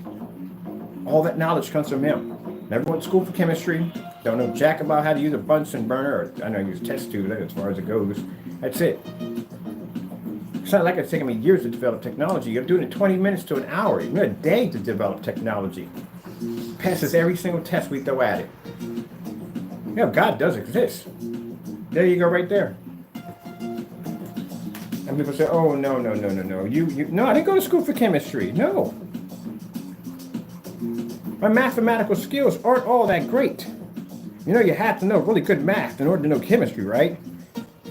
All that knowledge comes from him. Never went to school for chemistry. Don't know jack about how to use a Bunsen burner. Or I know I use test tube as far as it goes. That's it. It's not like it's taken me years to develop technology. I'm doing it 20 minutes to an hour, even a day to develop technology. Passes every single test we throw at it. You know, God does exist. There you go right there. And people say, oh, no. No, I didn't go to school for chemistry. No. My mathematical skills aren't all that great. You know, you have to know really good math in order to know chemistry, right?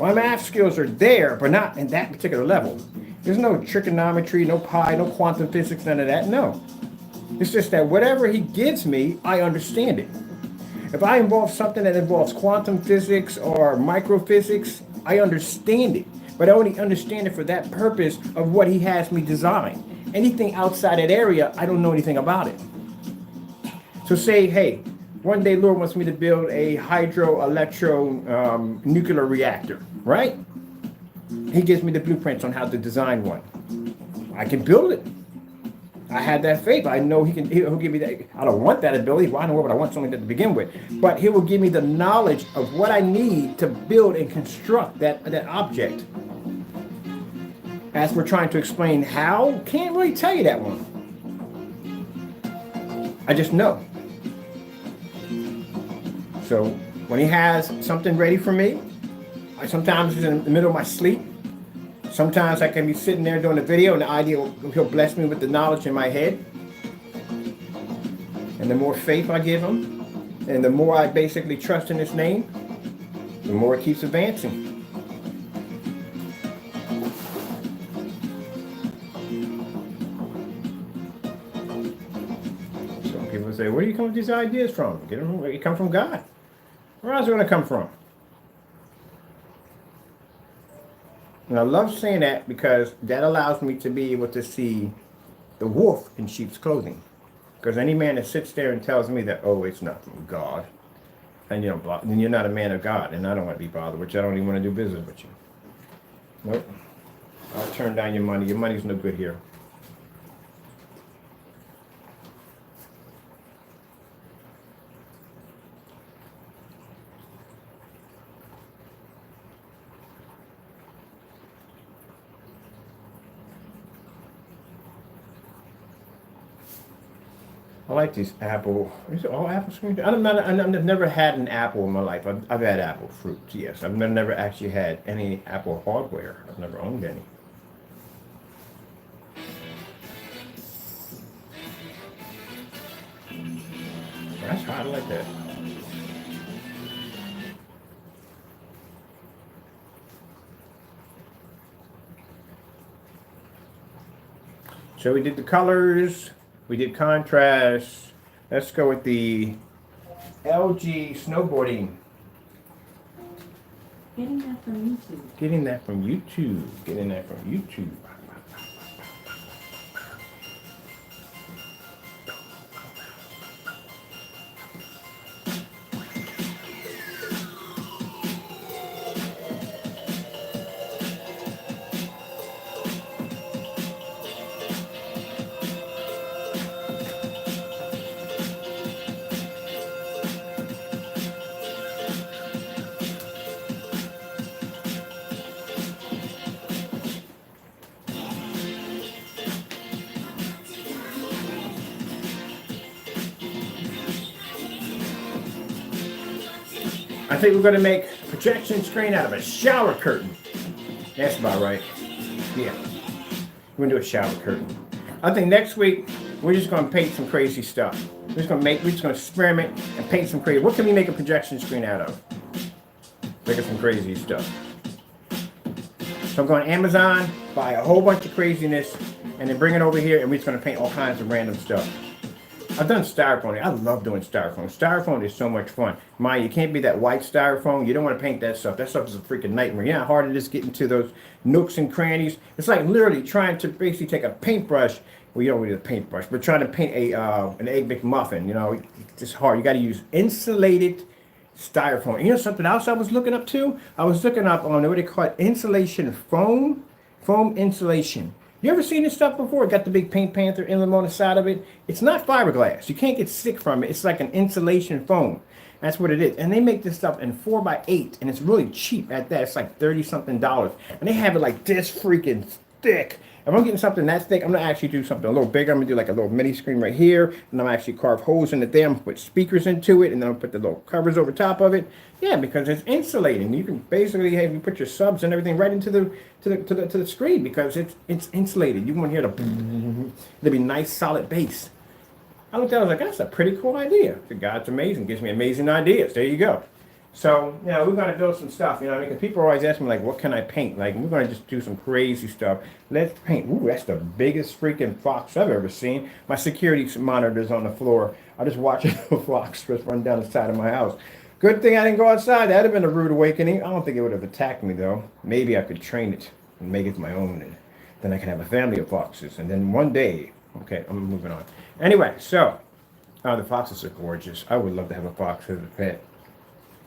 My math skills are there, but not in that particular level. There's no trigonometry, no pi, no quantum physics, none of that. No. It's just that whatever he gives me, I understand it. If I involve something that involves quantum physics or microphysics, I understand it. But I only understand it for that purpose of what he has me design. Anything outside that area, I don't know anything about it. So say, hey, one day Lord wants me to build a hydro-electro nuclear reactor, right? He gives me the blueprints on how to design one. I can build it. I have that faith. I know he'll give me that. I don't want that ability. Well, I know what I want something to begin with. But he will give me the knowledge of what I need to build and construct that object. As we're trying to explain how, can't really tell you that one. I just know. So when he has something ready for me, sometimes it's in the middle of my sleep. Sometimes I can be sitting there doing a video and the idea he'll bless me with the knowledge in my head. And the more faith I give him, and the more I basically trust in his name, the more it keeps advancing. Some people say, where do you come with these ideas from? They come from God. Where else are they going to come from? And I love saying that because that allows me to be able to see the wolf in sheep's clothing. Because any man that sits there and tells me that, oh, it's not from God, and then you're not a man of God, and I don't want to be bothered with you. I don't even want to do business with you. Nope. I'll turn down your money. Your money's no good here. I like these apple. Is it all apple screen? I've never had an apple in my life. I've had apple fruits, yes. I've never actually had any apple hardware. I've never owned any. That's hot. I like that. So we did the colors. We did contrast. Let's go with the LG snowboarding. Getting that from YouTube. Getting that from YouTube. Getting that from YouTube. I think we're going to make a projection screen out of a shower curtain. That's about right. Yeah. We're going to do a shower curtain. I think next week, we're just going to paint some crazy stuff. We're just going to experiment and paint some crazy. What can we make a projection screen out of? Look at some crazy stuff. So I'm going to Amazon, buy a whole bunch of craziness, and then bring it over here, and we're just going to paint all kinds of random stuff. I've done styrofoam. I love doing styrofoam. Styrofoam is so much fun. Mind you can't be that white styrofoam. You don't want to paint that stuff. That stuff is a freaking nightmare. You know how hard it is getting to those nooks and crannies? It's like literally trying to basically take a paintbrush well, you don't need a paintbrush, but trying to paint an egg McMuffin, you know, it's just hard. You got to use insulated styrofoam. You know something else I was looking up too? I was looking up on what they call it, insulation foam insulation. You ever seen this stuff before? It got the big Pink Panther emblem on the side of it. It's not fiberglass. You can't get sick from it. It's like an insulation foam. That's what it is. And they make this stuff in 4x8, and it's really cheap at that. It's like $30-something. And they have it like this freaking thick. If I'm getting something that thick, I'm gonna actually do something a little bigger. I'm gonna do like a little mini screen right here, and I'm actually carve holes in it there. I'm gonna put speakers into it, and then I'll put the little covers over top of it. Yeah, because it's insulating. You can basically have you put your subs and everything right into the screen because it's insulated. You won't hear the it'll be nice solid bass. I looked at it, I was like, that's a pretty cool idea. The God's amazing, gives me amazing ideas. There you go. So, you know, we're going to build some stuff, you know what I mean? Because people always ask me, like, what can I paint? Like, we're going to just do some crazy stuff. Let's paint. Ooh, that's the biggest freaking fox I've ever seen. My security monitor's on the floor. I just watched a fox just run down the side of my house. Good thing I didn't go outside. That'd have been a rude awakening. I don't think it would have attacked me, though. Maybe I could train it and make it my own, and then I can have a family of foxes. And then one day, okay, I'm moving on. Anyway, so, the foxes are gorgeous. I would love to have a fox as a pet.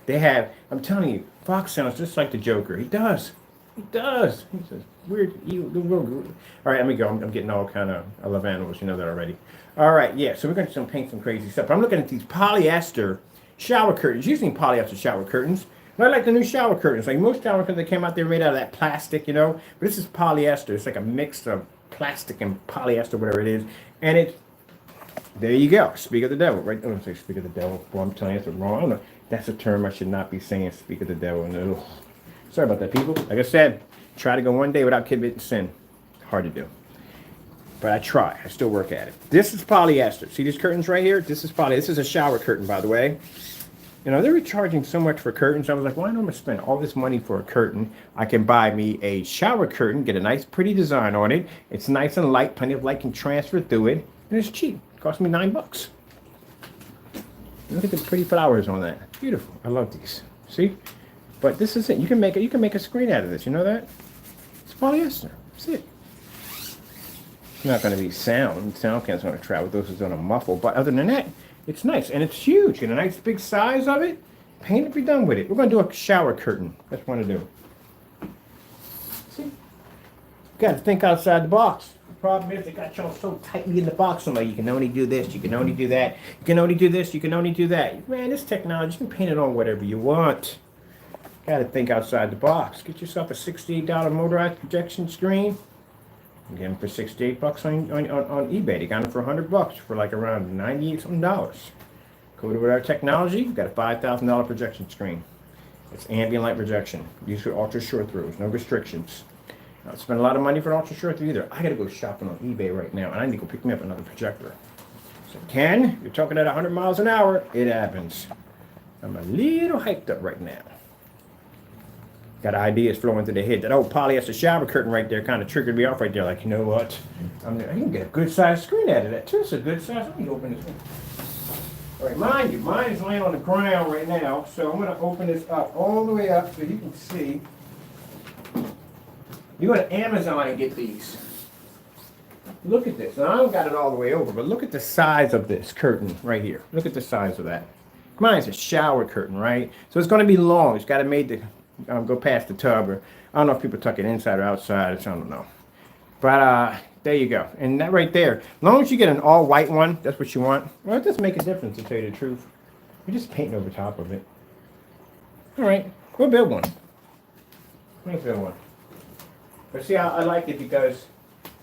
They have, I'm telling you, Fox sounds just like the Joker. He does. He does. He's a weird, evil. All right, let me go. I'm getting all kind of, I love animals. You know that already. All right, yeah, so we're going to paint some crazy stuff. I'm looking at these polyester shower curtains. Using polyester shower curtains. Not like the new shower curtains. Like most shower curtains that came out, they're made out of that plastic, you know. But this is polyester. It's like a mix of plastic and polyester, whatever it is. And it's, there you go. Speak of the devil, right? I don't say speak of the devil. Well, I'm telling you, that's wrong. I don't know. That's a term I should not be saying, speak of the devil. No. Sorry about that, people. Like I said, try to go one day without committing sin. Hard to do. But I try. I still work at it. This is polyester. See these curtains right here? This is poly. This is a shower curtain, by the way. You know, they were charging so much for curtains. I was like, why don't I spend all this money for a curtain? I can buy me a shower curtain, get a nice pretty design on it. It's nice and light. Plenty of light can transfer through it. And it's cheap. It cost me $9. Look at the pretty flowers on that. Beautiful. I love these. See? But this is it. You can make a screen out of this. You know that? It's polyester. That's it. It's not going to be sound. Sound can's going to travel. Those is going to muffle. But other than that, it's nice. And it's huge. Get a nice big size of it. Paint it, be done with it. We're going to do a shower curtain. That's what I want to do. See? Got to think outside the box. The problem is they got y'all so tightly in the box. I'm like, you can only do this, you can only do that, you can only do this, you can only do that. Man, this technology, you can paint it on whatever you want. Got to think outside the box. Get yourself a $68 motorized projection screen. You get them for $68 on eBay. They got them for $100 for like around $98 something. Go to with our technology. You got a $5,000 projection screen. It's ambient light projection. Used with ultra short throws, no restrictions. Not spend a lot of money for an ultra short through either. I gotta go shopping on eBay right now, and I need to go pick me up another projector. So Ken, you're talking at 100 miles an hour. It happens. I'm a little hyped up right now. Got ideas flowing through the head. That old polyester shower curtain right there kind of triggered me off right there. Like, you know what? I can get a good sized screen out of that too. It's a good size. Let me open this one. All right, mind you, mine is laying on the ground right now, so I'm gonna open this up all the way up so you can see. You go to Amazon and get these. Look at this. Now, I don't got it all the way over, but look at the size of this curtain right here. Look at the size of that. Mine's a shower curtain, right? So it's going to be long. It's got to make the go past the tub, or I don't know if people tuck it inside or outside. I don't know. But there you go. And that right there, as long as you get an all white one, that's what you want. Well, it doesn't make a difference, to tell you the truth. You're just painting over top of it. All right, we'll build one. Let's build one. But see, I like it because,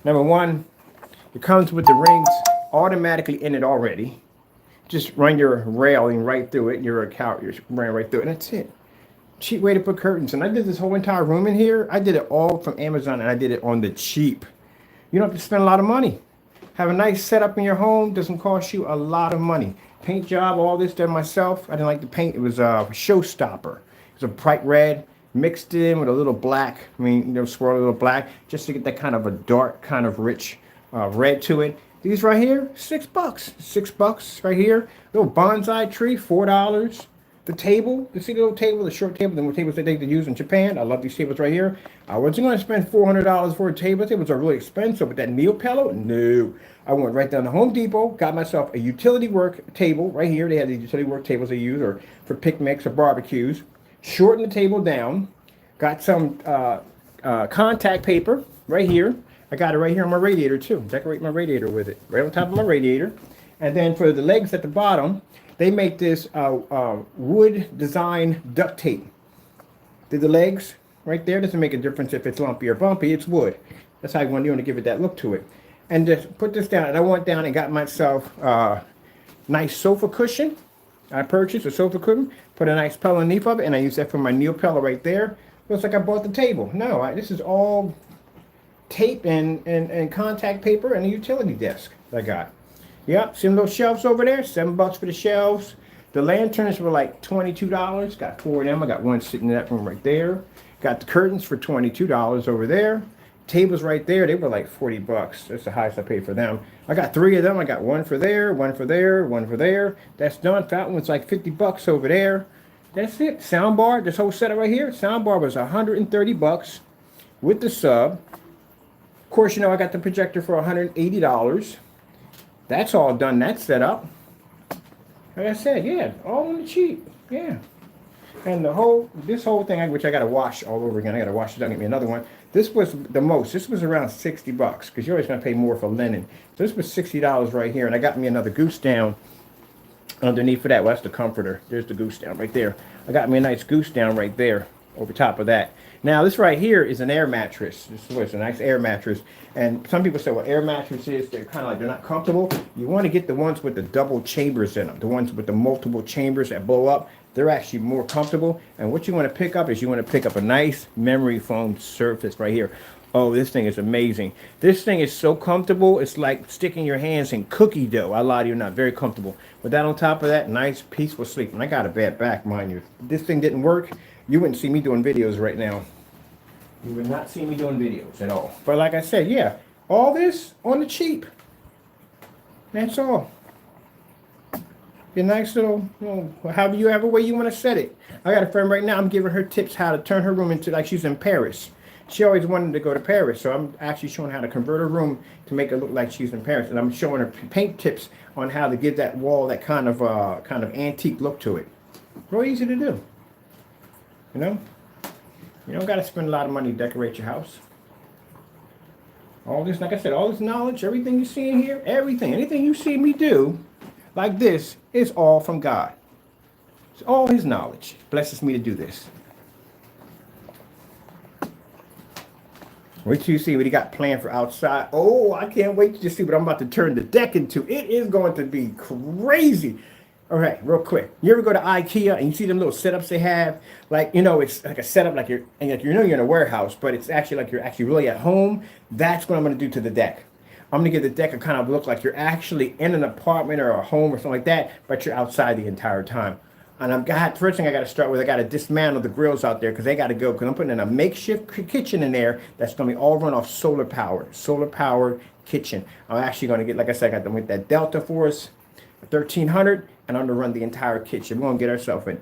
number one, it comes with the rings automatically in it already. Just run your railing right through it, your account, you're running right through it, and that's it. Cheap way to put curtains. And I did this whole entire room in here. I did it all from Amazon, and I did it on the cheap. You don't have to spend a lot of money. Have a nice setup in your home. Doesn't cost you a lot of money. Paint job, all this done myself. I didn't like the paint. It was a showstopper. It was a bright red. Mixed it in with a little black, swirl a little black, just to get that kind of a dark, kind of rich red to it. These right here, $6. $6 right here. Little bonsai tree, $4. the table. You see the little table, the short table, the tables that they use in Japan. I love these tables right here. I wasn't going to spend $400 for a table. Tables are really expensive, but that meal pillow, no. I went right down to Home Depot, got myself a utility work table right here. They have these utility work tables they use or for picnics or barbecues. Shorten the table down. Got some contact paper right here. I got it right here on my radiator too. Decorate my radiator with it, right on top of my radiator. And then for the legs at the bottom, they make this wood design duct tape. Did the legs right there? Doesn't make a difference if it's lumpy or bumpy. It's wood. That's how you want to give it that look to it. And just put this down. And I went down and got myself a nice sofa cushion. I purchased a sofa cushion, put a nice pillow underneath of it, and I use that for my kneel pillow right there. Looks like I bought the table. No, this is all tape and contact paper and a utility desk I got. Yep, see them little shelves over there? $7 for the shelves. The lanterns were like $22. Got 4 of them. I got one sitting in that room right there. Got the curtains for $22 over there. Tables right there, they were like $40. That's the highest I paid for them. I got 3 of them. I got one for there, one for there, one for there. That's done. Fountain was like $50 over there. That's it. Soundbar, this whole setup right here, soundbar was $130 with the sub. Of course, you know, I got the projector for $180. That's all done, that setup. Like I said, yeah, all on the cheap, yeah. And this whole thing, which I gotta wash all over again. I gotta wash it down, get me another one. This was the most. This was around $60 because you're always gonna pay more for linen. So this was $60 right here, and I got me another goose down underneath for that. Well, that's the comforter. There's the goose down right there. I got me a nice goose down right there over top of that. Now this right here is an air mattress. This was a nice air mattress. And some people say, well, air mattresses, they're kind of like, they're not comfortable. You want to get the ones with the double chambers in them. The ones with the multiple chambers that blow up. They're actually more comfortable. And what you want to pick up is you want to pick up a nice memory foam surface right here. Oh, this thing is amazing. This thing is so comfortable. It's like sticking your hands in cookie dough. I lie to you, not very comfortable. But that on top of that, nice, peaceful sleep. And I got a bad back, mind you. If this thing didn't work, you wouldn't see me doing videos right now. You would not see me doing videos at all. But like I said, yeah, all this on the cheap. That's all. Your nice little, however you have a way you want to set it. I got a friend right now, I'm giving her tips how to turn her room into like she's in Paris. She always wanted to go to Paris, so I'm actually showing how to convert her room to make it look like she's in Paris. And I'm showing her paint tips on how to give that wall that kind of antique look to it. Real easy to do. You know? You don't got to spend a lot of money to decorate your house. All this, like I said, all this knowledge, everything you see in here, everything, anything you see me do like this is all from God. It's all his knowledge. Blesses me to do this. Wait till you see what he got planned for outside. Oh, I can't wait to see what I'm about to turn the deck into. It is going to be crazy. All right, real quick. You ever go to IKEA and you see them little setups they have? Like, you know, it's like a setup like you're in a warehouse, but it's actually like you're actually really at home. That's what I'm going to do to the deck. I'm going to give the deck a kind of look like you're actually in an apartment or a home or something like that, but you're outside the entire time. And first thing I got to start with, I got to dismantle the grills out there because they got to go. Because I'm putting in a makeshift kitchen in there that's going to be all run off solar powered kitchen. I'm actually going to get, like I said, I got that Delta Force 1300, and I'm going to run the entire kitchen. We're going to get ourselves an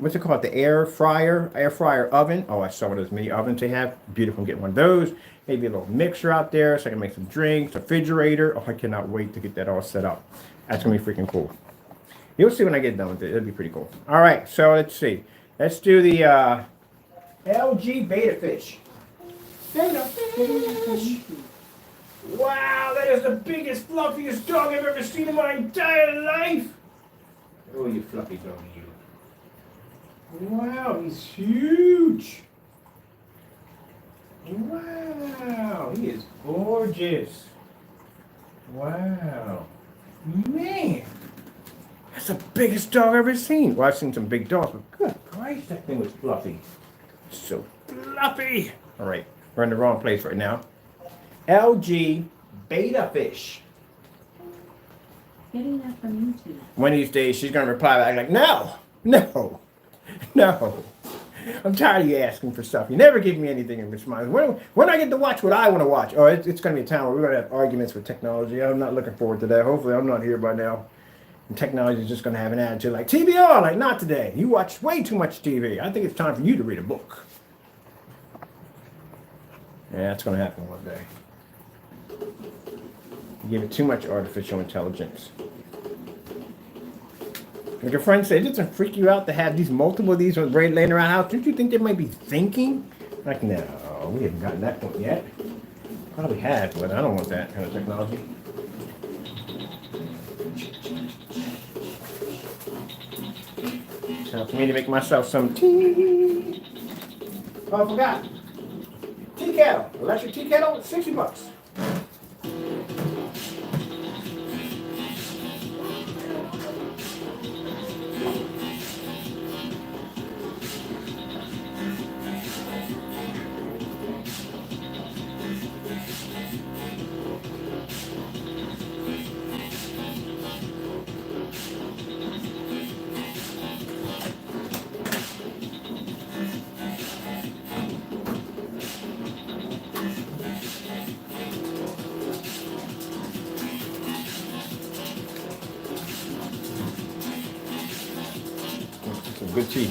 what's it called? The air fryer oven. Oh, I saw what those mini ovens they have. Beautiful. Get one of those. Maybe a little mixer out there so I can make some drinks, refrigerator. Oh, I cannot wait to get that all set up. That's going to be freaking cool. You'll see when I get done with it. It'll be pretty cool. All right, so let's see. Let's do the LG Beta Fish. Beta Fish. Wow, that is the biggest, fluffiest dog I've ever seen in my entire life. Oh, you fluffy dog, you. Wow, he's huge. Wow, he is gorgeous. Wow. Man. That's the biggest dog I've ever seen. Well, I've seen some big dogs, but good Christ, that thing was fluffy. So fluffy. All right, we're in the wrong place right now. LG Beta Fish. Getting that from YouTube. One of these days, she's going to reply back like, no. I'm tired of you asking for stuff. You never give me anything in response. When I get to watch what I want to watch? Oh, it's going to be a time where we're going to have arguments with technology. I'm not looking forward to that. Hopefully, I'm not here by now. And technology is just going to have an attitude like, TBR, like, not today. You watch way too much TV. I think it's time for you to read a book. Yeah, that's going to happen one day. You give it too much artificial intelligence. Like your friend said, it doesn't freak you out to have these multiple of these laying around the house. Don't you think they might be thinking? Like, no, we haven't gotten that point yet. Probably have, but I don't want that kind of technology. Time for me to make myself some tea. Oh, I forgot. Tea kettle. Electric tea kettle, $60. Some good tea.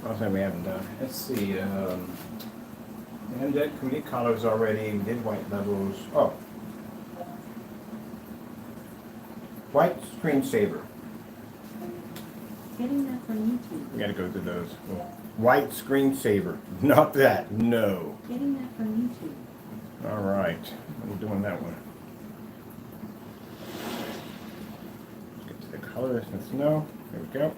What else have we haven't done? Let's see. And that we did colors already. We did white levels. Oh, white screensaver. Getting that from YouTube. We gotta go through those. White screensaver. Not that. No. Getting that from YouTube. All right. I'm doing that one. Let's get to the colors and snow. There we go.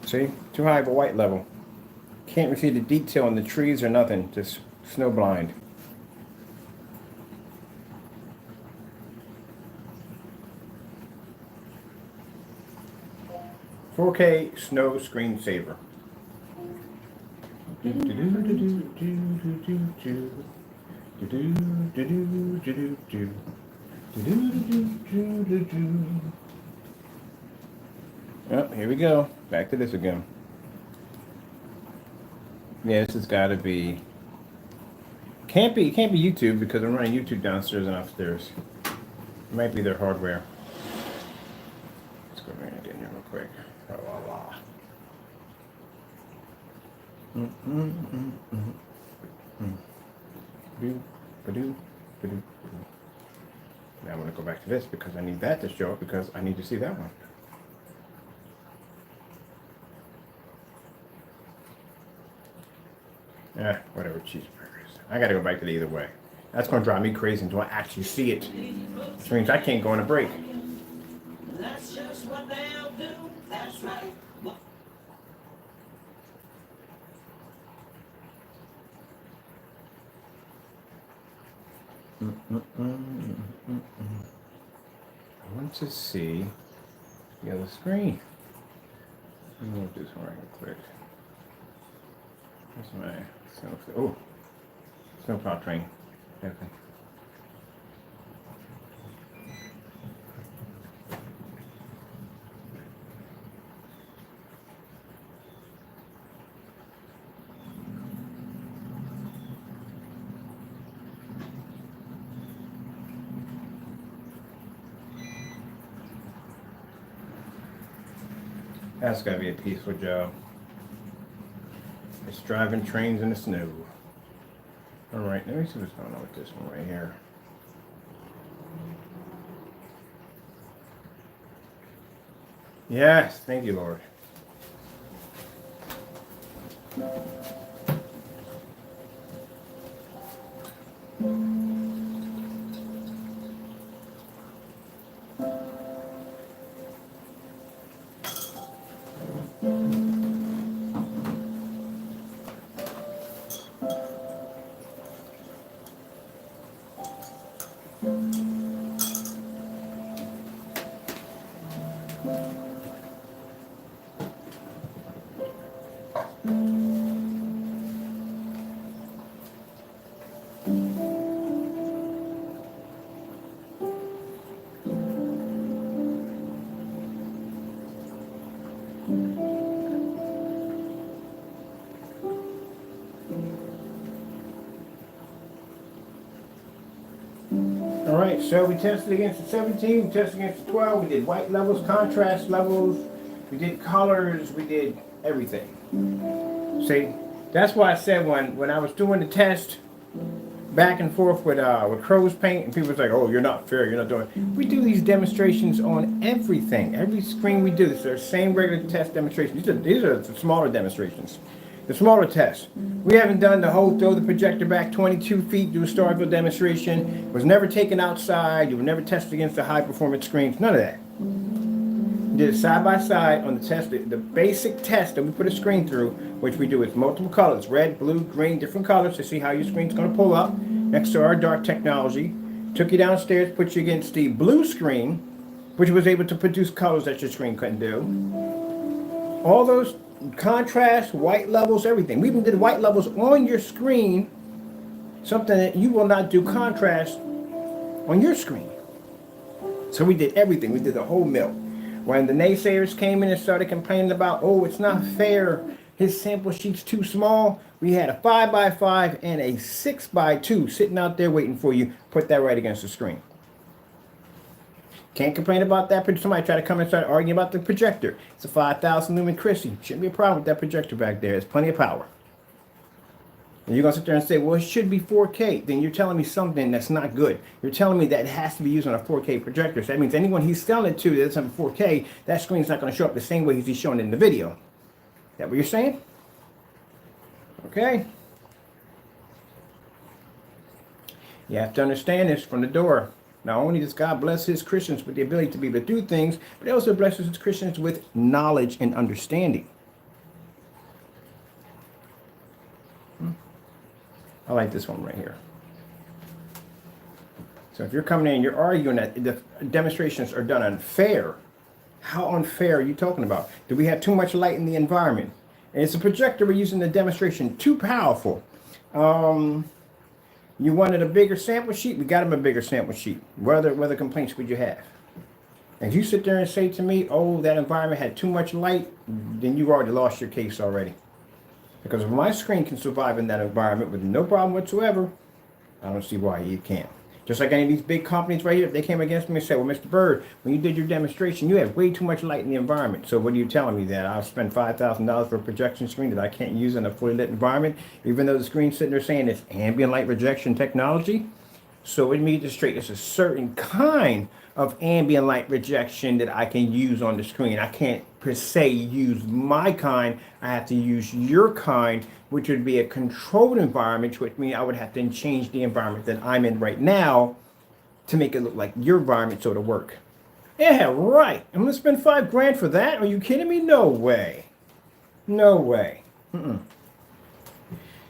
See? Too high of a white level. Can't really see the detail on the trees or nothing. Just snow blind. "4K snow screensaver." Oh, here we go. Back to this again. Yeah, this has got to be. Can't be YouTube because I'm running YouTube downstairs and upstairs. It might be their hardware. Let's go ahead and get in here real quick. Oh, Now I'm going to go back to this because I need that to show up because I need to see that one. Whatever, cheeseburgers. I gotta go back to the either way. That's gonna drive me crazy until I actually see it. Which means I can't go on a break. That's just what they'll do. That's right. I want to see the other screen. I'm gonna do this one right quick. Here's my snowplow train. Okay. That's gotta be a peaceful job. It's driving trains in the snow. All right, let me see what's going on with this one right here. Yes, thank you, Lord. All right, so we tested against the 17, we tested against the 12, we did white levels, contrast levels, we did colors, we did everything. See, that's why I said when I was doing the test back and forth with crow's paint, and people was like, "Oh, you're not fair, you're not doing it." We do these demonstrations on everything, every screen we do. They're the same regular test demonstrations. These are the smaller demonstrations. The smaller tests. We haven't done the whole throw the projector back 22 feet, do a Starville demonstration. It was never taken outside. You were never tested against the high performance screens. None of that. We did it side by side on the test, the basic test that we put a screen through, which we do with multiple colors, red, blue, green, different colors to see how your screen's going to pull up next to our dark technology. Took you downstairs, put you against the blue screen, which was able to produce colors that your screen couldn't do. All those contrast, white levels, everything. We even did white levels on your screen, something that you will not do contrast on your screen. So we did everything. We did the whole mill. When the naysayers came in and started complaining about, oh, it's not fair, his sample sheet's too small, we had a 5x5 and a 6x2 sitting out there waiting for you. Put that right against the screen. Can't complain about that. Somebody try to come and start arguing about the projector. It's a 5,000 lumen Christie. Shouldn't be a problem with that projector back there. It's plenty of power. And you're going to sit there and say, well, it should be 4K. Then you're telling me something that's not good. You're telling me that it has to be used on a 4K projector. So that means anyone he's selling it to that doesn't have 4K, that screen's not going to show up the same way as he's showing it in the video. Is that what you're saying? Okay. You have to understand this from the door. Not only does God bless his Christians with the ability to be able to do things, but he also blesses his Christians with knowledge and understanding. I like this one right here. So if you're coming in and you're arguing that the demonstrations are done unfair, how unfair are you talking about? Do we have too much light in the environment? And it's a projector we're using the demonstration too powerful. You wanted a bigger sample sheet? We got him a bigger sample sheet. What other complaints would you have? If you sit there and say to me, oh, that environment had too much light, then you've already lost your case already. Because if my screen can survive in that environment with no problem whatsoever, I don't see why you can't. Just like any of these big companies right here, if they came against me and said, well, Mr. Bird, when you did your demonstration, you had way too much light in the environment. So what are you telling me, that I'll spend $5,000 for a projection screen that I can't use in a fully lit environment, even though the screen's sitting there saying it's ambient light rejection technology? So it means straight, it's a certain kind of ambient light rejection that I can use on the screen. I can't per se use my kind. I have to use your kind, which would be a controlled environment, which means I would have to change the environment that I'm in right now to make it look like your environment so it'll work. Yeah, right. I'm gonna spend $5,000 for that? Are you kidding me? No way. No way.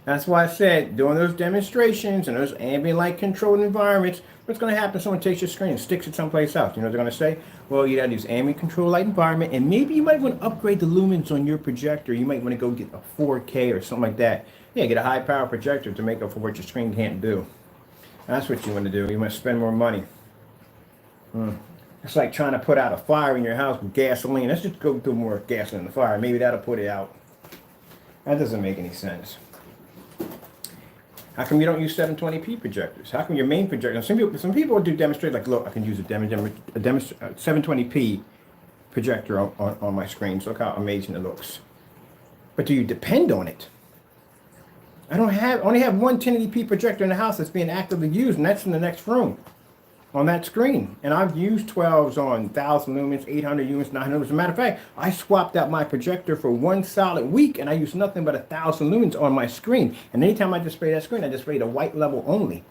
That's why I said, doing those demonstrations and those ambient light controlled environments, what's going to happen if someone takes your screen and sticks it someplace else? You know what they're going to say? Well, you got to use ambient controlled light environment, and maybe you might want to upgrade the lumens on your projector. You might want to go get a 4K or something like that. Yeah, get a high power projector to make up for what your screen can't do. That's what you want to do. You want to spend more money. It's like trying to put out a fire in your house with gasoline. Let's just go through more gasoline in the fire. Maybe that'll put it out. That doesn't make any sense. How come you don't use 720p projectors? How come your main projector? Some people do demonstrate, like, look, I can use a 720p projector on my screen. So look how amazing it looks. But do you depend on it? I only have one 1080p projector in the house that's being actively used, and that's in the next room on that screen. And I've used 12s on 1,000 lumens, 800 lumens, 900 lumens. As a matter of fact, I swapped out my projector for one solid week, and I used nothing but 1,000 lumens on my screen. And anytime I display that screen, I displayed a white level only.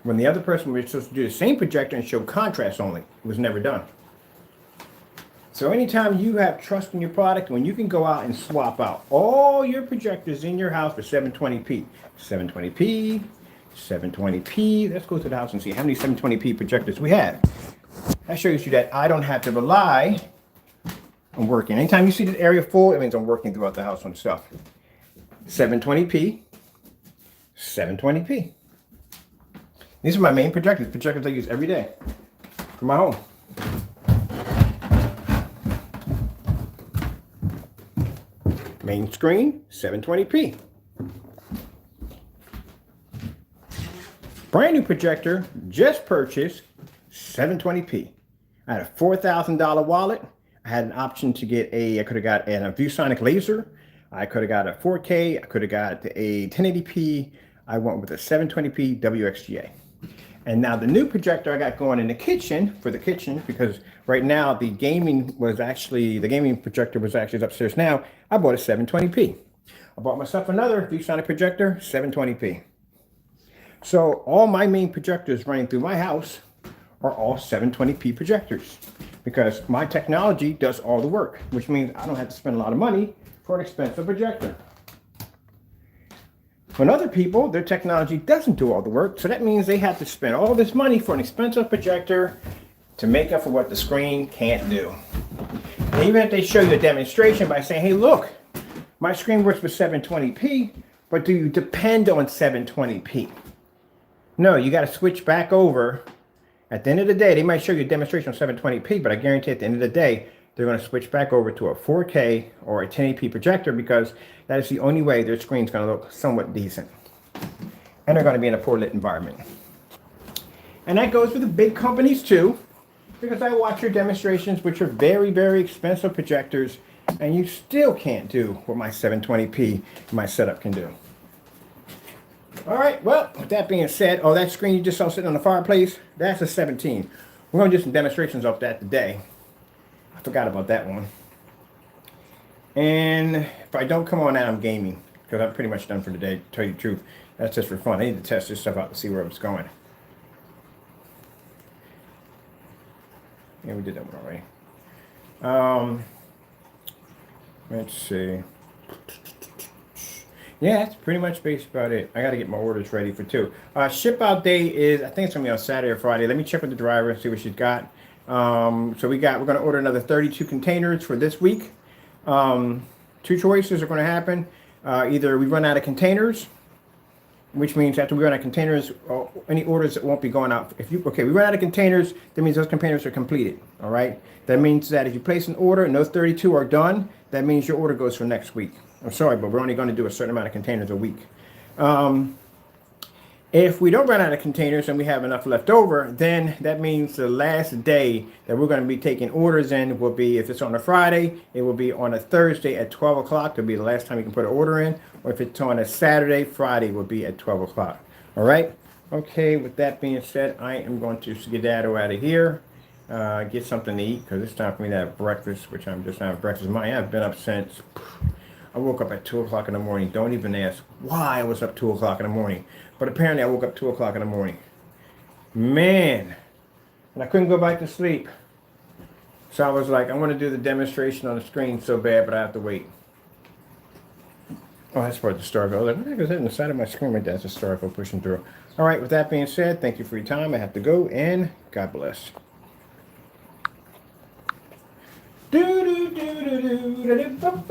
When the other person was supposed to do the same projector and show contrast only, it was never done. So anytime you have trust in your product, when you can go out and swap out all your projectors in your house for 720p, 720p, let's go to the house and see how many 720p projectors we have. That shows you that I don't have to rely on working. Anytime you see this area full, it means I'm working throughout the house on stuff. 720p, 720p. These are my main projectors I use every day for my home. Main screen, 720p. Brand new projector, just purchased, 720p. I had a $4,000 wallet. I had an option to get I could have got a ViewSonic laser. I could have got a 4K. I could have got a 1080p. I went with a 720p WXGA. And now the new projector I got going in the kitchen, because right now the gaming projector was actually upstairs now. I bought a 720p. I bought myself another ViewSonic projector, 720p. So all my main projectors running through my house are all 720p projectors, because my technology does all the work, which means I don't have to spend a lot of money for an expensive projector. When other people, their technology doesn't do all the work, so that means they have to spend all this money for an expensive projector to make up for what the screen can't do. And even if they show you a demonstration by saying, hey, look, my screen works with 720p, but do you depend on 720p? No, you got to switch back over At the end of the day, they might show you a demonstration on 720p, but I guarantee at the end of the day, they're going to switch back over to a 4K or a 1080p projector because that is the only way their screen's going to look somewhat decent. And they're going to be in a poor lit environment. And that goes for the big companies too, because I watch your demonstrations, which are very, very expensive projectors, and you still can't do what my 720p my setup can do. All right, well, with that being said, oh, that screen you just saw sitting on the fireplace, that's a 17. We're going to do some demonstrations of that today. I forgot about that one. And if I don't come on that, I'm gaming, because I'm pretty much done for today, to tell you the truth. That's just for fun. I need to test this stuff out to see where it's going. Yeah, we did that one already. Let's see. Yeah, that's pretty much basically about it. I got to get my orders ready for 2. Ship out day is, I think it's going to be on Saturday or Friday. Let me check with the driver and see what she's got. So we're going to order another 32 containers for this week. 2 choices are going to happen. Either we run out of containers, which means after we run out of containers, any orders that won't be going out. We run out of containers, that means those containers are completed. All right. That means that if you place an order and those 32 are done, that means your order goes for next week. I'm sorry, but we're only going to do a certain amount of containers a week. If we don't run out of containers and we have enough left over, then that means the last day that we're going to be taking orders in will be, if it's on a Friday, it will be on a Thursday at 12 o'clock. That'll be the last time you can put an order in. Or if it's on a Saturday, Friday will be at 12 o'clock. All right? Okay, with that being said, I am going to skedaddle out of here. Get something to eat, because it's time for me to have breakfast, which I'm just having breakfast. I've been up since... I woke up at 2 o'clock in the morning. Don't even ask why I was up 2 o'clock in the morning. But apparently I woke up 2 o'clock in the morning. Man. And I couldn't go back to sleep. So I was like, I'm going to do the demonstration on the screen so bad, but I have to wait. Oh, that's part of the Starfield. I was like, what the heck is that in the side of my screen? My dad's a Starfield pushing through. All right, with that being said, thank you for your time. I have to go, and God bless.